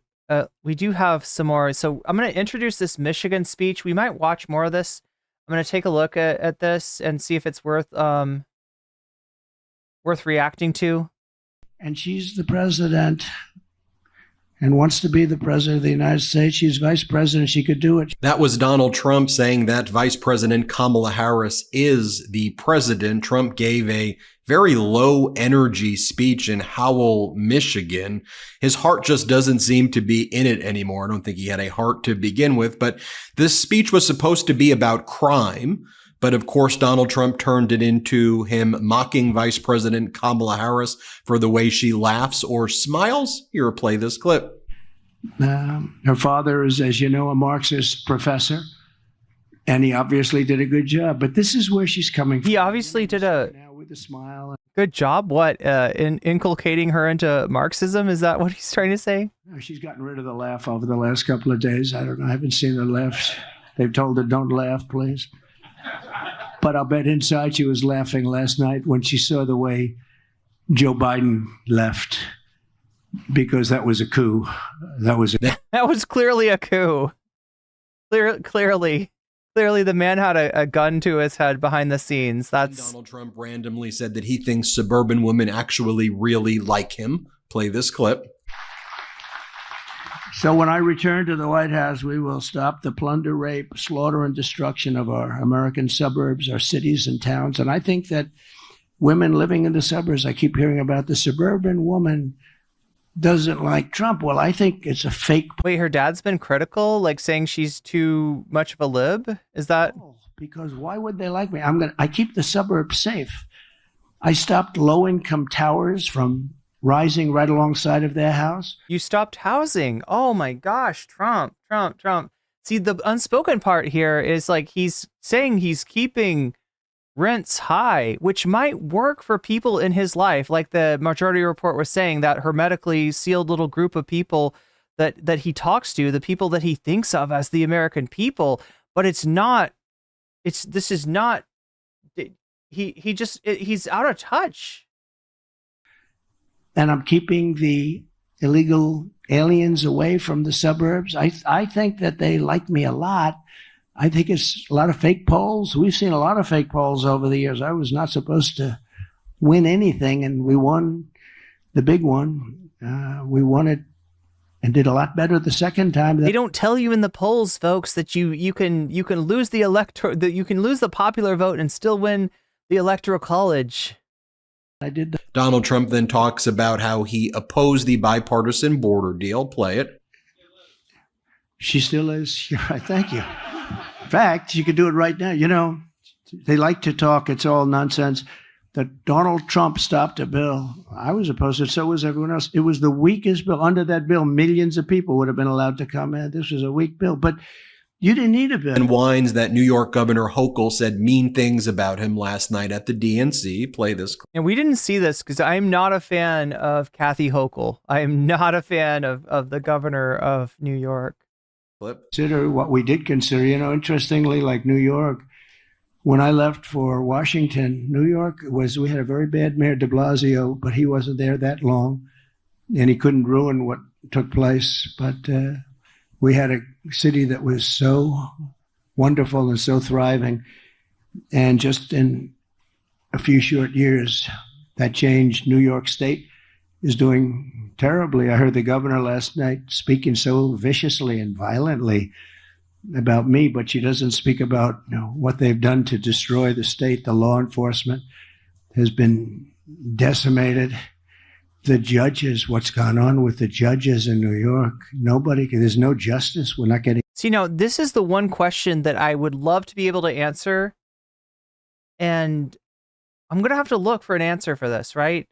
we do have some more. So I'm going to introduce this Michigan speech. We might watch more of this. I'm going to take a look at this and see if it's worth reacting to. And she's the president and wants to be the president of the United States. She's vice president. She could do it. That was Donald Trump saying that Vice President Kamala Harris is the president. Trump gave a very low energy speech in Howell, Michigan. His heart just doesn't seem to be in it anymore. I don't think he had a heart to begin with, but this speech was supposed to be about crime. But of course, Donald Trump turned it into him mocking Vice President Kamala Harris for the way she laughs or smiles. Here, play this clip. Her father is, as you know, a Marxist professor, and he obviously did a good job. But this is where she's coming from. He obviously did a with a smile. Good job. What, in inculcating her into Marxism? Is that what he's trying to say? She's gotten rid of the laugh over the last couple of days. I don't know. I haven't seen her laugh. They've told her, don't laugh, please. But I'll bet inside she was laughing last night when she saw the way Joe Biden left, because that was a coup. That was clearly a coup. Clearly, the man had a gun to his head behind the scenes. That's Donald Trump randomly said that he thinks suburban women actually really like him. Play this clip. So when I return to the White House, we will stop the plunder, rape, slaughter, and destruction of our American suburbs, our cities and towns. And I think that women living in the suburbs, I keep hearing about the suburban woman doesn't like Trump. Well, I think it's a fake. Wait, her dad's been critical, like saying she's too much of a lib? Is that? Because why would they like me? I keep the suburbs safe. I stopped low-income towers from rising right alongside of their house. You stopped housing. Oh my gosh, Trump. See, the unspoken part here is like he's saying he's keeping rents high, which might work for people in his life. Like the Majority Report was saying, that hermetically sealed little group of people that he talks to, the people that he thinks of as the American people. But he's out of touch. And I'm keeping the illegal aliens away from the suburbs. I think that they like me a lot. I think it's a lot of fake polls. We've seen a lot of fake polls over the years. I was not supposed to win anything, and we won the big one. We won it and did a lot better the second time. They don't tell you in the polls, folks, that you can lose that you can lose the popular vote and still win the Electoral College. I did. Donald Trump then talks about how he opposed the bipartisan border deal. Play it. She still is. You're right. Thank you. In fact, you could do it right now. You know, they like to talk. It's all nonsense. That Donald Trump stopped a bill. I was opposed to it. So was everyone else. It was the weakest bill. Under that bill, millions of people would have been allowed to come in. This was a weak bill. But you didn't need a bill. And whines that New York Governor Hochul said mean things about him last night at the DNC. Play this. And we didn't see this because I'm not a fan of Kathy Hochul. I am not a fan of the governor of New York. Consider what we did consider. You know, interestingly, like New York, when I left for Washington, New York we had a very bad mayor, de Blasio, but he wasn't there that long and he couldn't ruin what took place. But we had a city that was so wonderful and so thriving. And just in a few short years, that changed. New York State is doing terribly. I heard the governor last night speaking so viciously and violently about me, but she doesn't speak about what they've done to destroy the state. The law enforcement has been decimated. The judges, what's gone on with the judges in New York, there's no justice. We're not getting. See, now, this is the one question that I would love to be able to answer. And I'm going to have to look for an answer for this, right?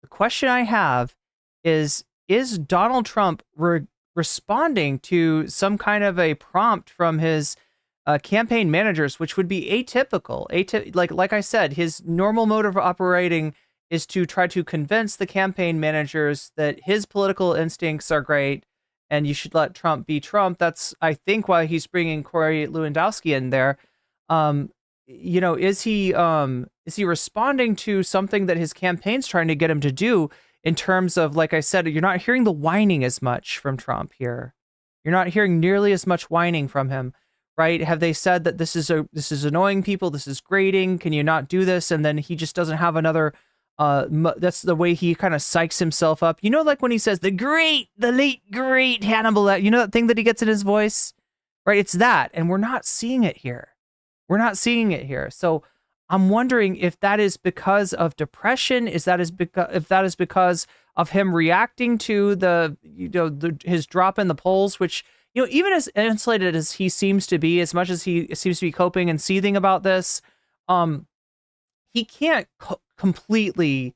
The question I have is Donald Trump responding to some kind of a prompt from his campaign managers, which would be atypical. Like I said, his normal mode of operating is to try to convince the campaign managers that his political instincts are great and you should let Trump be Trump. That's, I think, why he's bringing Corey Lewandowski in there. Is he responding to something that his campaign's trying to get him to do? In terms of, like I said, you're not hearing the whining as much from Trump here. You're not hearing nearly as much whining from him, right? Have they said that this is annoying people, this is grating, can you not do this? And then he just doesn't have another, that's the way he kind of psychs himself up. You know, like when he says, the late, great Hannibal, you know that thing that he gets in his voice? Right, it's that, and we're not seeing it here. So I'm wondering if that is because of depression. If that is because of him reacting to his drop in the polls, which, even as insulated as he seems to be, as much as he seems to be coping and seething about this, he can't completely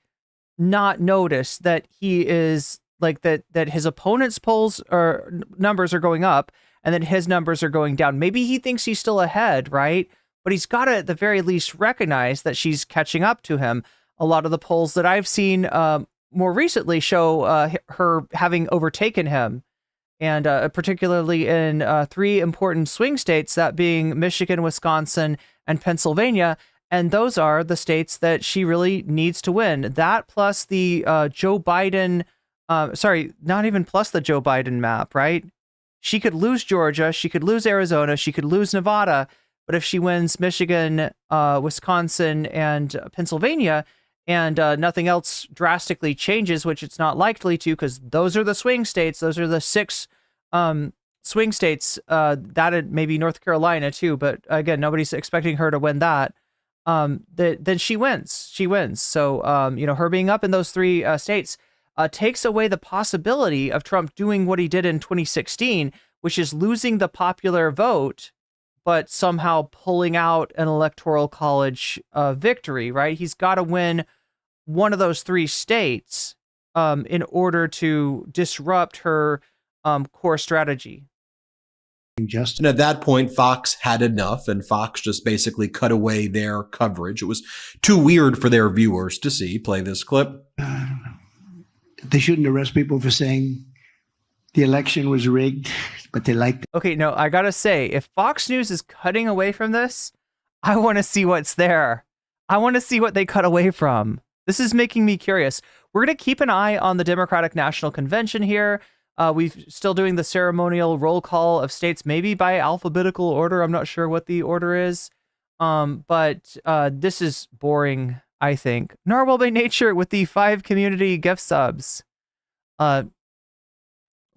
not notice that he is like that his opponent's polls or numbers are going up and that his numbers are going down. Maybe he thinks he's still ahead, right? But he's got to, at the very least, recognize that she's catching up to him. A lot of the polls that I've seen more recently show her having overtaken him, and particularly in 3 important swing states, that being Michigan, Wisconsin, and Pennsylvania. And those are the states that she really needs to win. That plus the Joe Biden, not even plus the Joe Biden map, right? She could lose Georgia, she could lose Arizona, she could lose Nevada. But if she wins Michigan, Wisconsin, and Pennsylvania, and nothing else drastically changes, which it's not likely to, because those are the swing states. Those are the 6 swing states. That maybe North Carolina too, but again, nobody's expecting her to win that. Then she wins. So her being up in those 3 states takes away the possibility of Trump doing what he did in 2016, which is losing the popular vote, but somehow pulling out an electoral college victory, right? He's got to win one of those 3 states in order to disrupt her core strategy. And at that point, Fox had enough, and Fox just basically cut away their coverage. It was too weird for their viewers to see. Play this clip. They shouldn't arrest people for saying the election was rigged, but they liked it. Okay, no, I gotta say, if Fox News is cutting away from this, I want to see what's there. I want to see what they cut away from. This is making me curious. We're going to keep an eye on the Democratic National Convention here. We're still doing the ceremonial roll call of states, maybe by alphabetical order. I'm not sure what the order is. But this is boring. I think. Normal by nature with the 5 community gift subs. Let's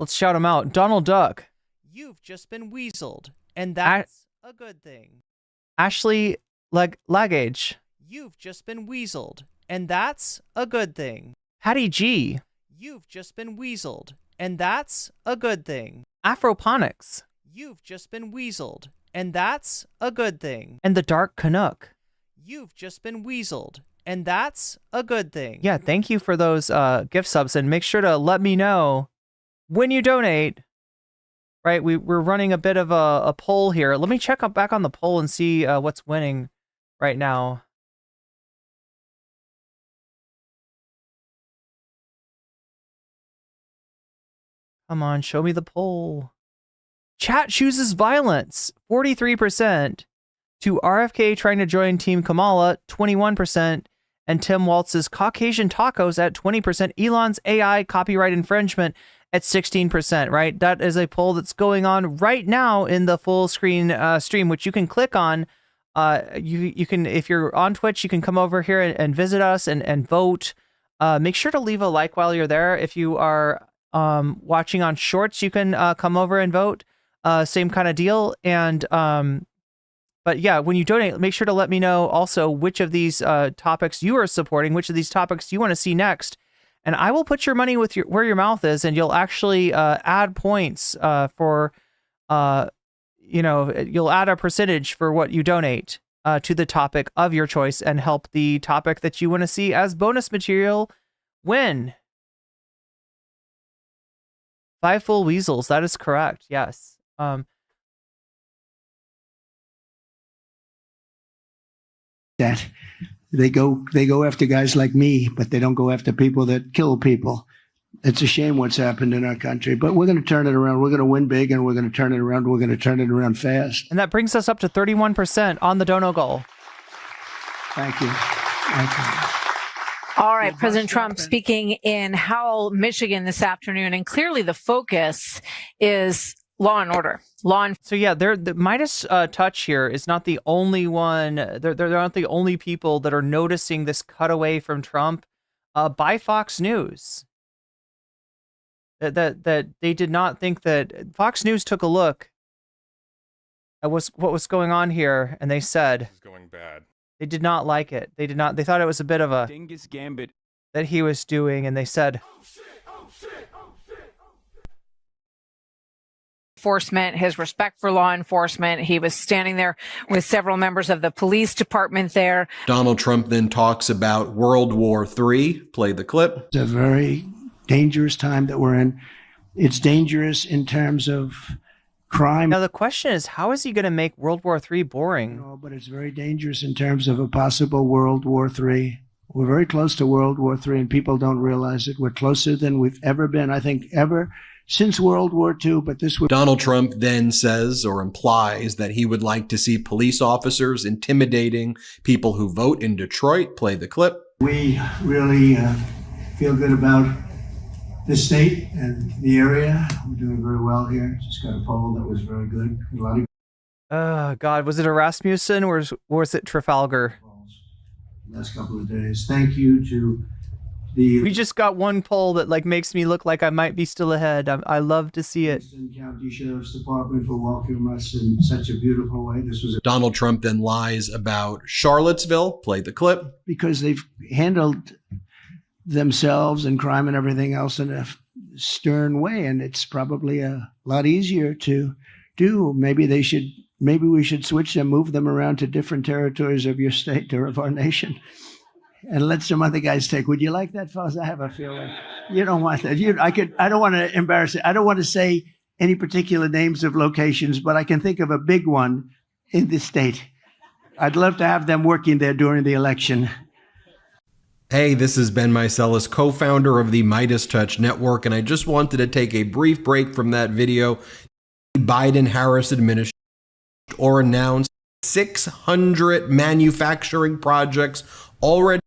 shout them out. Donald Duck. You've just been weaseled, and that's a good thing. Ashley Lagage. You've just been weaseled, and that's a good thing. Patty G. You've just been weaseled, and that's a good thing. Afroponics. You've just been weaseled, and that's a good thing. And the Dark Canuck. You've just been weaseled, and that's a good thing. Yeah, thank you for those gift subs, and make sure to let me know when you donate. Right, we're running a bit of a poll here. Let me check back on the poll and see what's winning right now. Come on, show me the poll. Chat chooses violence, 43%, to RFK trying to join Team Kamala, 21%, and Tim Walz's Caucasian tacos at 20%, Elon's AI copyright infringement at 16%, right? That is a poll that's going on right now in the full screen stream, which you can click on. You can, if you're on Twitch, you can come over here and visit us and vote. Make sure to leave a like while you're there. If you are watching on Shorts, you can come over and vote. Same kind of deal. And but yeah, when you donate, make sure to let me know also which of these topics you are supporting, which of these topics you want to see next. And I will put your money with where your mouth is, and you'll actually add points for, you'll add a percentage for what you donate to the topic of your choice and help the topic that you want to see as bonus material win. 5 full weasels. That is correct. Yes. That they go after guys like me, but they don't go after people that kill people. It's a shame what's happened in our country, but we're going to turn it around. We're going to win big, and we're going to turn it around. We're going to turn it around fast. And that brings us up to 31% on the dono goal. Thank you. Thank you. All right, President Trump speaking in Howell, Michigan this afternoon, and clearly the focus is law and order. So yeah, the Midas touch here is not the only one. They're not the only people that are noticing this cutaway from Trump by Fox News. That they did not think that Fox News took a look at what was going on here, and they said this is going bad. They did not like it. They did not. They thought it was a bit of a dingus gambit that he was doing, and they said, enforcement, his respect for law enforcement. He was standing there with several members of the police department there. Donald Trump then talks about World War III. Play the clip. It's a very dangerous time that we're in. It's dangerous in terms of crime. Now the question is, how is he going to make World War III boring? No, but it's very dangerous in terms of a possible World War III. We're very close to World War III, and people don't realize it. We're closer than we've ever been, I think, ever since World War II, but this would... Donald Trump then says or implies that he would like to see police officers intimidating people who vote in Detroit. Play the clip. We really feel good about the state and the area. We're doing very well here. Just got a poll that was very good. A lot of... God, was it a Rasmussen or was it Trafalgar? Last couple of days. Thank you to the... We just got one poll that makes me look like I might be still ahead. I love to see it. County Sheriff's Department for welcoming us in such a beautiful way. This was Donald Trump then lies about Charlottesville. Play the clip. Because they've handled themselves and crime and everything else in a stern way, and it's probably a lot easier to do. Maybe we should switch them, move them around to different territories of your state or of our nation, and let some other guys take. Would you like that, Foz? I have a feeling you don't want that. I don't want to embarrass it. I don't want to say any particular names of locations, but I can think of a big one in the state. I'd love to have them working there during the election. Hey, this is Ben Meiselas, co-founder of the Midas Touch Network, and I just wanted to take a brief break from that video. The Biden-Harris administration or announced 600 manufacturing projects already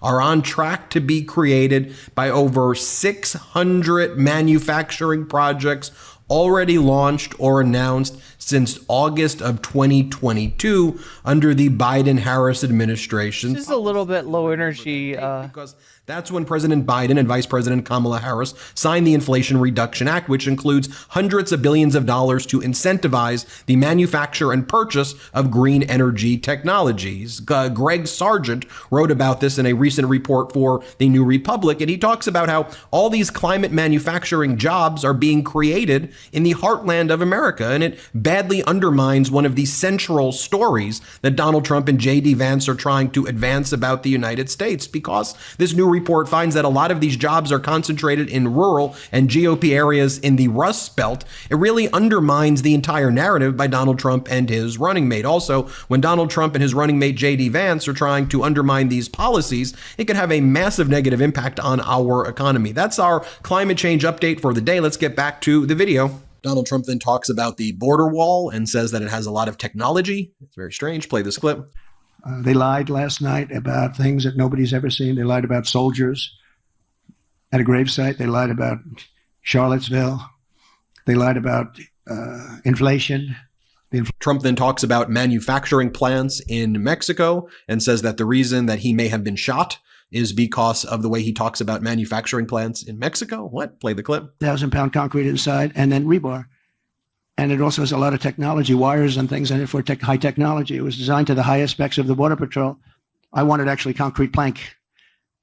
are on track to be created by over 600 manufacturing projects already launched or announced since August of 2022 under the Biden-Harris administration. This is a little bit low energy. Because that's when President Biden and Vice President Kamala Harris signed the Inflation Reduction Act, which includes hundreds of billions of dollars to incentivize the manufacture and purchase of green energy technologies. Greg Sargent wrote about this in a recent report for the New Republic, and he talks about how all these climate manufacturing jobs are being created in the heartland of America, and it badly undermines one of the central stories that Donald Trump and J.D. Vance are trying to advance about the United States, because this new report finds that a lot of these jobs are concentrated in rural and GOP areas in the Rust Belt. It really undermines the entire narrative by Donald Trump and his running mate. Also, when Donald Trump and his running mate J.D. Vance are trying to undermine these policies, it could have a massive negative impact on our economy. That's our climate change update for the day. Let's get back to the video. Donald Trump then talks about the border wall and says that it has a lot of technology. It's very strange. Play this clip. They lied last night about things that nobody's ever seen. They lied about soldiers at a gravesite. They lied about Charlottesville. They lied about inflation. Trump then talks about manufacturing plants in Mexico and says that the reason that he may have been shot is because of the way he talks about manufacturing plants in Mexico. What? Play the clip. 1,000-pound concrete inside, and then rebar. And it also has a lot of technology, wires and things in it for high technology. It was designed to the highest specs of the Border Patrol. I wanted actually concrete plank.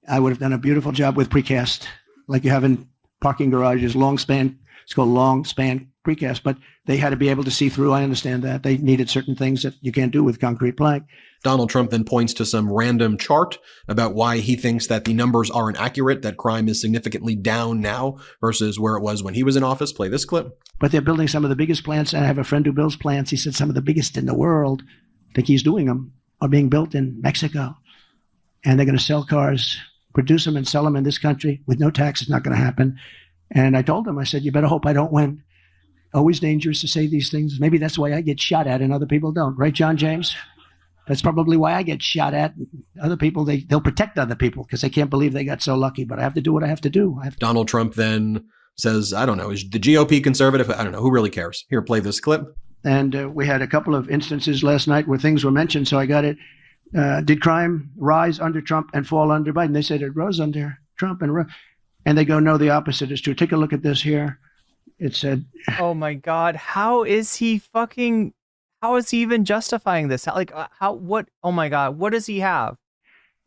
I would have done a beautiful job with precast, like you have in parking garages, long span. It's called long span precast, but they had to be able to see through. I understand that. They needed certain things that you can't do with concrete plank. Donald Trump then points to some random chart about why he thinks that the numbers aren't accurate, that crime is significantly down now versus where it was when he was in office. Play this clip. But they're building some of the biggest plants. And I have a friend who builds plants. He said some of the biggest in the world, I think he's doing them, are being built in Mexico. And they're going to sell cars, produce them and sell them in this country with no tax. It's not going to happen. And I told him, I said, you better hope I don't win. Always dangerous to say these things. Maybe that's why I get shot at and other people don't. Right, John James? That's probably why I get shot at. Other people, they'll protect other people because they can't believe they got so lucky. But I have to do what I have to do. Donald Trump then says, I don't know, is the GOP conservative? I don't know. Who really cares? Here, play this clip. And we had a couple of instances last night where things were mentioned. So I got it. Did crime rise under Trump and fall under Biden? They said it rose under Trump and they go, no, the opposite is true. Take a look at this here. It said, oh my God, how is he even justifying this? What? Oh my God, what does he have?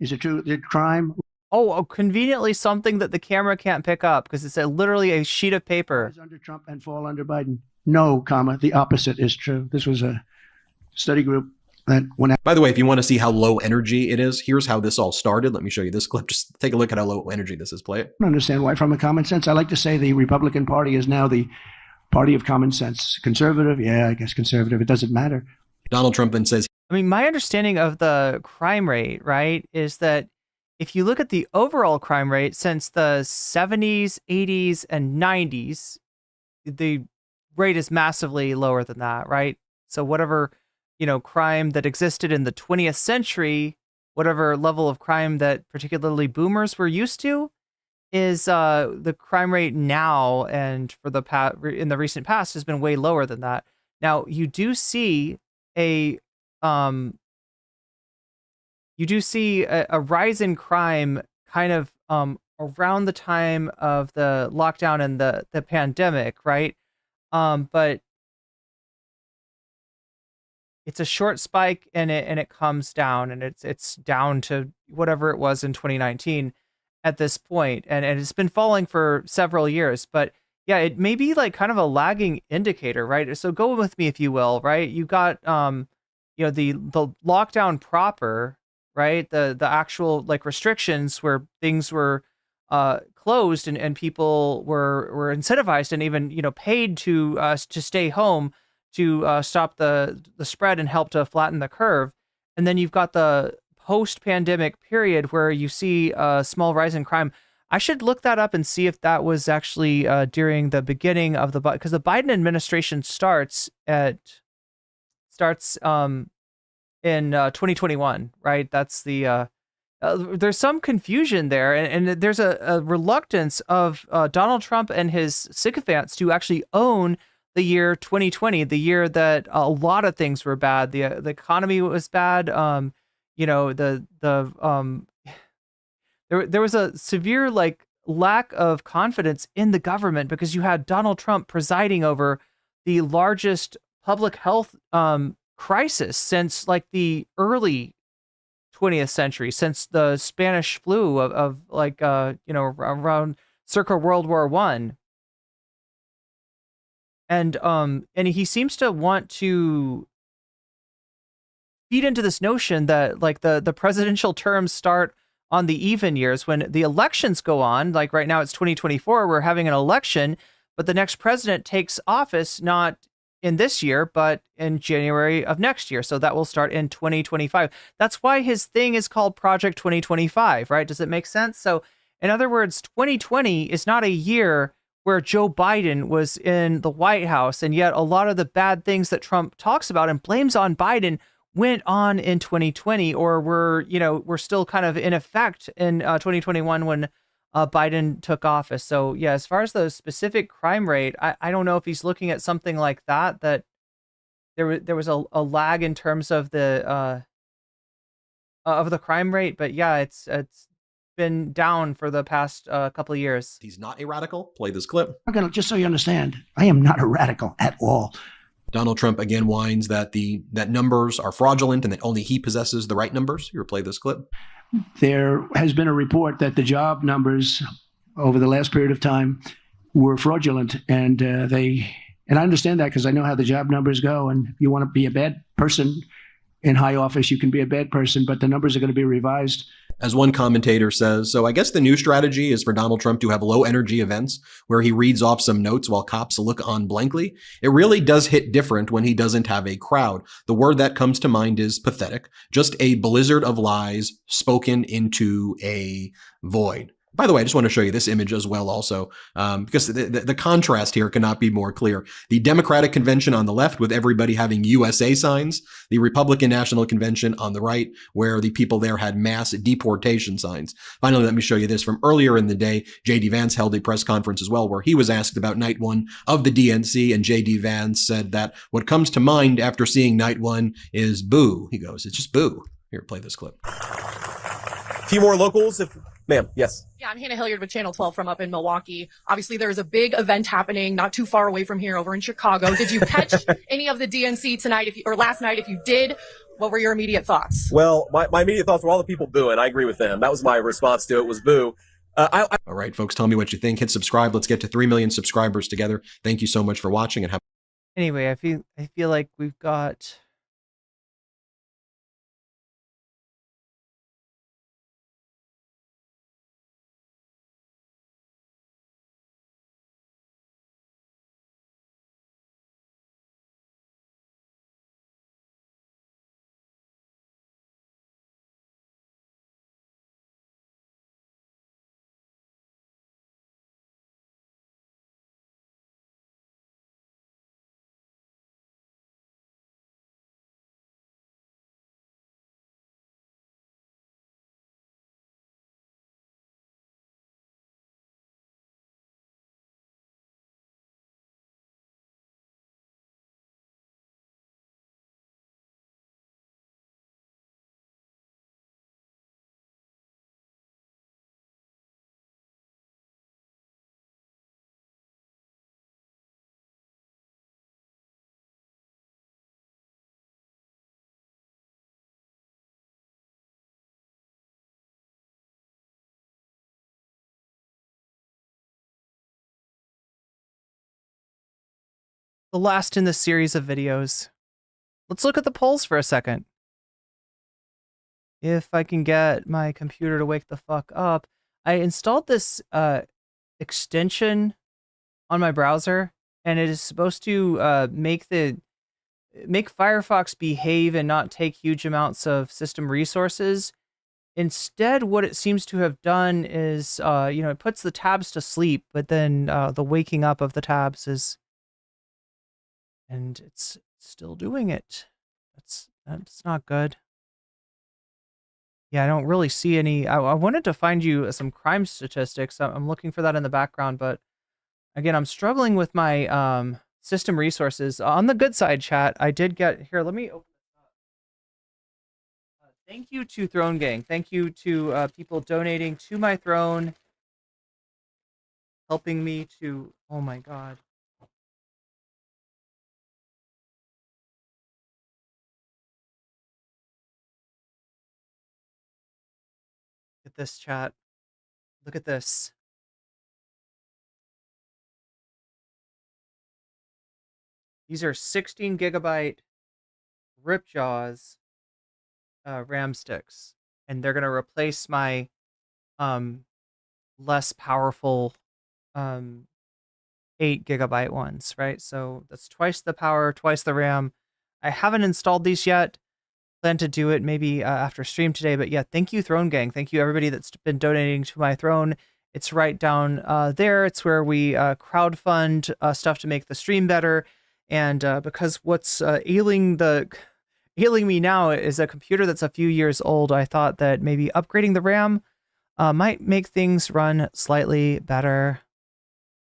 Is it true? Did crime? Oh, conveniently something that the camera can't pick up because it's literally a sheet of paper. Rise under Trump and fall under Biden. No, comma, the opposite is true. This was a study group that went out. By the way, if you want to see how low energy it is, here's how this all started. Let me show you this clip. Just take a look at how low energy this is. Play it. I don't understand why, from a common sense. I like to say the Republican Party is now the party of common sense. Conservative? Yeah, I guess conservative. It doesn't matter. Donald Trump then says, I mean, my understanding of the crime rate, right, is that if you look at the overall crime rate since the 70s, 80s, and 90s, the rate is massively lower than that, right? So whatever, crime that existed in the 20th century, whatever level of crime that particularly boomers were used to, is the crime rate now and for in the recent past has been way lower than that. Now you do see a rise in crime kind of around the time of the lockdown and the pandemic, right? But it's a short spike and it comes down and it's down to whatever it was in 2019 at this point, and it's been falling for several years. But yeah, it may be like kind of a lagging indicator, right? So go with me if you will, right? You got the lockdown proper, right? The actual like restrictions where things were closed and people were incentivized and even paid to stay home to stop the spread and help to flatten the curve. And then you've got the post-pandemic period where you see a small rise in crime. I should look that up and see if that was actually during the beginning of because the Biden administration starts in 2021, right? That's the there's some confusion there, and there's a reluctance of Donald Trump and his sycophants to actually own the year 2020, the year that a lot of things were bad. The economy was bad. You know, there was a severe like lack of confidence in the government because you had Donald Trump presiding over the largest public health crisis since like the early 20th century, since the Spanish flu of like you know, around circa World War I. And he seems to want to feed into this notion that like the presidential terms start on the even years when the elections go on. Like right now it's 2024, we're having an election, but the next president takes office not in this year, but in January of next year. So that will start in 2025. That's why his thing is called Project 2025, right? Does it make sense? So in other words, 2020 is not a year where Joe Biden was in the White House, and yet a lot of the bad things that Trump talks about and blames on Biden went on in 2020, or were still kind of in effect in 2021 when Biden took office. So yeah, as far as the specific crime rate, I don't know if he's looking at something like that there was a lag in terms of the crime rate, but yeah, it's been down for the past couple of years. He's not a radical. Play this clip. Just so you understand, I am not a radical at all. Donald Trump again whines that that numbers are fraudulent and that only he possesses the right numbers. Here, play this clip. There has been a report that the job numbers over the last period of time were fraudulent, and I understand that because I know how the job numbers go. And you want to be a bad person in high office, you can be a bad person, but the numbers are going to be revised. As one commentator says, so I guess the new strategy is for Donald Trump to have low energy events where he reads off some notes while cops look on blankly. It really does hit different when he doesn't have a crowd. The word that comes to mind is pathetic. Just a blizzard of lies spoken into a void. By the way, I just want to show you this image as well also, because the contrast here cannot be more clear. The Democratic Convention on the left with everybody having USA signs, the Republican National Convention on the right, where the people there had mass deportation signs. Finally, let me show you this from earlier in the day. J.D. Vance held a press conference as well, where he was asked about night one of the DNC, and J.D. Vance said that what comes to mind after seeing night one is boo. He goes, it's just boo. Here, play this clip. A few more locals, ma'am, yes. Yeah, I'm Hannah Hilliard with Channel 12 from up in Milwaukee. Obviously, there is a big event happening not too far away from here over in Chicago. Did you catch any of the DNC tonight or last night? If you did, what were your immediate thoughts? Well, my immediate thoughts were all the people booing. I agree with them. That was my response to it, was boo. All right, folks, tell me what you think. Hit subscribe. Let's get to 3 million subscribers together. Thank you so much for watching and have. Anyway, I feel like we've got the last in the series of videos. Let's look at the polls for a second. If I can get my computer to wake the fuck up. I installed this extension on my browser, and it is supposed to make Firefox behave and not take huge amounts of system resources. Instead, what it seems to have done is, it puts the tabs to sleep, but then the waking up of the tabs is... And it's still doing it. That's not good. Yeah, I don't really see any... I wanted to find you some crime statistics. I'm looking for that in the background, but again, I'm struggling with my system resources. On the good side, chat, I did get here. Let me open it up. Thank you to Throne Gang. Thank you to people donating to my throne, helping me to. Oh my God. Look at this, chat. Look at this. These are 16 gigabyte Ripjaws RAM sticks, and they're gonna replace my less powerful 8 gigabyte ones, right? So that's twice the power, twice the RAM. I haven't installed these yet. Plan to do it maybe after stream today, but yeah, thank you, Throne Gang. Thank you everybody that's been donating to my throne. It's right down there. It's where we crowdfund stuff to make the stream better. And because what's ailing me now is a computer that's a few years old, I thought that maybe upgrading the RAM might make things run slightly better.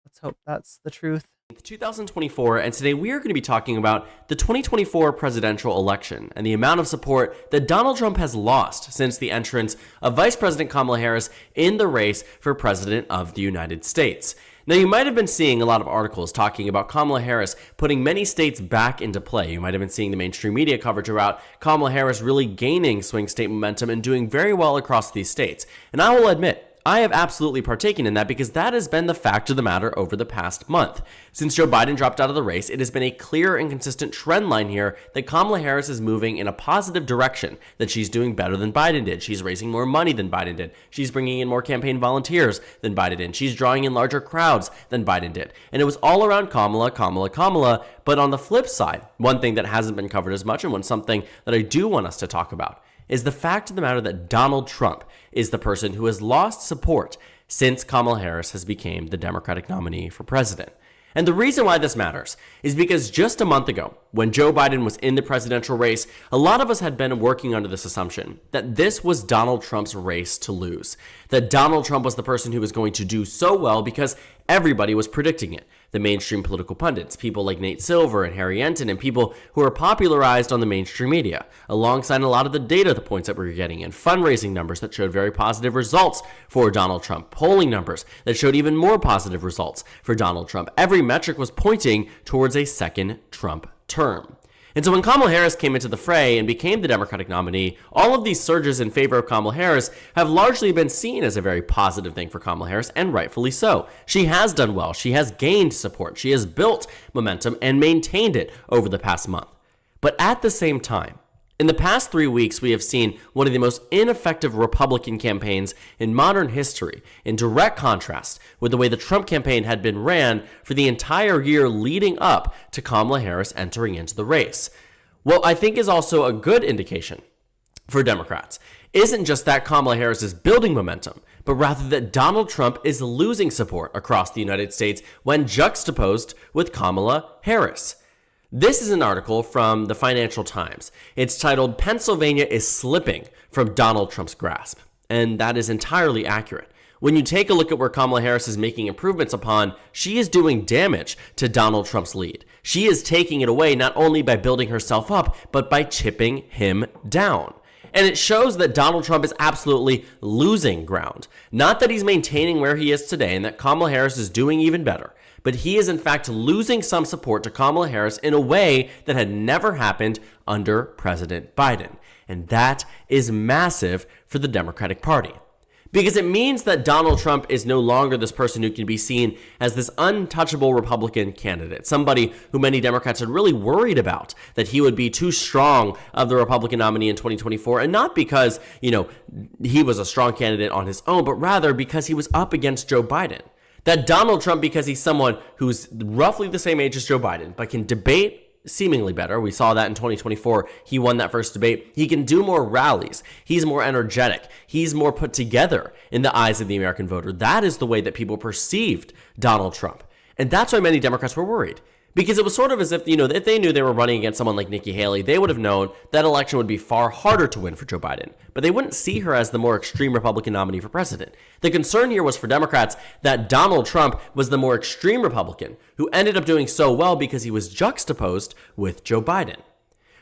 Let's hope that's the truth. 2024, and today we are going to be talking about the 2024 presidential election and the amount of support that Donald Trump has lost since the entrance of Vice President Kamala Harris in the race for President of the United States. Now, you might have been seeing a lot of articles talking about Kamala Harris putting many states back into play. You might have been seeing the mainstream media coverage about Kamala Harris really gaining swing state momentum and doing very well across these states. And I will admit, I have absolutely partaken in that because that has been the fact of the matter over the past month. Since Joe Biden dropped out of the race, it has been a clear and consistent trend line here that Kamala Harris is moving in a positive direction, that she's doing better than Biden did. She's raising more money than Biden did. She's bringing in more campaign volunteers than Biden did. She's drawing in larger crowds than Biden did. And it was all around Kamala. But on the flip side, one thing that hasn't been covered as much, and something that I do want us to talk about, is the fact of the matter that Donald Trump is the person who has lost support since Kamala Harris has become the Democratic nominee for president. And the reason why this matters is because just a month ago, when Joe Biden was in the presidential race, a lot of us had been working under this assumption that this was Donald Trump's race to lose, that Donald Trump was the person who was going to do so well because everybody was predicting it. The mainstream political pundits, people like Nate Silver and Harry Enton, and people who are popularized on the mainstream media, alongside a lot of the data points that we were getting in, fundraising numbers that showed very positive results for Donald Trump, polling numbers that showed even more positive results for Donald Trump. Every metric was pointing towards a second Trump term. And so when Kamala Harris came into the fray and became the Democratic nominee, all of these surges in favor of Kamala Harris have largely been seen as a very positive thing for Kamala Harris, and rightfully so. She has done well. She has gained support. She has built momentum and maintained it over the past month. But at the same time, in the past 3 weeks, we have seen one of the most ineffective Republican campaigns in modern history, in direct contrast with the way the Trump campaign had been ran for the entire year leading up to Kamala Harris entering into the race. What I think is also a good indication for Democrats isn't just that Kamala Harris is building momentum, but rather that Donald Trump is losing support across the United States when juxtaposed with Kamala Harris. This is an article from the Financial Times. It's titled, "Pennsylvania is Slipping from Donald Trump's Grasp." And that is entirely accurate. When you take a look at where Kamala Harris is making improvements upon, she is doing damage to Donald Trump's lead. She is taking it away not only by building herself up, but by chipping him down. And it shows that Donald Trump is absolutely losing ground. Not that he's maintaining where he is today and that Kamala Harris is doing even better, but he is in fact losing some support to Kamala Harris in a way that had never happened under President Biden. And that is massive for the Democratic Party. Because it means that Donald Trump is no longer this person who can be seen as this untouchable Republican candidate, somebody who many Democrats had really worried about, that he would be too strong of the Republican nominee in 2024, and not because, he was a strong candidate on his own, but rather because he was up against Joe Biden. That Donald Trump, because he's someone who's roughly the same age as Joe Biden, but can debate seemingly better. We saw that in 2024. He won that first debate. He can do more rallies. He's more energetic. He's more put together in the eyes of the American voter. That is the way that people perceived Donald Trump. And that's why many Democrats were worried. Because it was sort of as if, if they knew they were running against someone like Nikki Haley, they would have known that election would be far harder to win for Joe Biden. But they wouldn't see her as the more extreme Republican nominee for president. The concern here was for Democrats that Donald Trump was the more extreme Republican who ended up doing so well because he was juxtaposed with Joe Biden.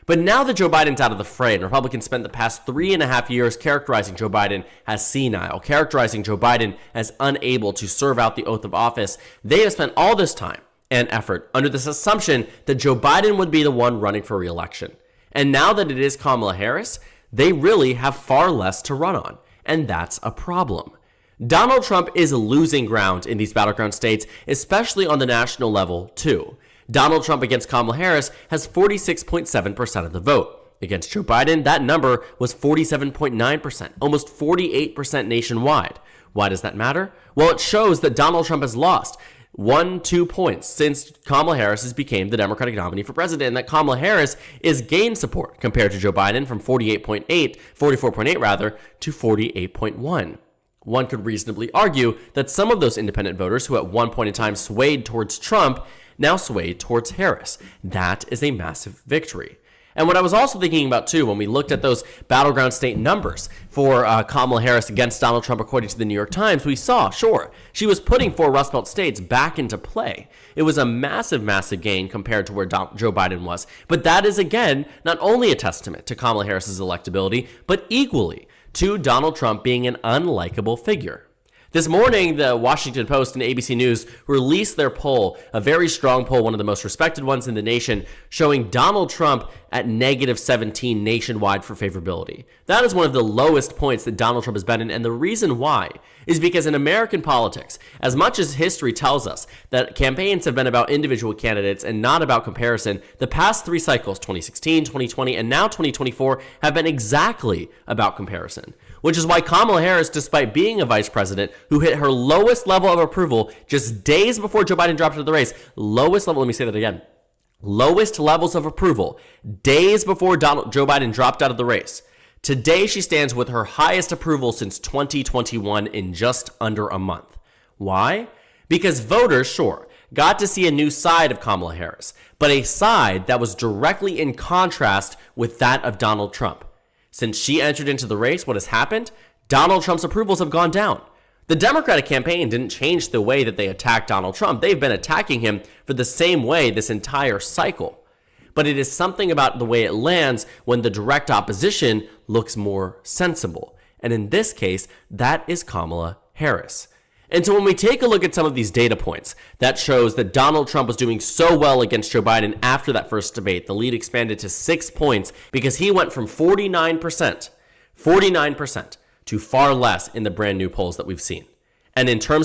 But now that Joe Biden's out of the fray, and Republicans spent the past 3.5 years characterizing Joe Biden as senile, characterizing Joe Biden as unable to serve out the oath of office, they have spent all this time and effort under this assumption that Joe Biden would be the one running for re-election. And now that it is Kamala Harris, they really have far less to run on. And that's a problem. Donald Trump is losing ground in these battleground states, especially on the national level, too. Donald Trump against Kamala Harris has 46.7% of the vote. Against Joe Biden, that number was 47.9%, almost 48% nationwide. Why does that matter? Well, it shows that Donald Trump has lost 2 points since Kamala Harris has became the Democratic nominee for president, and that Kamala Harris is gained support compared to Joe Biden from 44.8 rather, to 48.1. One could reasonably argue that some of those independent voters who at one point in time swayed towards Trump now swayed towards Harris. That is a massive victory. And what I was also thinking about, too, when we looked at those battleground state numbers for Kamala Harris against Donald Trump, according to the New York Times, we saw, sure, she was putting 4 Rust Belt states back into play. It was a massive, massive gain compared to where Joe Biden was. But that is, again, not only a testament to Kamala Harris's electability, but equally to Donald Trump being an unlikable figure. This morning, the Washington Post and ABC News released their poll, a very strong poll, one of the most respected ones in the nation, showing Donald Trump at -17 nationwide for favorability. That is one of the lowest points that Donald Trump has been in, and the reason why is because in American politics, as much as history tells us that campaigns have been about individual candidates and not about comparison, the past 3 cycles, 2016, 2020, and now 2024, have been exactly about comparison. Which is why Kamala Harris, despite being a vice president who hit her lowest level of approval just days before Joe Biden dropped out of the race, lowest levels of approval days before Joe Biden dropped out of the race. Today, she stands with her highest approval since 2021 in just under a month. Why? Because voters, sure, got to see a new side of Kamala Harris, but a side that was directly in contrast with that of Donald Trump. Since she entered into the race, what has happened? Donald Trump's approvals have gone down. The Democratic campaign didn't change the way that they attacked Donald Trump. They've been attacking him for the same way this entire cycle. But it is something about the way it lands when the direct opposition looks more sensible. And in this case, that is Kamala Harris. And so when we take a look at some of these data points, that shows that Donald Trump was doing so well against Joe Biden after that first debate. The lead expanded to 6 points because he went from 49% to far less in the brand new polls that we've seen. And in terms